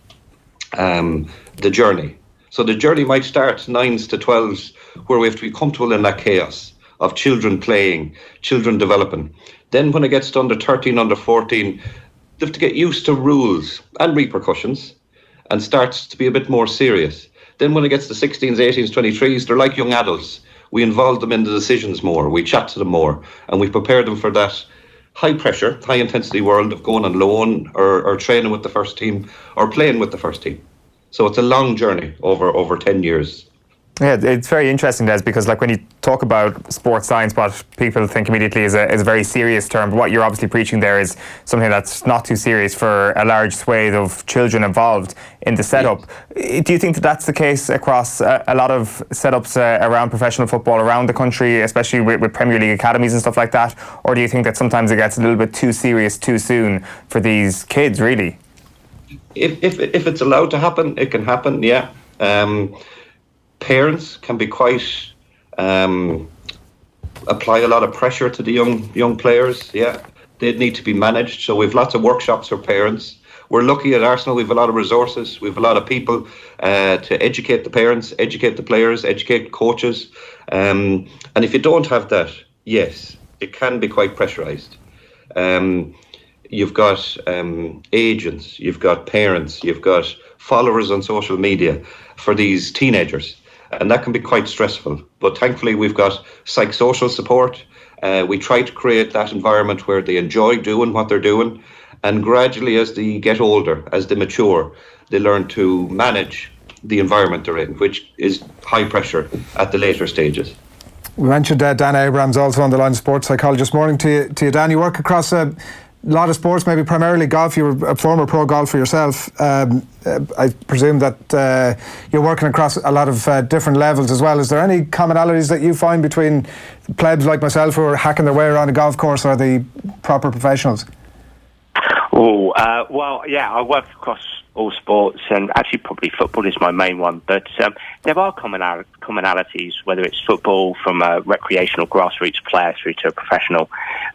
S17: the journey. So the journey might start 9s to 12s, where we have to be comfortable in that chaos of children playing, children developing. Then when it gets to under 13, under 14, they have to get used to rules and repercussions and starts to be a bit more serious. Then when it gets to 16s, 18s, 23s, they're like young adults. We involve them in the decisions more, we chat to them more, and we prepare them for that high pressure, high intensity world of going on loan or training with the first team or playing with the first team. So it's a long journey over 10 years.
S3: Yeah, it's very interesting, Des, because like when you talk about sports science, what people think immediately is a very serious term. But what you're obviously preaching there is something that's not too serious for a large swathe of children involved in the setup. Yes. Do you think that that's the case across a lot of setups around professional football around the country, especially with Premier League academies and stuff like that? Or do you think that sometimes it gets a little bit too serious too soon for these kids, really?
S17: If it's allowed to happen, it can happen, yeah. Parents can be quite apply a lot of pressure to the young players. Yeah, they need to be managed. So we've lots of workshops for parents. We're lucky at Arsenal. We've a lot of resources. We've a lot of people to educate the parents, educate the players, educate coaches. And if you don't have that, yes, it can be quite pressurised. You've got agents, you've got parents, you've got followers on social media for these teenagers. And that can be quite stressful. But thankfully, we've got psychosocial support. We try to create that environment where they enjoy doing what they're doing. And gradually, as they get older, as they mature, they learn to manage the environment they're in, which is high pressure at the later stages.
S2: We mentioned Dan Abrams also on the line, sports psychologist. Morning to you, Dan. You work across a lot of sports, maybe primarily golf. You were a former pro golfer yourself. I presume that you're working across a lot of different levels as well. Is there any commonalities that you find between plebs like myself who are hacking their way around a golf course or the proper professionals?
S18: Well, yeah, I work across all sports, and actually probably football is my main one, but there are commonalities, whether it's football from a recreational grassroots player through to a professional,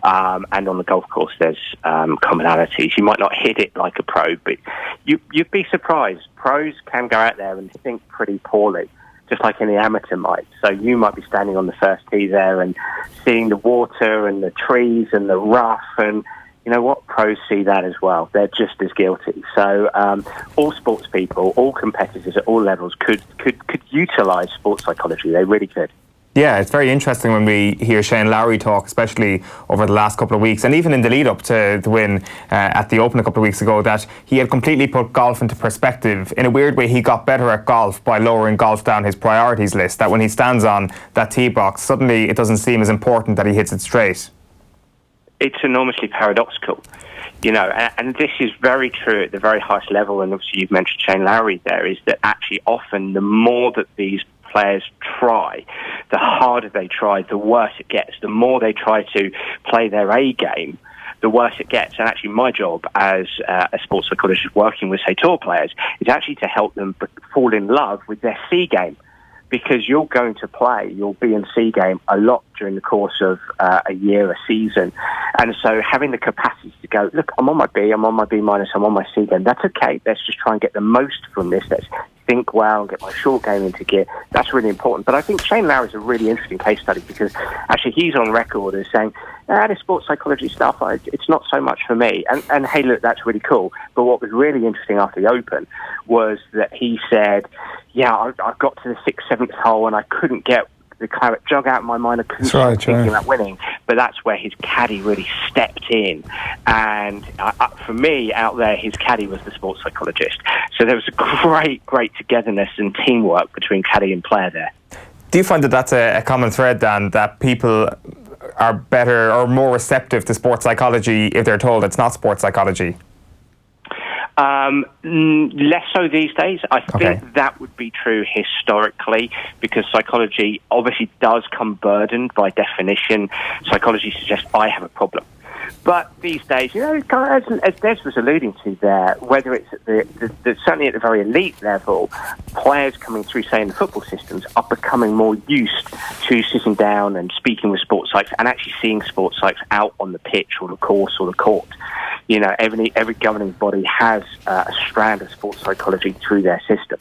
S18: and on the golf course there's commonalities. You might not hit it like a pro, but you'd be surprised. Pros can go out there and think pretty poorly, just like any amateur might. So you might be standing on the first tee there and seeing the water and the trees and the rough, and you know what? Pros see that as well. They're just as guilty. So all sports people, all competitors at all levels could utilise sports psychology. They really could.
S3: Yeah, it's very interesting when we hear Shane Lowry talk, especially over the last couple of weeks, and even in the lead up to the win at the Open a couple of weeks ago, that he had completely put golf into perspective. In a weird way, he got better at golf by lowering golf down his priorities list, that when he stands on that tee box, suddenly it doesn't seem as important that he hits it straight.
S18: It's enormously paradoxical, you know, and this is very true at the very highest level. And obviously you've mentioned Shane Lowry there, is that actually often the more that these players try, the harder they try, the worse it gets. The more they try to play their A game, the worse it gets. And actually my job as a sports psychologist working with, say, tour players is actually to help them fall in love with their C game. Because you're going to play your B and C game a lot during the course of a year, a season. And so having the capacity to go, look, I'm on my B, I'm on my B minus, I'm on my C game. That's okay. Let's just try and get the most from this. Let's think well and get my short game into gear. That's really important. But I think Shane Lowry is a really interesting case study, because actually he's on record as saying, this sports psychology stuff, it's not so much for me. And hey, look, that's really cool. But what was really interesting after the Open was that he said, yeah, I got to the 6th, 7th hole and I couldn't get the claret jug out of my mind. I couldn't stop thinking about winning. But that's where his caddy really stepped in. And for me, out there, his caddy was the sports psychologist. So there was a great togetherness and teamwork between caddy and player there.
S3: Do you find that that's a common thread, Dan, that people are better or more receptive to sports psychology if they're told it's not sports psychology?
S18: Less so these days. I think that would be true historically, because psychology obviously does come burdened by definition. Psychology suggests I have a problem. But these days, you know, as Des was alluding to there, whether it's at certainly at the very elite level, players coming through, say, in the football systems, are becoming more used to sitting down and speaking with sports psychs and actually seeing sports psychs out on the pitch or the course or the court. You know, every governing body has a strand of sports psychology through their system.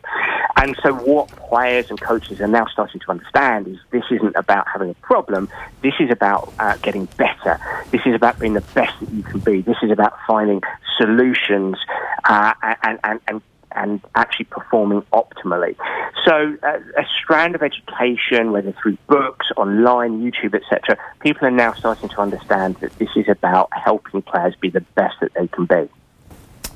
S18: And so what players and coaches are now starting to understand is this isn't about having a problem. This is about getting better. This is about being the best that you can be. This is about finding solutions and actually performing optimally. So a strand of education, whether through books, online, YouTube, etc., people are now starting to understand that this is about helping players be the best that they can be.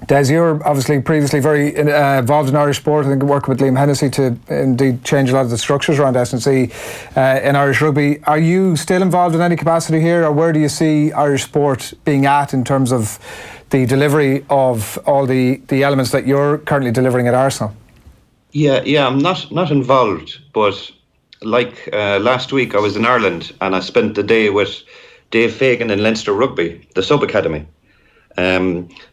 S2: Des, you're obviously previously very involved in Irish sport. I think working with Liam Hennessy to indeed change a lot of the structures around S&C in Irish rugby. Are you still involved in any capacity here, or where do you see Irish sport being at in terms of the delivery of all the elements that you're currently delivering at Arsenal?
S17: Yeah, I'm not involved, but like last week I was in Ireland and I spent the day with Dave Fagan in Leinster Rugby, the sub-academy.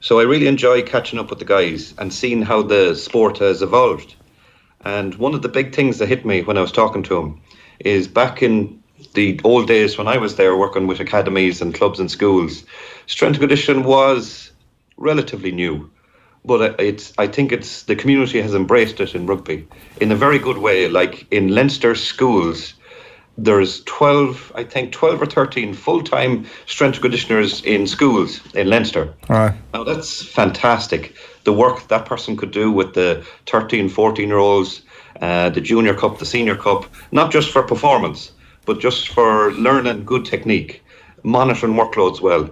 S17: So I really enjoy catching up with the guys and seeing how the sport has evolved. And one of the big things that hit me when I was talking to him is back in the old days when I was there working with academies and clubs and schools, strength and conditioning was relatively new. But I think the community has embraced it in rugby in a very good way. Like in Leinster schools, there's 12 or 13 full-time strength and conditioners in schools in Leinster.
S2: Right.
S17: Now that's fantastic. The work that person could do with the 13, 14-year-olds, the junior cup, the senior cup, not just for performance, but just for learning good technique, monitoring workloads well,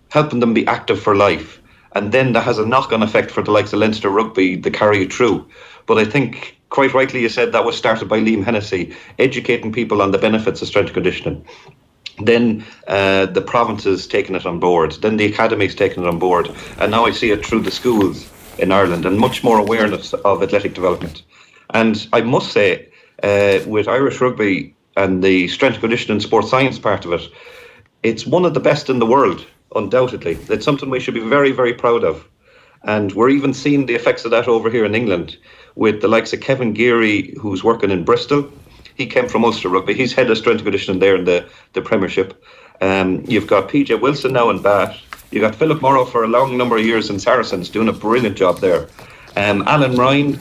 S17: helping them be active for life. And then that has a knock-on effect for the likes of Leinster Rugby that carry it through. But I think, quite rightly you said, that was started by Liam Hennessy, educating people on the benefits of strength and conditioning. Then the provinces taking it on board, then the academies taking it on board, and now I see it through the schools in Ireland, and much more awareness of athletic development. And I must say, with Irish rugby and the strength and conditioning sports science part of it, it's one of the best in the world, undoubtedly. It's something we should be very, very proud of. And we're even seeing the effects of that over here in England with the likes of Kevin Geary, who's working in Bristol. He came from Ulster Rugby. He's head of strength and conditioning there in the Premiership. You've got PJ Wilson now in Bath. You've got Philip Morrow for a long number of years in Saracens, doing a brilliant job there. Alan Ryan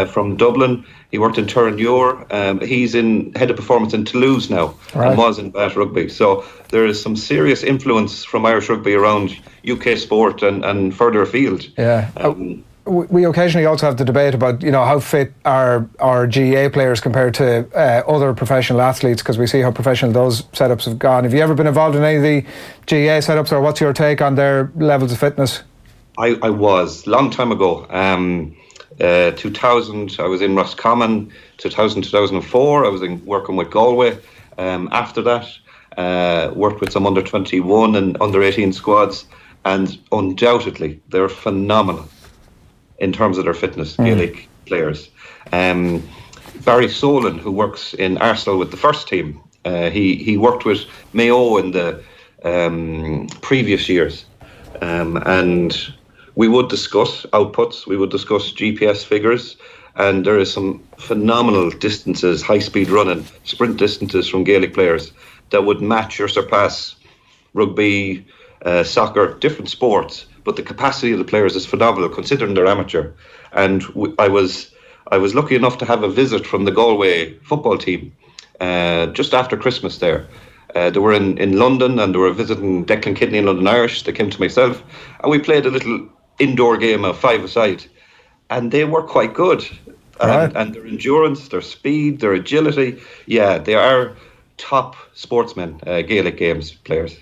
S17: from Dublin, he worked in Turrenure. He's in head of performance in Toulouse now, right, and was in Bath Rugby. So there is some serious influence from Irish rugby around UK sport and further afield.
S2: Yeah. We occasionally also have the debate about, how fit are GAA players compared to other professional athletes, because we see how professional those setups have gone. Have you ever been involved in any of the GAA setups, or what's your take on their levels of fitness?
S17: I was, long time ago. 2000, I was in Roscommon. 2000, 2004, I was working with Galway. After that, worked with some under-21 and under-18 squads, and undoubtedly, they're phenomenal in terms of their fitness, Gaelic players. Barry Solon, who works in Arsenal with the first team, he worked with Mayo in the previous years. And we would discuss outputs, we would discuss GPS figures, and there is some phenomenal distances, high-speed running, sprint distances from Gaelic players that would match or surpass rugby, soccer, different sports. But the capacity of the players is phenomenal, considering they're amateur. And I was lucky enough to have a visit from the Galway football team just after Christmas there. They were in London, and they were visiting Declan Kidney and London Irish. They came to myself, and we played a little indoor game of five-a-side, and they were quite good.
S2: Right.
S17: And their endurance, their speed, their agility, they are top sportsmen, Gaelic games players.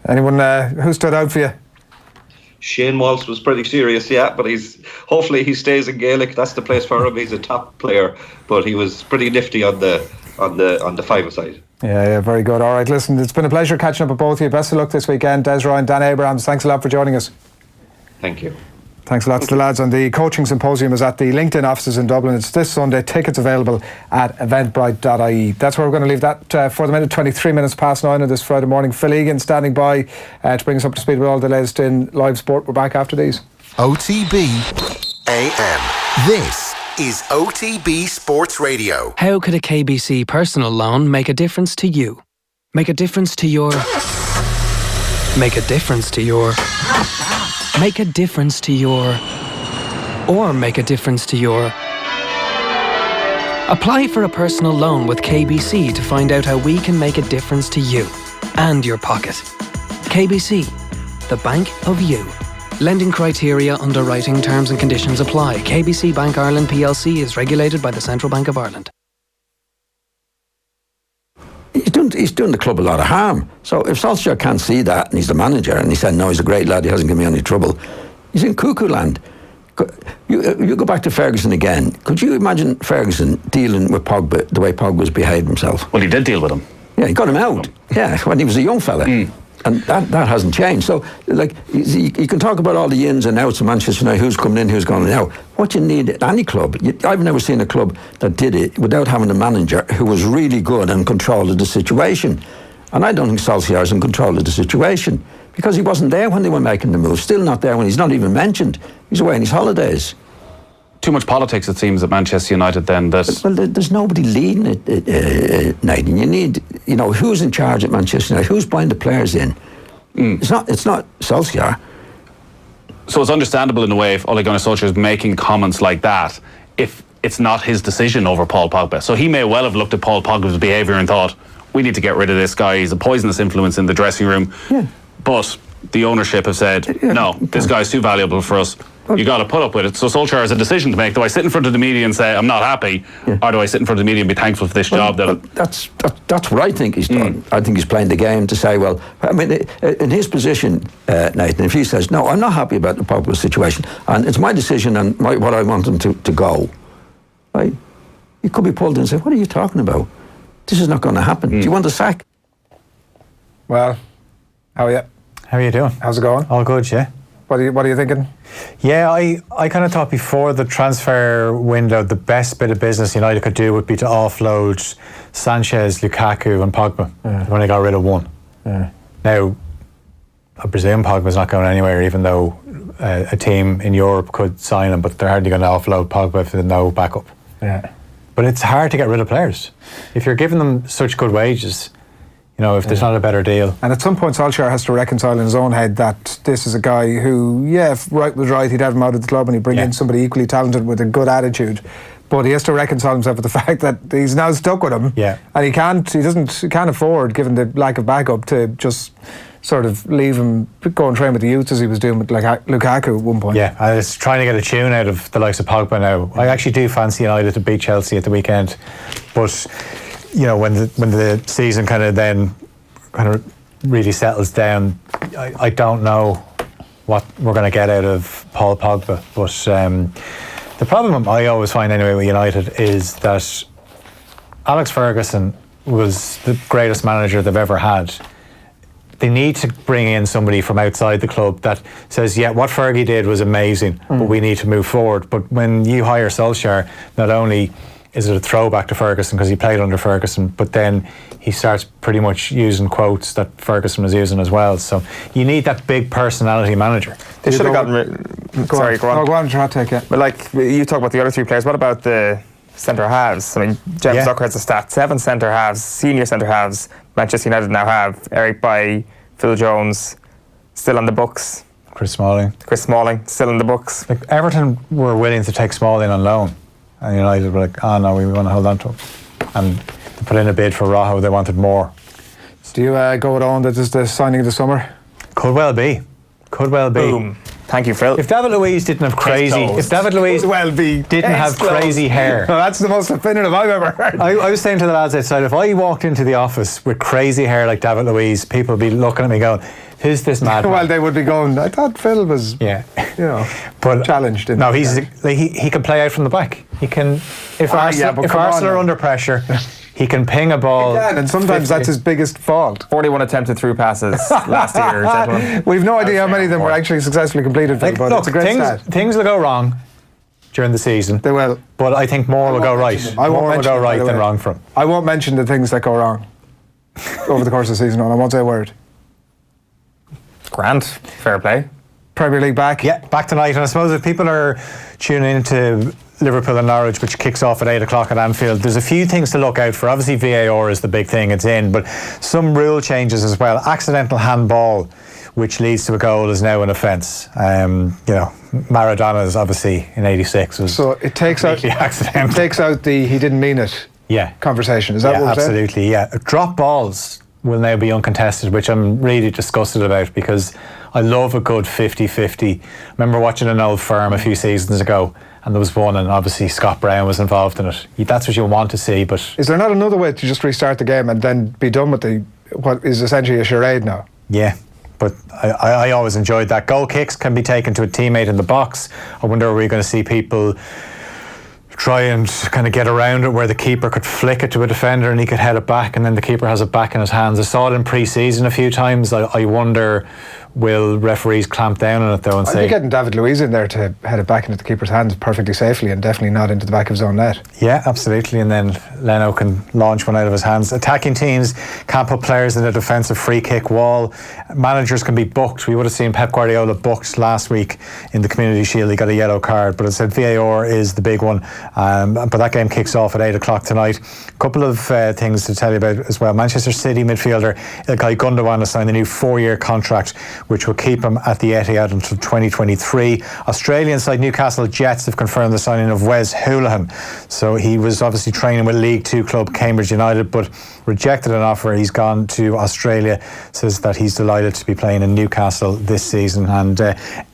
S2: Anyone who stood out for you?
S17: Shane Walsh was pretty serious, but hopefully he stays in Gaelic. That's the place for him. He's a top player, but he was pretty nifty on the five-a-side.
S2: Yeah, very good. All right, listen, it's been a pleasure catching up with both of you. Best of luck this weekend. Des Ryan, Dan Abrahams, thanks a lot for joining us.
S17: Thank you.
S2: Thanks a lot to the lads. And the coaching symposium is at the LinkedIn offices in Dublin. It's this Sunday. Tickets available at eventbrite.ie. That's where we're going to leave that for the minute. 23 minutes past 9 on this Friday morning. Phil Egan standing by to bring us up to speed with all the latest in live sport. We're back after these.
S1: OTB AM. This is OTB Sports Radio.
S19: How could a KBC personal loan make a difference to you? Make a difference to your... Make a difference to your... Make a difference to your... Or make a difference to your... Apply for a personal loan with KBC to find out how we can make a difference to you and your pocket. KBC, the bank of you. Lending criteria, underwriting, terms and conditions apply. KBC Bank Ireland plc is regulated by the Central Bank of Ireland.
S6: He's doing the club a lot of harm. So if Solskjaer can't see that, and he's the manager, and he said, no, he's a great lad, he hasn't given me any trouble, He's in cuckoo land. You go back to Ferguson again. Could you imagine Ferguson dealing with Pogba the way Pogba's behaved himself?
S7: Well, he did deal with him.
S6: Yeah, he got him out. Yeah, when he was a young fella. And that hasn't changed. So, like, you can talk about all the ins and outs of Manchester United, who's coming in, who's going out. What you need at any club, I've never seen a club that did it without having a manager who was really good and control of the situation. And I don't think Solskjaer's in control of the situation because he wasn't there when they were making the move. Still not there when he's not even mentioned. He's away on his holidays.
S7: Too much politics, it seems, at Manchester United then. Well,
S6: there's nobody leading it, Nathan. You need, who's in charge at Manchester United? Who's buying the players in? It's not Solskjaer.
S7: So it's understandable in a way if Ole Gunnar Solskjaer is making comments like that, if it's not his decision over Paul Pogba. So he may well have looked at Paul Pogba's behaviour and thought, we need to get rid of this guy. He's a poisonous influence in the dressing room. Yeah. But the ownership have said, no, this guy's too valuable for us. You got to put up with it. So Solskjaer has a decision to make. Do I sit in front of the media and say I'm not happy, or do I sit in front of the media and be thankful for this job?
S6: That's what I think he's done. I think he's playing the game to say, well, I mean, in his position, Nathan, if he says, no, I'm not happy about the Pogba situation, and it's my decision and what I want him to go, right? He could be pulled in and say, what are you talking about? This is not going to happen. Do you want a sack?
S2: Well, how are you?
S20: How are you doing?
S2: How's it going?
S20: All good, yeah.
S2: What are you thinking?
S20: Yeah, I kind of thought before the transfer window, the best bit of business United could do would be to offload Sanchez, Lukaku and Pogba when they got rid of one. Now, I presume Pogba's not going anywhere, even though a team in Europe could sign him, but they're hardly going to offload Pogba if there's no backup.
S2: Yeah.
S20: But it's hard to get rid of players. If you're giving them such good wages, if there's not a better deal.
S2: And at some point Solskjaer has to reconcile in his own head that this is a guy who, if right was right, he'd have him out of the club and he'd bring in somebody equally talented with a good attitude. But he has to reconcile himself with the fact that he's now stuck with him.
S20: Yeah.
S2: And he can't afford, given the lack of backup, to just sort of leave him go and train with the youth as he was doing with Lukaku at one point.
S20: Yeah, I was trying to get a tune out of the likes of Pogba now. I actually do fancy United to beat Chelsea at the weekend. But when the season kind of really settles down, I don't know what we're going to get out of Paul Pogba. But the problem I always find anyway with United is that Alex Ferguson was the greatest manager they've ever had. They need to bring in somebody from outside the club that says, what Fergie did was amazing, but we need to move forward. But when you hire Solskjaer, not only is it a throwback to Ferguson because he played under Ferguson, but then he starts pretty much using quotes that Ferguson was using as well. So you need that big personality manager.
S3: They should have gotten... Sorry, go on.
S2: Go on, try to take it.
S3: But you talk about the other three players, what about the centre halves? I mean, Jeff Zucker has a stat, 7 centre halves, senior centre halves, Manchester United now have. Eric Bailly, Phil Jones, still on the books.
S20: Chris Smalling,
S3: still in the books.
S20: Everton were willing to take Smalling on loan. And United were like, no, we want to hold on to him. And they put in a bid for Rojo, they wanted more.
S2: Do you go with on that this is the signing of the summer?
S20: Could well be.
S3: Boom. Thank you, Phil.
S20: If David Luiz didn't have crazy hair.
S2: No, that's the most definitive I've ever heard.
S20: I was saying to the lads outside, if I walked into the office with crazy hair like David Luiz, people would be looking at me going, who's this madman?
S2: Well, they would be going, I thought Phil was but challenged.
S20: No, he can play out from the back. He can, if Arsenal are under pressure, he can ping a ball.
S2: And sometimes that's his biggest fault.
S3: 41 attempted through passes last year, gentlemen.
S2: We've no idea how many of them were actually successfully completed. But it's a great stat.
S20: Things will go wrong during the season.
S2: They will.
S20: But I think more will go right. More will go right than wrong for him.
S2: I won't mention the things that go wrong over the course of the season, and I won't say a word.
S3: Grand. Fair play.
S2: Premier League back.
S20: Yeah, back tonight. And I suppose if people are tuning into Liverpool and Norwich, which kicks off at 8 o'clock at Anfield, there's a few things to look out for. Obviously VAR is the big thing, it's in, but some rule changes as well. Accidental handball, which leads to a goal, is now an offence. Maradona's obviously in 86 was
S2: so it takes out
S20: accidental.
S2: It takes out the he didn't mean it conversation. Is that what we're saying?
S20: Absolutely, yeah. Drop balls will now be uncontested, which I'm really disgusted about because I love a good 50-50. I remember watching an old firm a few seasons ago and there was one, and obviously Scott Brown was involved in it. That's what you want to see, but...
S2: Is there not another way to just restart the game and then be done with what is essentially a charade now?
S20: Yeah, But I always enjoyed that. Goal kicks can be taken to a teammate in the box. I wonder, are we going to see people try and kind of get around it where the keeper could flick it to a defender and he could head it back, and then the keeper has it back in his hands? I saw it in pre-season a few times. I wonder, will referees clamp down on it though and
S2: I'd
S20: say...
S2: be getting David Luiz in there to head it back into the keeper's hands perfectly safely, and definitely not into the back of his own net.
S20: Yeah, absolutely. And then Leno can launch one out of his hands. Attacking teams can't put players in a defensive free kick wall. Managers can be booked. We would have seen Pep Guardiola booked last week in the Community Shield. He got a yellow card, but as I said, VAR is the big one. But that game kicks off at 8 o'clock tonight. A couple of things to tell you about as well. Manchester City midfielder Ilkay Gundogan has signed a new 4-year contract which will keep him at the Etihad until 2023. Australian side Newcastle Jets have confirmed the signing of Wes Hoolahan. So he was obviously training with League 2 club Cambridge United, but rejected an offer. He's gone to Australia, says that he's delighted to be playing in Newcastle this season. And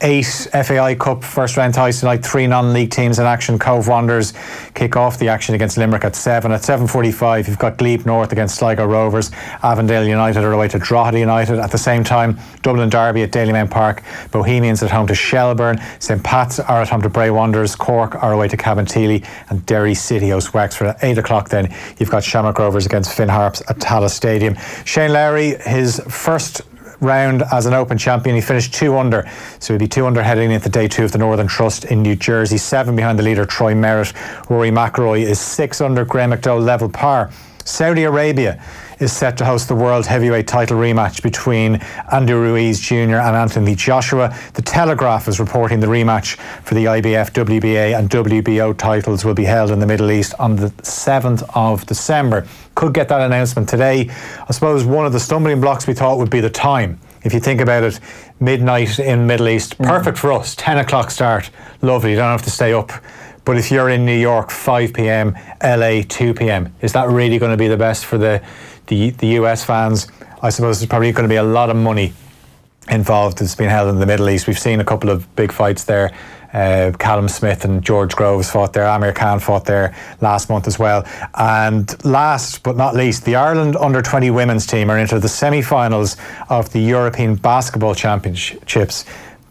S20: 8 FAI Cup first round ties tonight, 3 non-league teams in action. Cove Wanderers kick off the action against Limerick at 7. At 7:45 you've got Glebe North against Sligo Rovers. Avondale United are away to Drogheda United. At the same time, Dublin Derby at Dalymount Park. Bohemians at home to Shelburne. St Pat's are at home to Bray Wanderers. Cork are away to Cabinteely, and Derry City host Wexford. At 8 o'clock then you've got Shamrock Rovers against Finn Harps at Tallaght Stadium. Shane Lowry, his first round as an Open champion, he finished 2 under, so he'll be 2 under heading into day 2 of the Northern Trust in New Jersey. 7 behind the leader Troy Merritt. Rory McIlroy is 6 under. Graham McDowell level par. Saudi Arabia is set to host the World Heavyweight title rematch between Andy Ruiz Jr. and Anthony Joshua. The Telegraph is reporting the rematch for the IBF, WBA and WBO titles will be held in the Middle East on the 7th of December. Could get that announcement today. I suppose one of the stumbling blocks we thought would be the time. If you think about it, midnight in Middle East, perfect for us, 10 o'clock start, lovely, you don't have to stay up. But if you're in New York, 5 p.m, LA, 2 p.m, is that really going to be the best for the US fans? I suppose there's probably going to be a lot of money involved that's been held in the Middle East. We've seen a couple of big fights there. Callum Smith and George Groves fought there. Amir Khan fought there last month as well. And last but not least, the Ireland under-20 women's team are into the semi-finals of the European Basketball Championships.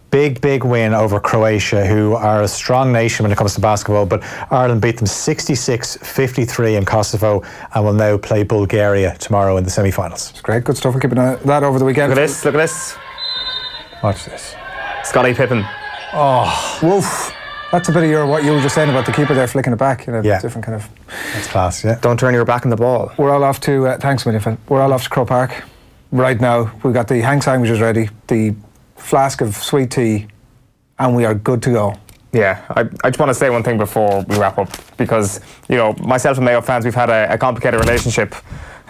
S20: Big win over Croatia, who are a strong nation when it comes to basketball, but Ireland beat them 66-53 in Kosovo and will now play Bulgaria tomorrow in the semi-finals.
S2: It's great, good stuff. We're keeping that over the weekend.
S3: Look at this.
S20: Watch this.
S3: Scottie Pippen.
S2: Oh, woof. That's a bit of what you were just saying about the keeper there flicking it back. Different kind of...
S20: That's class, yeah.
S3: Don't turn your back on the ball.
S2: We're all off to... thanks, Minnie. We're all off to Croke Park right now. We've got the hang sandwiches ready, the flask of sweet tea, and we are good to go.
S3: Yeah, I just want to say one thing before we wrap up, because, myself and Mayo fans, we've had a complicated relationship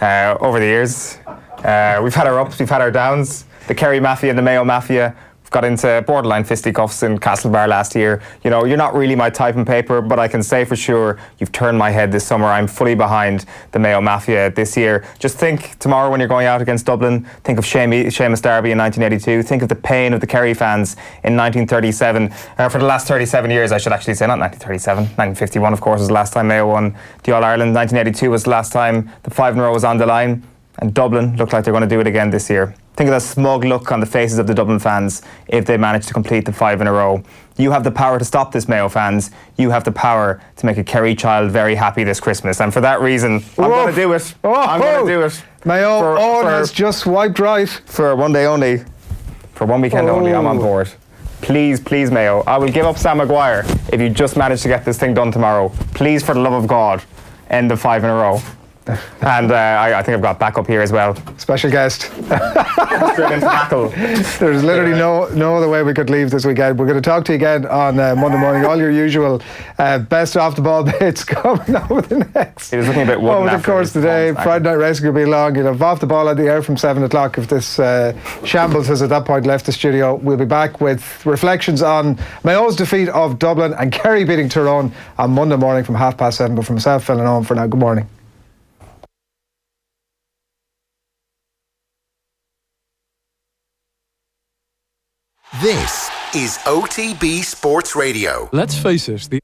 S3: over the years. We've had our ups, we've had our downs. The Kerry Mafia and the Mayo Mafia got into borderline fisticuffs in Castlebar last year. You're not really my type in paper, but I can say for sure you've turned my head this summer. I'm fully behind the Mayo Mafia this year. Just think tomorrow when you're going out against Dublin, think of Seamus Darby in 1982. Think of the pain of the Kerry fans in 1937. For the last 37 years, I should actually say, not 1937. 1951, of course, was the last time Mayo won the All-Ireland. 1982 was the last time the 5 in a row was on the line. And Dublin look like they're going to do it again this year. Think of that smug look on the faces of the Dublin fans if they manage to complete the 5 in a row. You have the power to stop this, Mayo fans. You have the power to make a Kerry child very happy this Christmas. And for that reason, I'm going to do it. I'm going to do it.
S2: Mayo has just swiped right.
S3: For one day only. For one weekend only, I'm on board. Please, Mayo. I will give up Sam Maguire if you just manage to get this thing done tomorrow. Please, for the love of God, end the 5 in a row. And I think I've got backup here as well.
S2: Special guest.
S3: Straight into tackle.
S2: There's literally no other way we could leave this weekend. We're going to talk to you again on Monday morning. All your usual best off the ball bits coming over the next.
S3: It is looking a bit wooden.
S2: Over the course today, Friday Night Rescue will be long. You'll have off the ball at the air from 7 o'clock if this shambles has at that point left the studio. We'll be back with reflections on Mayo's defeat of Dublin and Kerry beating Tyrone on Monday morning from 7:30. But for myself, Phil and Eoin, for now, good morning.
S1: This is OTB Sports Radio.
S21: Let's face it,